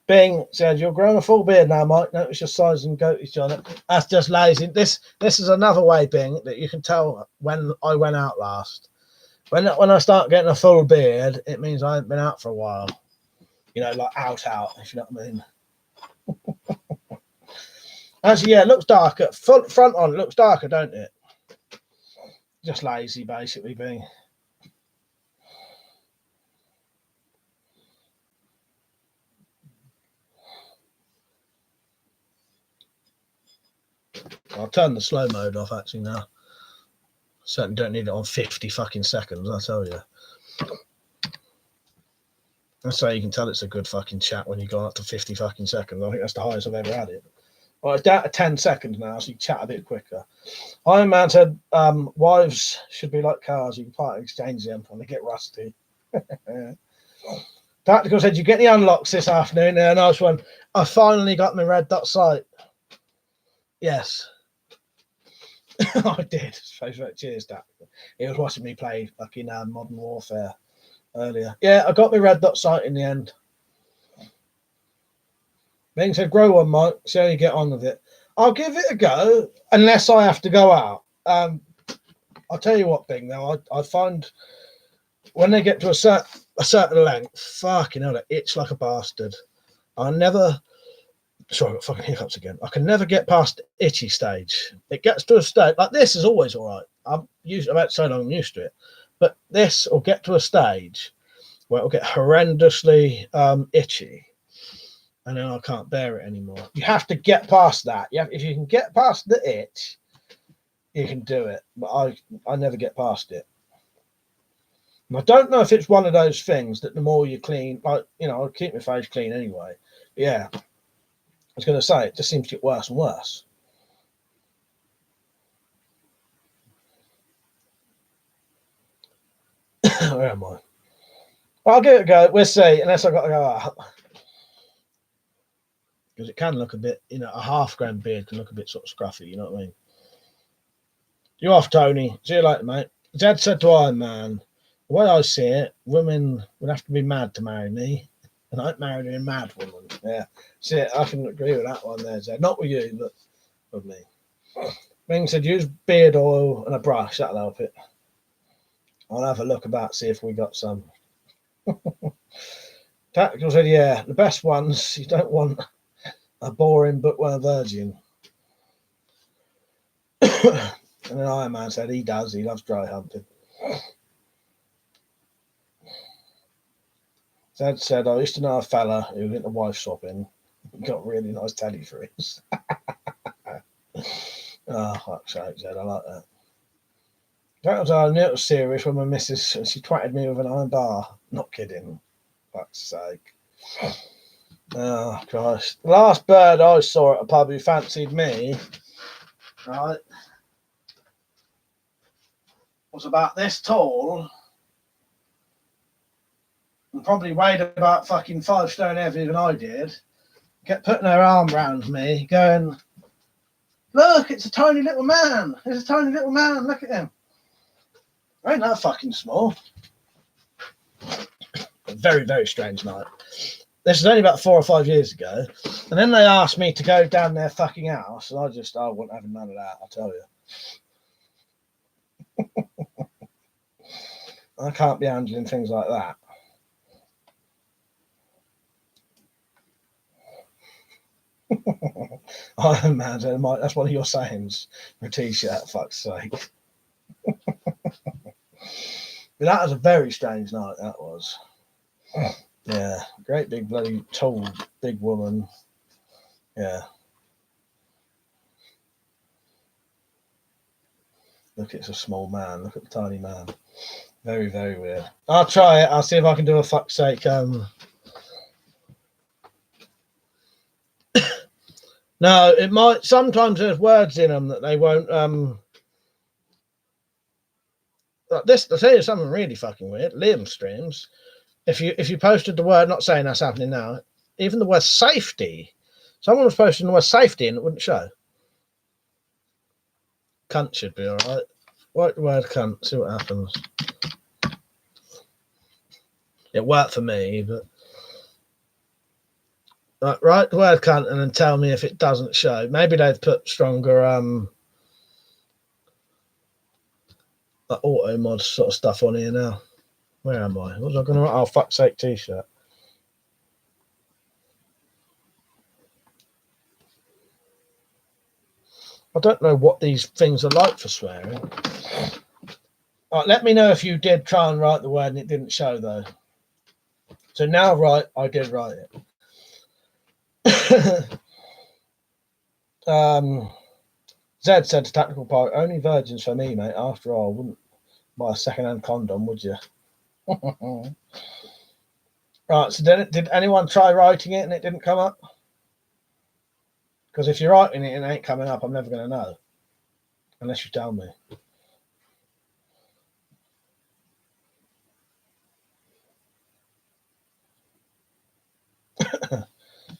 Bing said, you're growing a full beard now, Mike. Notice your size and goatee on it. That's just lazy. This is another way, Bing, that you can tell when I went out last. When I start getting a full beard, it means I haven't been out for a while. You know, like out, if you know what I mean. Actually, yeah, it looks darker. Front on, it looks darker, don't it? Just lazy, basically, Bing. I'll turn the slow mode off actually now. Certainly don't need it on 50 fucking seconds, I tell you. That's how you can tell it's a good fucking chat when you go up to 50 fucking seconds. I think that's the highest I've ever had it. Well, it's down to 10 seconds now, so you chat a bit quicker. Iron Man said, wives should be like cars. You can part exchange them when they get rusty. Tactical said, you get the unlocks this afternoon? Yeah, nice one. I finally got my red dot sight. Yes. I did. Cheers, Tactical. He was watching me play fucking Modern Warfare earlier. Yeah, I got my red dot sight in the end. Bing said, grow one, Mike. See how you get on with it. I'll give it a go, unless I have to go out. I'll tell you what, Bing, though, I find when they get to a certain length, fucking hell, they itch like a bastard. Sorry, I've got fucking hiccups again. I can never get past the itchy stage. It gets to a stage, like this is always all right. I've had so long I'm used to it. But this will get to a stage where it'll get horrendously itchy. And then I can't bear it anymore. You have to get past that. If you can get past the itch, you can do it. But I never get past it. And I don't know if it's one of those things that the more you clean, like, you know, I keep my face clean anyway. But yeah, I was going to say, it just seems to get worse and worse. Where am I? Well, I'll give it a go. We'll see, unless I've got to go out. Because it can look a bit, you know, a half-grown beard can look a bit sort of scruffy, you know what I mean? You off, Tony. See you later, mate. Dad said to Iron Man, the way I see it, women would have to be mad to marry me. And I'd marry a mad woman. Yeah. See, I can agree with that one there, Zed. Not with you, but with me. Ming said, use beard oil and a brush. That'll help it. I'll have a look about, see if we got some. Tactical said, yeah, the best ones, you don't want a boring bookworm virgin. And then Iron Man said he does. He loves dry humping. Dad said, I used to know a fella who went to wife shopping. He got really nice teddy for us. Oh, fuck's sake, Dad. I like that. I knew it was serious when my missus, she twatted me with an iron bar. Not kidding. Fuck's sake. Oh, Christ. The last bird I saw at a pub who fancied me, right, was about this tall and probably weighed about fucking 5 stone heavier than I did. Kept putting her arm round me, going, look, it's a tiny little man. It's a tiny little man. Look at him. Ain't that fucking small? A very, very strange night. This was only about 4 or 5 years ago. And then they asked me to go down their fucking house. And I wasn't having none of that, I'll tell you. I can't be handling things like that. Oh man, that's one of your sayings for a t-shirt, fuck's sake. But that was a very strange night, that was. Yeah, great big bloody tall big woman. Yeah. Look, it's a small man. Look at the tiny man. Very, very weird. I'll try it. I'll see if I can do a fuck's sake. No, it might. Sometimes there's words in them that they won't. Like this, I'll tell you something really fucking weird. Liam streams. If you posted the word, not saying that's happening now, even the word safety. Someone was posting the word safety and it wouldn't show. Cunt should be all right. Write the word cunt. See what happens. It worked for me, but. Write the word cunt and then tell me if it doesn't show. Maybe they've put stronger like auto mod sort of stuff on here now. Where am I? What was I going to write? Oh, fuck's sake t-shirt. I don't know what these things are like for swearing. Right, let me know if you did try and write the word and it didn't show though. So now I did write it. Zed said to Tactical Pirate, only virgins for me, mate. After all, I wouldn't buy a second-hand condom, would you? Right, so did anyone try writing it and it didn't come up? Because if you're writing it and it ain't coming up, I'm never going to know. Unless you tell me.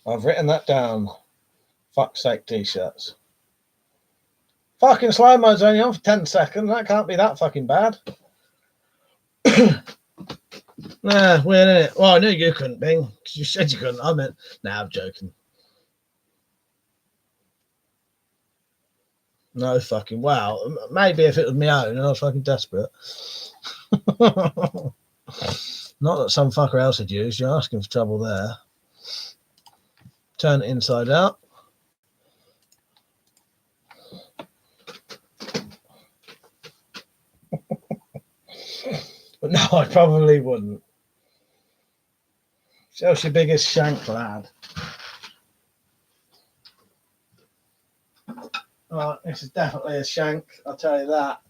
I've written that down. Fuck's sake t-shirts. Fucking slow mo's only on for 10 seconds. That can't be that fucking bad. Nah, weird, isn't it? Well, I knew you couldn't, Bing. You said you couldn't. I meant, nah, I'm joking. No fucking wow. Maybe if it was my own and I was fucking desperate. Not that some fucker else had used. You're asking for trouble there. Turn it inside out. But no, I probably wouldn't. Shows your biggest shank, lad. Right, this is definitely a shank, I'll tell you that.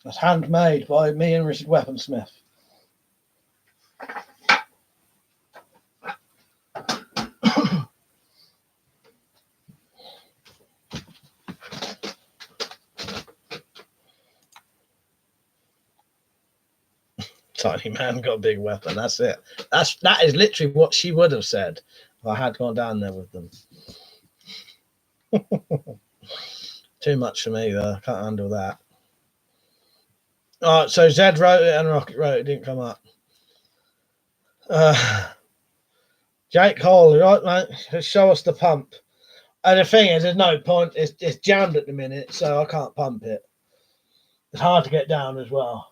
That's handmade by me and Richard Weaponsmith. Tiny man got a big weapon. That's it. That is literally what she would have said if I had gone down there with them. Too much for me though. I can't handle that. All right, so Zed wrote it and Rocket wrote it. It didn't come up. Jake Hall, right, mate? Show us the pump. And the thing is, there's no point. It's jammed at the minute, so I can't pump it. It's hard to get down as well.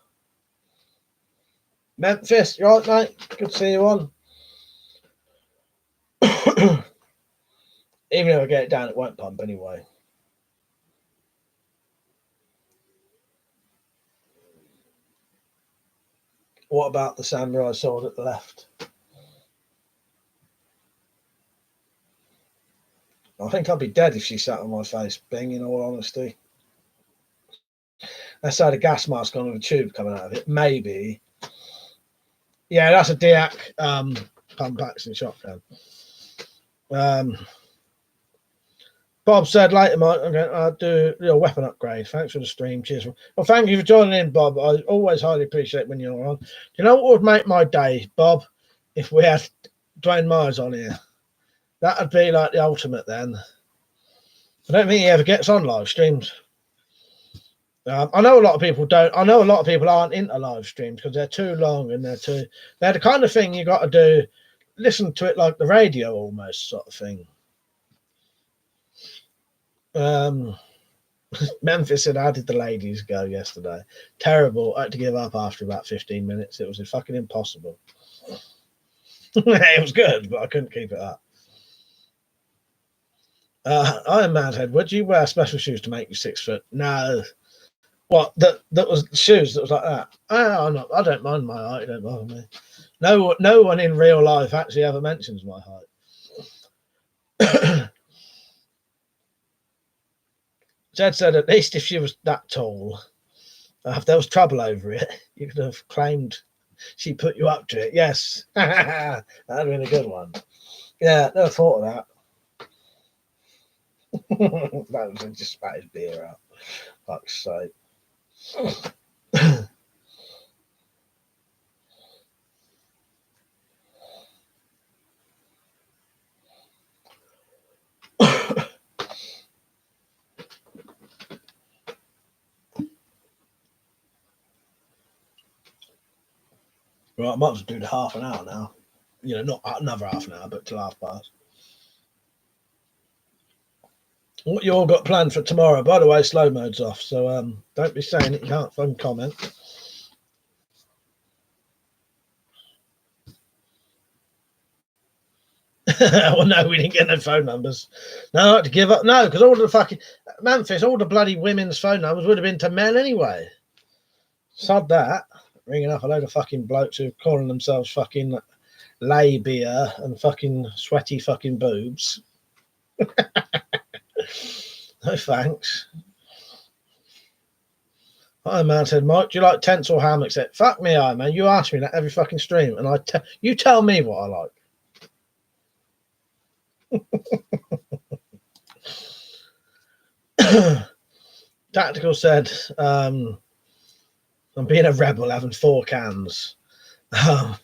Memphis, you right, mate? Good to see you on. Even if I get it down, it won't pump anyway. What about the samurai sword at the left? I think I'd be dead if she sat on my face, Bing, in all honesty. Let's say the gas mask on with a tube coming out of it. Maybe. Yeah, that's a Diak pump action shotgun. Bob said later, Mike, I'll do a weapon upgrade. Thanks for the stream. Cheers. Well, thank you for joining in, Bob. I always highly appreciate when you're on. Do you know what would make my day, Bob, if we had Dwayne Myers on here? That would be like the ultimate then. I don't think he ever gets on live streams. I know a lot of people don't. I know a lot of people aren't into live streams because they're too long and they're the kind of thing you got to do. Listen to it like the radio almost, sort of thing. Memphis said, how did the ladies go yesterday? Terrible. I had to give up after about 15 minutes. It was fucking impossible. It was good, but I couldn't keep it up. Iron Man said, would you wear special shoes to make you 6 foot? No. What? That was shoes that was like that? I don't mind my height. It don't bother me. No one in real life actually ever mentions my height. Jed said, at least if she was that tall, if there was trouble over it, you could have claimed she put you up to it. Yes. That'd have been a good one. Yeah, never thought of that. That was just spat his beer out. Fuck's sake. Right, I might as well do the half an hour now. You know, not another half an hour, but till half past. What you all got planned for tomorrow? By the way, slow mode's off, so don't be saying it. You can't fucking comment. Well, no, we didn't get no phone numbers. No, I had to give up. No, because all the fucking Memphis, all the bloody women's phone numbers would have been to men anyway. Sod that. Ringing up a load of fucking blokes who are calling themselves fucking labia and fucking sweaty fucking boobs. No thanks. Iron Man said, Mike, do you like tents or hammocks? Fuck me, Iron Man. You ask me that every fucking stream, and you tell me what I like. Tactical said, I'm being a rebel having 4 cans. But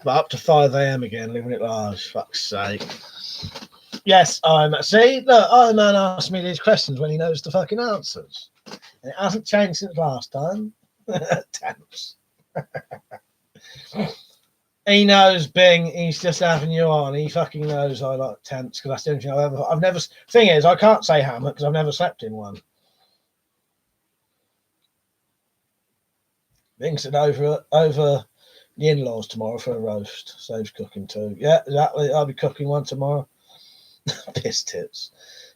up to 5 a.m. again, living it large. Fuck's sake. Yes, see, look, Iron Man asked me these questions when he knows the fucking answers. And it hasn't changed since last time. Tense. He knows, Bing. He's just having you on. He fucking knows I like tents because that's the only thing I've never. Thing is, I can't say hammock because I've never slept in one. Bing said over the in-laws tomorrow for a roast. Saves cooking too. Yeah, exactly. I'll be cooking one tomorrow. Piss tits.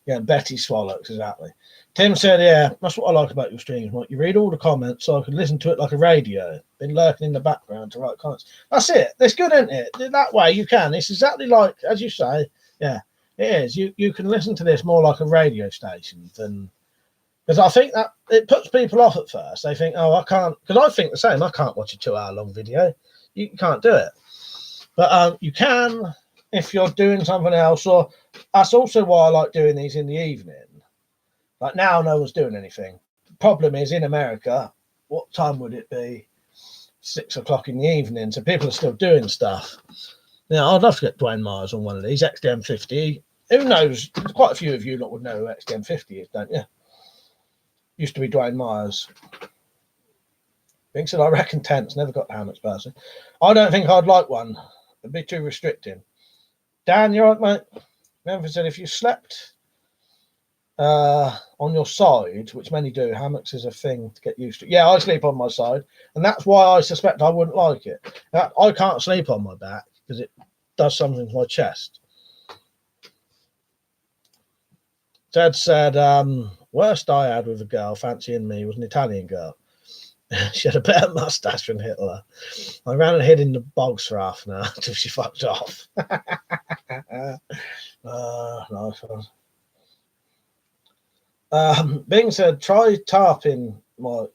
Yeah, Betty Swallocks, exactly. Tim said, yeah, that's what I like about your streams, Mike. You read all the comments so I can listen to it like a radio. Been lurking in the background to write comments. That's it. That's good, isn't it? That way you can. It's exactly like, as you say, yeah, it is. You can listen to this more like a radio station than... Because I think that it puts people off at first. They think, oh, I can't... Because I think the same. I can't watch a 2-hour-long video. You can't do it. But you can if you're doing something else. Or that's also why I like doing these in the evening. Like now, no one's doing anything. The problem is in America, what time would it be? 6 o'clock in the evening. So people are still doing stuff. Now, I'd love to get Dwayne Myers on one of these. XDM50. Who knows? Quite a few of you lot would know who XDM50 is, don't you? Used to be Dwayne Myers. Bing said, I reckon tents. Never got hammocks, personally. I don't think I'd like one. It'd be too restricting. Dan, you're right, mate. Memphis said, if you slept on your side, which many do, hammocks is a thing to get used to. Yeah, I sleep on my side, and that's why I suspect I wouldn't like it. I can't sleep on my back because it does something to my chest. Ted said, worst I had with a girl fancying me was an Italian girl. She had a better mustache than Hitler. I ran and hid in the bogs for half an hour until she fucked off. Nice one. Bing said, try tarping, Mike.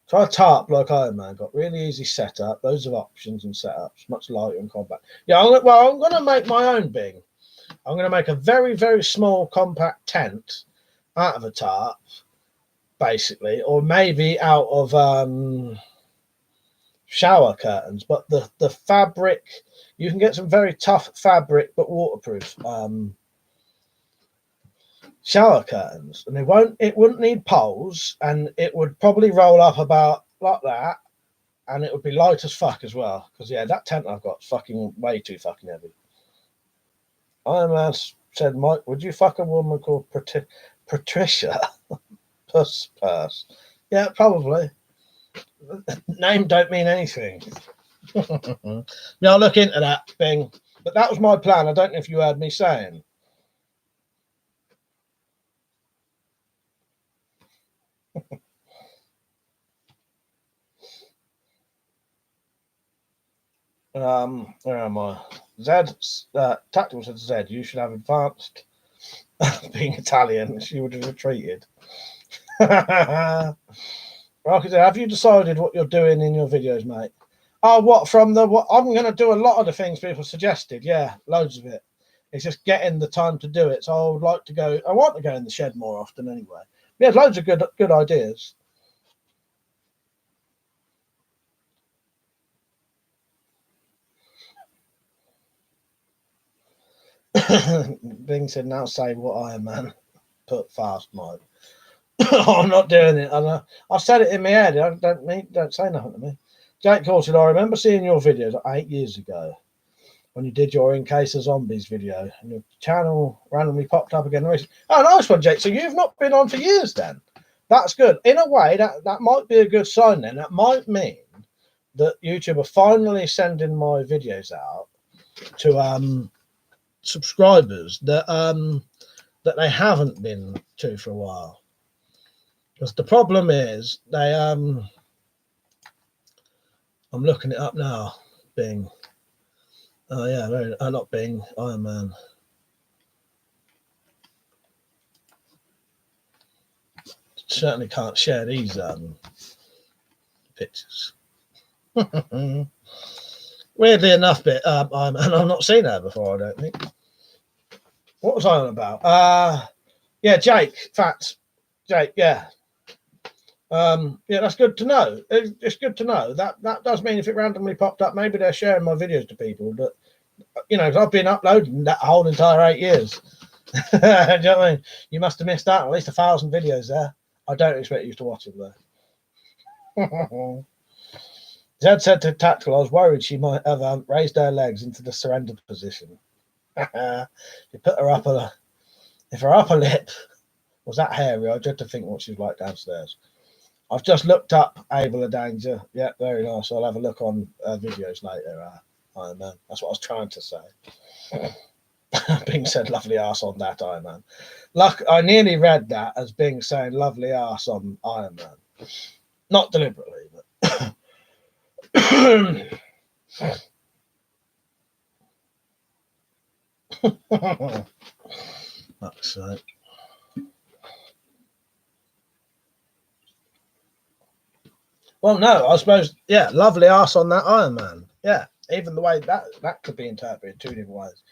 Try tarp like Iron Man. Got really easy setup, loads of options and setups, much lighter in combat. Yeah, I'm going to make my own Bing. I'm going to make a very, very small compact tent out of a tarp, basically, or maybe out of shower curtains. But the fabric, you can get some very tough fabric but waterproof shower curtains, and it wouldn't need poles, and it would probably roll up about like that, and it would be light as fuck as well. Because yeah, that tent I've got is fucking way too fucking heavy. Iron Man said, Mike, would you fuck a woman called Patricia? Puss. Yeah, probably. Name don't mean anything. Yeah, I'll look into that thing. But that was my plan. I don't know if you heard me saying. Where am I? Zed, Tactical said, Zed, you should have advanced. Being Italian, she would have retreated. Rocky said, have you decided what you're doing in your videos, mate? Oh, what from the what? I'm going to do a lot of the things people suggested. Yeah, loads of it. It's just getting the time to do it. So I would like to go. I want to go in the shed more often anyway. We had loads of good ideas. Bing said, now say what Iron Man put fast, Mike. I'm not doing it. I've said it in my head. Don't say nothing to me. Jake Cole said, I remember seeing your videos 8 years ago when you did your In Case of Zombies video, and your channel randomly popped up again recently. Oh, nice one, Jake. So you've not been on for years then. That's good. In a way, that might be a good sign then. That might mean that YouTube are finally sending my videos out to subscribers that they haven't been to for a while. Because the problem is they I'm looking it up now. Bing. Oh yeah, not Bing, Iron Man. Certainly can't share these pictures. Weirdly enough, Iron Man, I've not seen her before, I don't think. What was I on about? Yeah, Jake, facts. Jake, yeah. Yeah, that's good to know. It's good to know. That does mean if it randomly popped up, maybe they're sharing my videos to people. But you know, I've been uploading that whole entire 8 years. Do you know what I mean? You must have missed out at least 1,000 videos there. I don't expect you to watch them though. Zed said to Tactical, I was worried she might have raised her legs into the surrender position. You put her upper, if her upper lip was that hairy, I dread to think what she was like downstairs. I've just looked up Able of Danger. Yeah, very nice. I'll have a look on videos later. Iron Man. That's what I was trying to say. Bing said lovely ass on that Iron Man. Look, I nearly read that as Bing saying lovely ass on Iron Man. Not deliberately, but that's right. Well, no, I suppose, yeah, lovely ass on that Iron Man. Yeah, even the way that could be interpreted 2 different ways.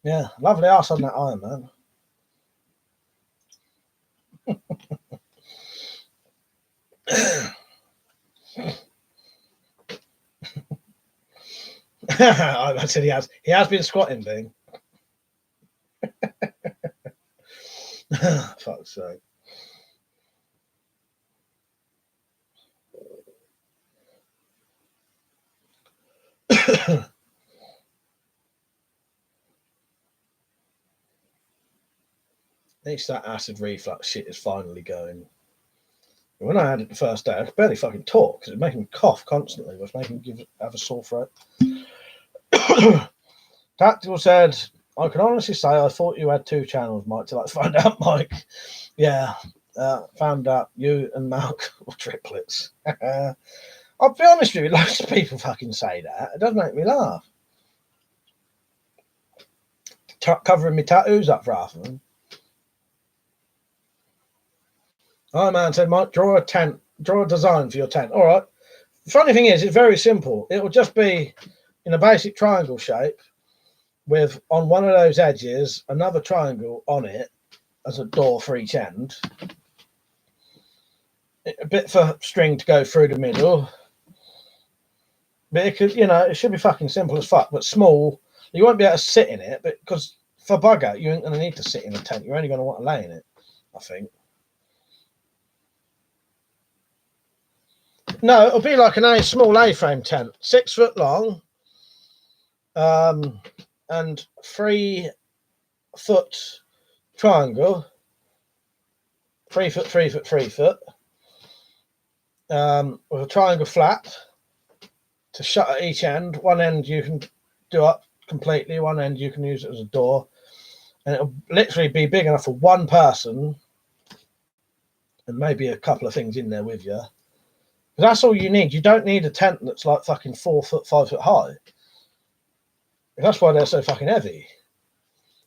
Yeah, lovely ass on that Iron Man. I said he has been squatting, Bing. Fuck's sake. At least that acid reflux shit is finally going. When I had it the first day, I could barely fucking talk because it was making me cough constantly. It was making me have a sore throat. Tactical said, I can honestly say I thought you had 2 channels, Mike, till I find out, Mike. Yeah, found out you and Malcolm were triplets. I'll be honest with you, loads of people fucking say that. It does make me laugh. Covering my tattoos up for half of them. Oh man said, Mike, draw a design for your tent. All right. The funny thing is, it's very simple. It will just be in a basic triangle shape with, on one of those edges, another triangle on it as a door for each end. A bit for string to go through the middle. But it could, it should be fucking simple as fuck, but small. You won't be able to sit in it, but because for bugger, you ain't going to need to sit in a tent. You're only going to want to lay in it, I think. No, it'll be like a small A-frame tent, 6 foot long, and 3 foot triangle, 3 foot, 3 foot, 3 foot, with a triangle flap to shut at each end. One end you can do up completely, one end you can use it as a door, and it'll literally be big enough for one person and maybe a couple of things in there with you. That's all you need. You don't need a tent that's like fucking 4 foot, 5 foot high. That's why they're so fucking heavy.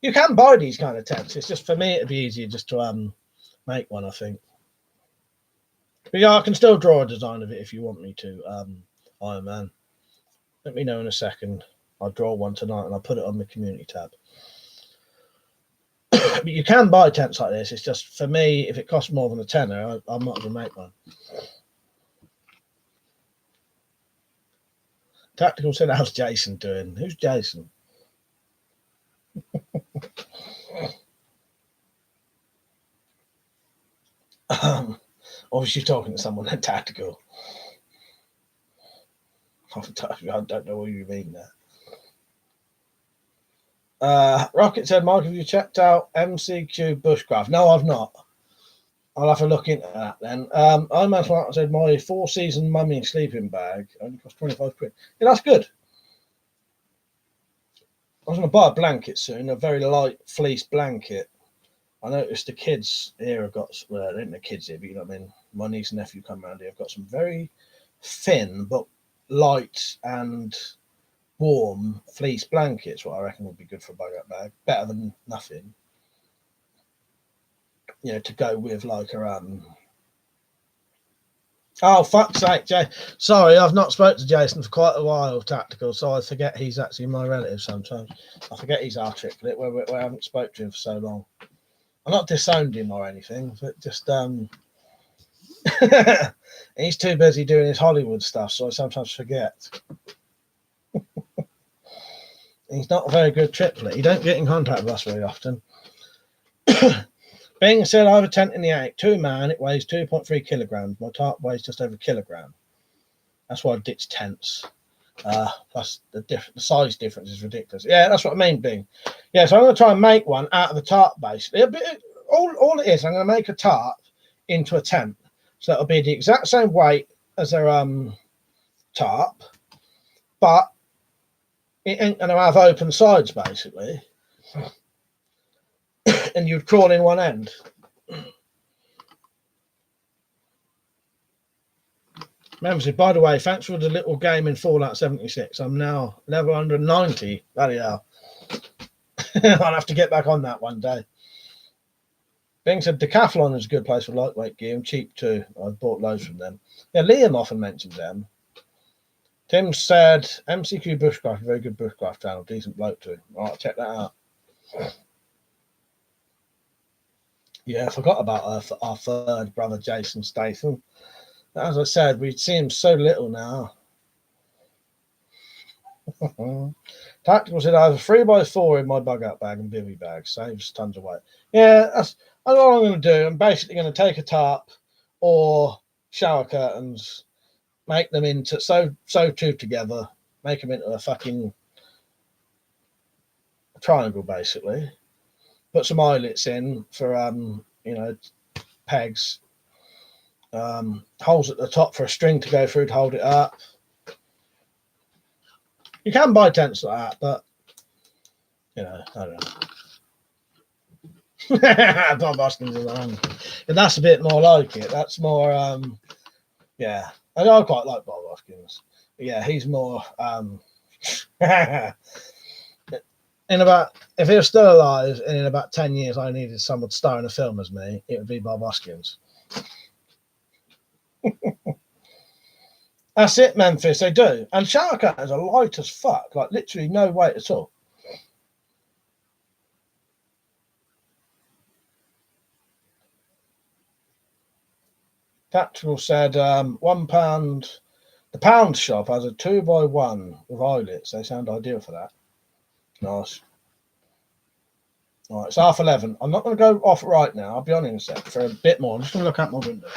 You can buy these kind of tents. It's just, for me, it'd be easier just to make one, I think. But yeah, I can still draw a design of it if you want me to, Iron Man. Let me know in a second. I'll draw one tonight and I'll put it on the community tab. But you can buy tents like this. It's just, for me, if it costs more than a tenner, I might as well make one. Tactical said, how's Jason doing? Who's Jason? Obviously talking to someone at Tactical. I don't know what you mean there. Rocket said, Mark, have you checked out MCQ Bushcraft? No, I've not. I'll have a look into that then. I'm as well, I said, my 4-season mummy sleeping bag only cost 25 quid. Yeah, that's good. I was going to buy a blanket soon, a very light fleece blanket. I noticed the kids here have got, well, they ain't the kids here, but you know what I mean? My niece and nephew come around here, have got some very thin but light and warm fleece blankets, what I reckon would be good for a bag. Better than nothing. To go with like a oh fuck's sake, Jay. Sorry, I've not spoke to Jason for quite a while, Tactical, so I forget he's actually my relative sometimes. I forget he's our triplet where I haven't spoke to him for so long. I'm not disowned him or anything, but just he's too busy doing his Hollywood stuff, so I sometimes forget. He's not a very good triplet. He don't get in contact with us very often. Being said, I have a tent in the attic, 2-man, it weighs 2.3 kilograms. My tarp weighs just over a kilogram. That's why I ditch tents. Plus the size difference is ridiculous. Yeah, that's what I mean, Bing. Yeah, so I'm going to try and make one out of the tarp, basically. All it is, I'm going to make a tarp into a tent. So it'll be the exact same weight as a tarp, but it ain't going to have open sides, basically. And you'd crawl in one end. Remember, by the way, thanks for the little game in Fallout 76. I'm now level 190. Bloody hell. I'll have to get back on that one day. Bing said Decathlon is a good place for lightweight gear and cheap too. I've bought loads from them. Yeah, Liam often mentions them. Tim said MCQ Bushcraft, a very good bushcraft channel, decent bloke too. All right, check that out. Yeah, I forgot about our third brother, Jason Statham. As I said, we see him so little now. Tactical said, I have a 3x4 in my bug out bag and bivvy bag. Saves tons of weight. Yeah, that's what I'm going to do. I'm basically going to take a tarp or shower curtains, make them into, sew two together, make them into a fucking triangle, basically. Put some eyelets in for, pegs. Holes at the top for a string to go through to hold it up. You can buy tents like that, but I don't know. Bob Hoskins is and that's a bit more like it. That's more yeah. I quite like Bob Hoskins. But yeah, he's more in about, if he was still alive and in about 10 years I needed someone to star in a film as me, it would be Bob Hoskins. That's it, Memphis, they do. And shower curtains are light as fuck, like literally no weight at all. Tactical said £1. The pound shop has a 2x1 with eyelets. They sound ideal for that. Nice. All right, it's 11:30. I'm not going to go off right now. I'll be on in a sec for a bit more. I'm just going to look out my window.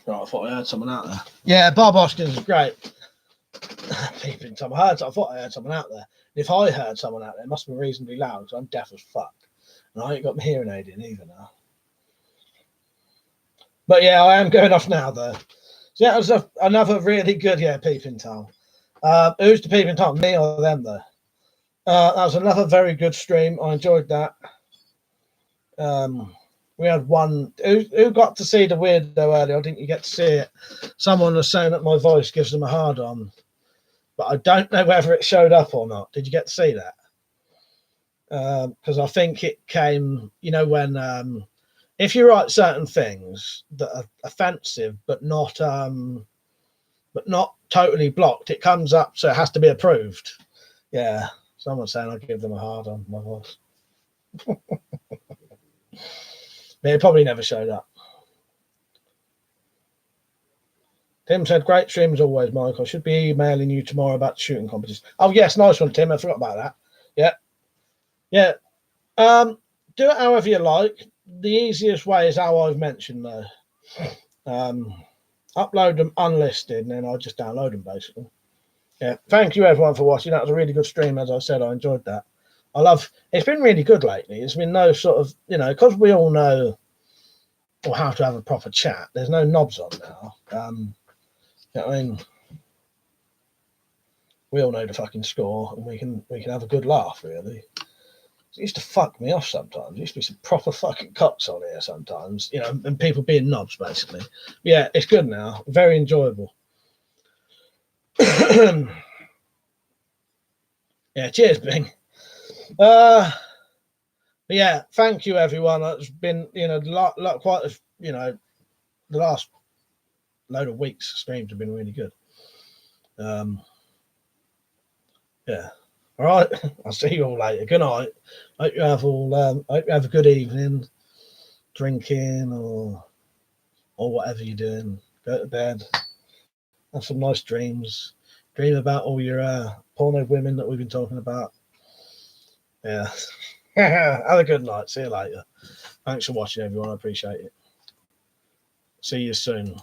Right, I thought I heard someone out there. Yeah, Bob Hoskins is great. Peeping Tom. I thought I heard someone out there. If I heard someone out there, it must be reasonably loud because I'm deaf as fuck. And I ain't got my hearing aid in either now. But yeah, I am going off now though. So that was another really good, Peeping Tom. Who's the Peeping Tom? Me or them though? That was another very good stream. I enjoyed that. We had one. Who got to see the weirdo earlier? Didn't you get to see it? Someone was saying that my voice gives them a hard on, but I don't know whether it showed up or not. Did you get to see that? Because I think it came, when if you write certain things that are offensive but not totally blocked, it comes up, so it has to be approved. Yeah, someone's saying I give them a hard on my voice. But it probably never showed up. Tim said, great stream as always, Mike. I should be emailing you tomorrow about the shooting competition. Oh, yes, nice one, Tim. I forgot about that. Yeah. Do it however you like. The easiest way is how I've mentioned, though. Upload them unlisted, and then I'll just download them, basically. Yeah. Thank you, everyone, for watching. That was a really good stream, as I said. I enjoyed that. It's been really good lately. It's been no sort of, because we all know how to have a proper chat. There's no knobs on now. We all know the fucking score, and we can have a good laugh, really. It used to fuck me off sometimes. There used to be some proper fucking cocks on here sometimes, and people being knobs, basically. But yeah, it's good now. Very enjoyable. Yeah, cheers, Bing. But yeah, thank you, everyone. It's been, quite the last load of weeks streams have been really good. Yeah. All right. I'll see you all later. Good night. Hope you have a good evening, drinking or whatever you're doing. Go to bed. Have some nice dreams. Dream about all your porno women that we've been talking about. Yeah. Have a good night. See you later. Thanks for watching, everyone. I appreciate it. See you soon.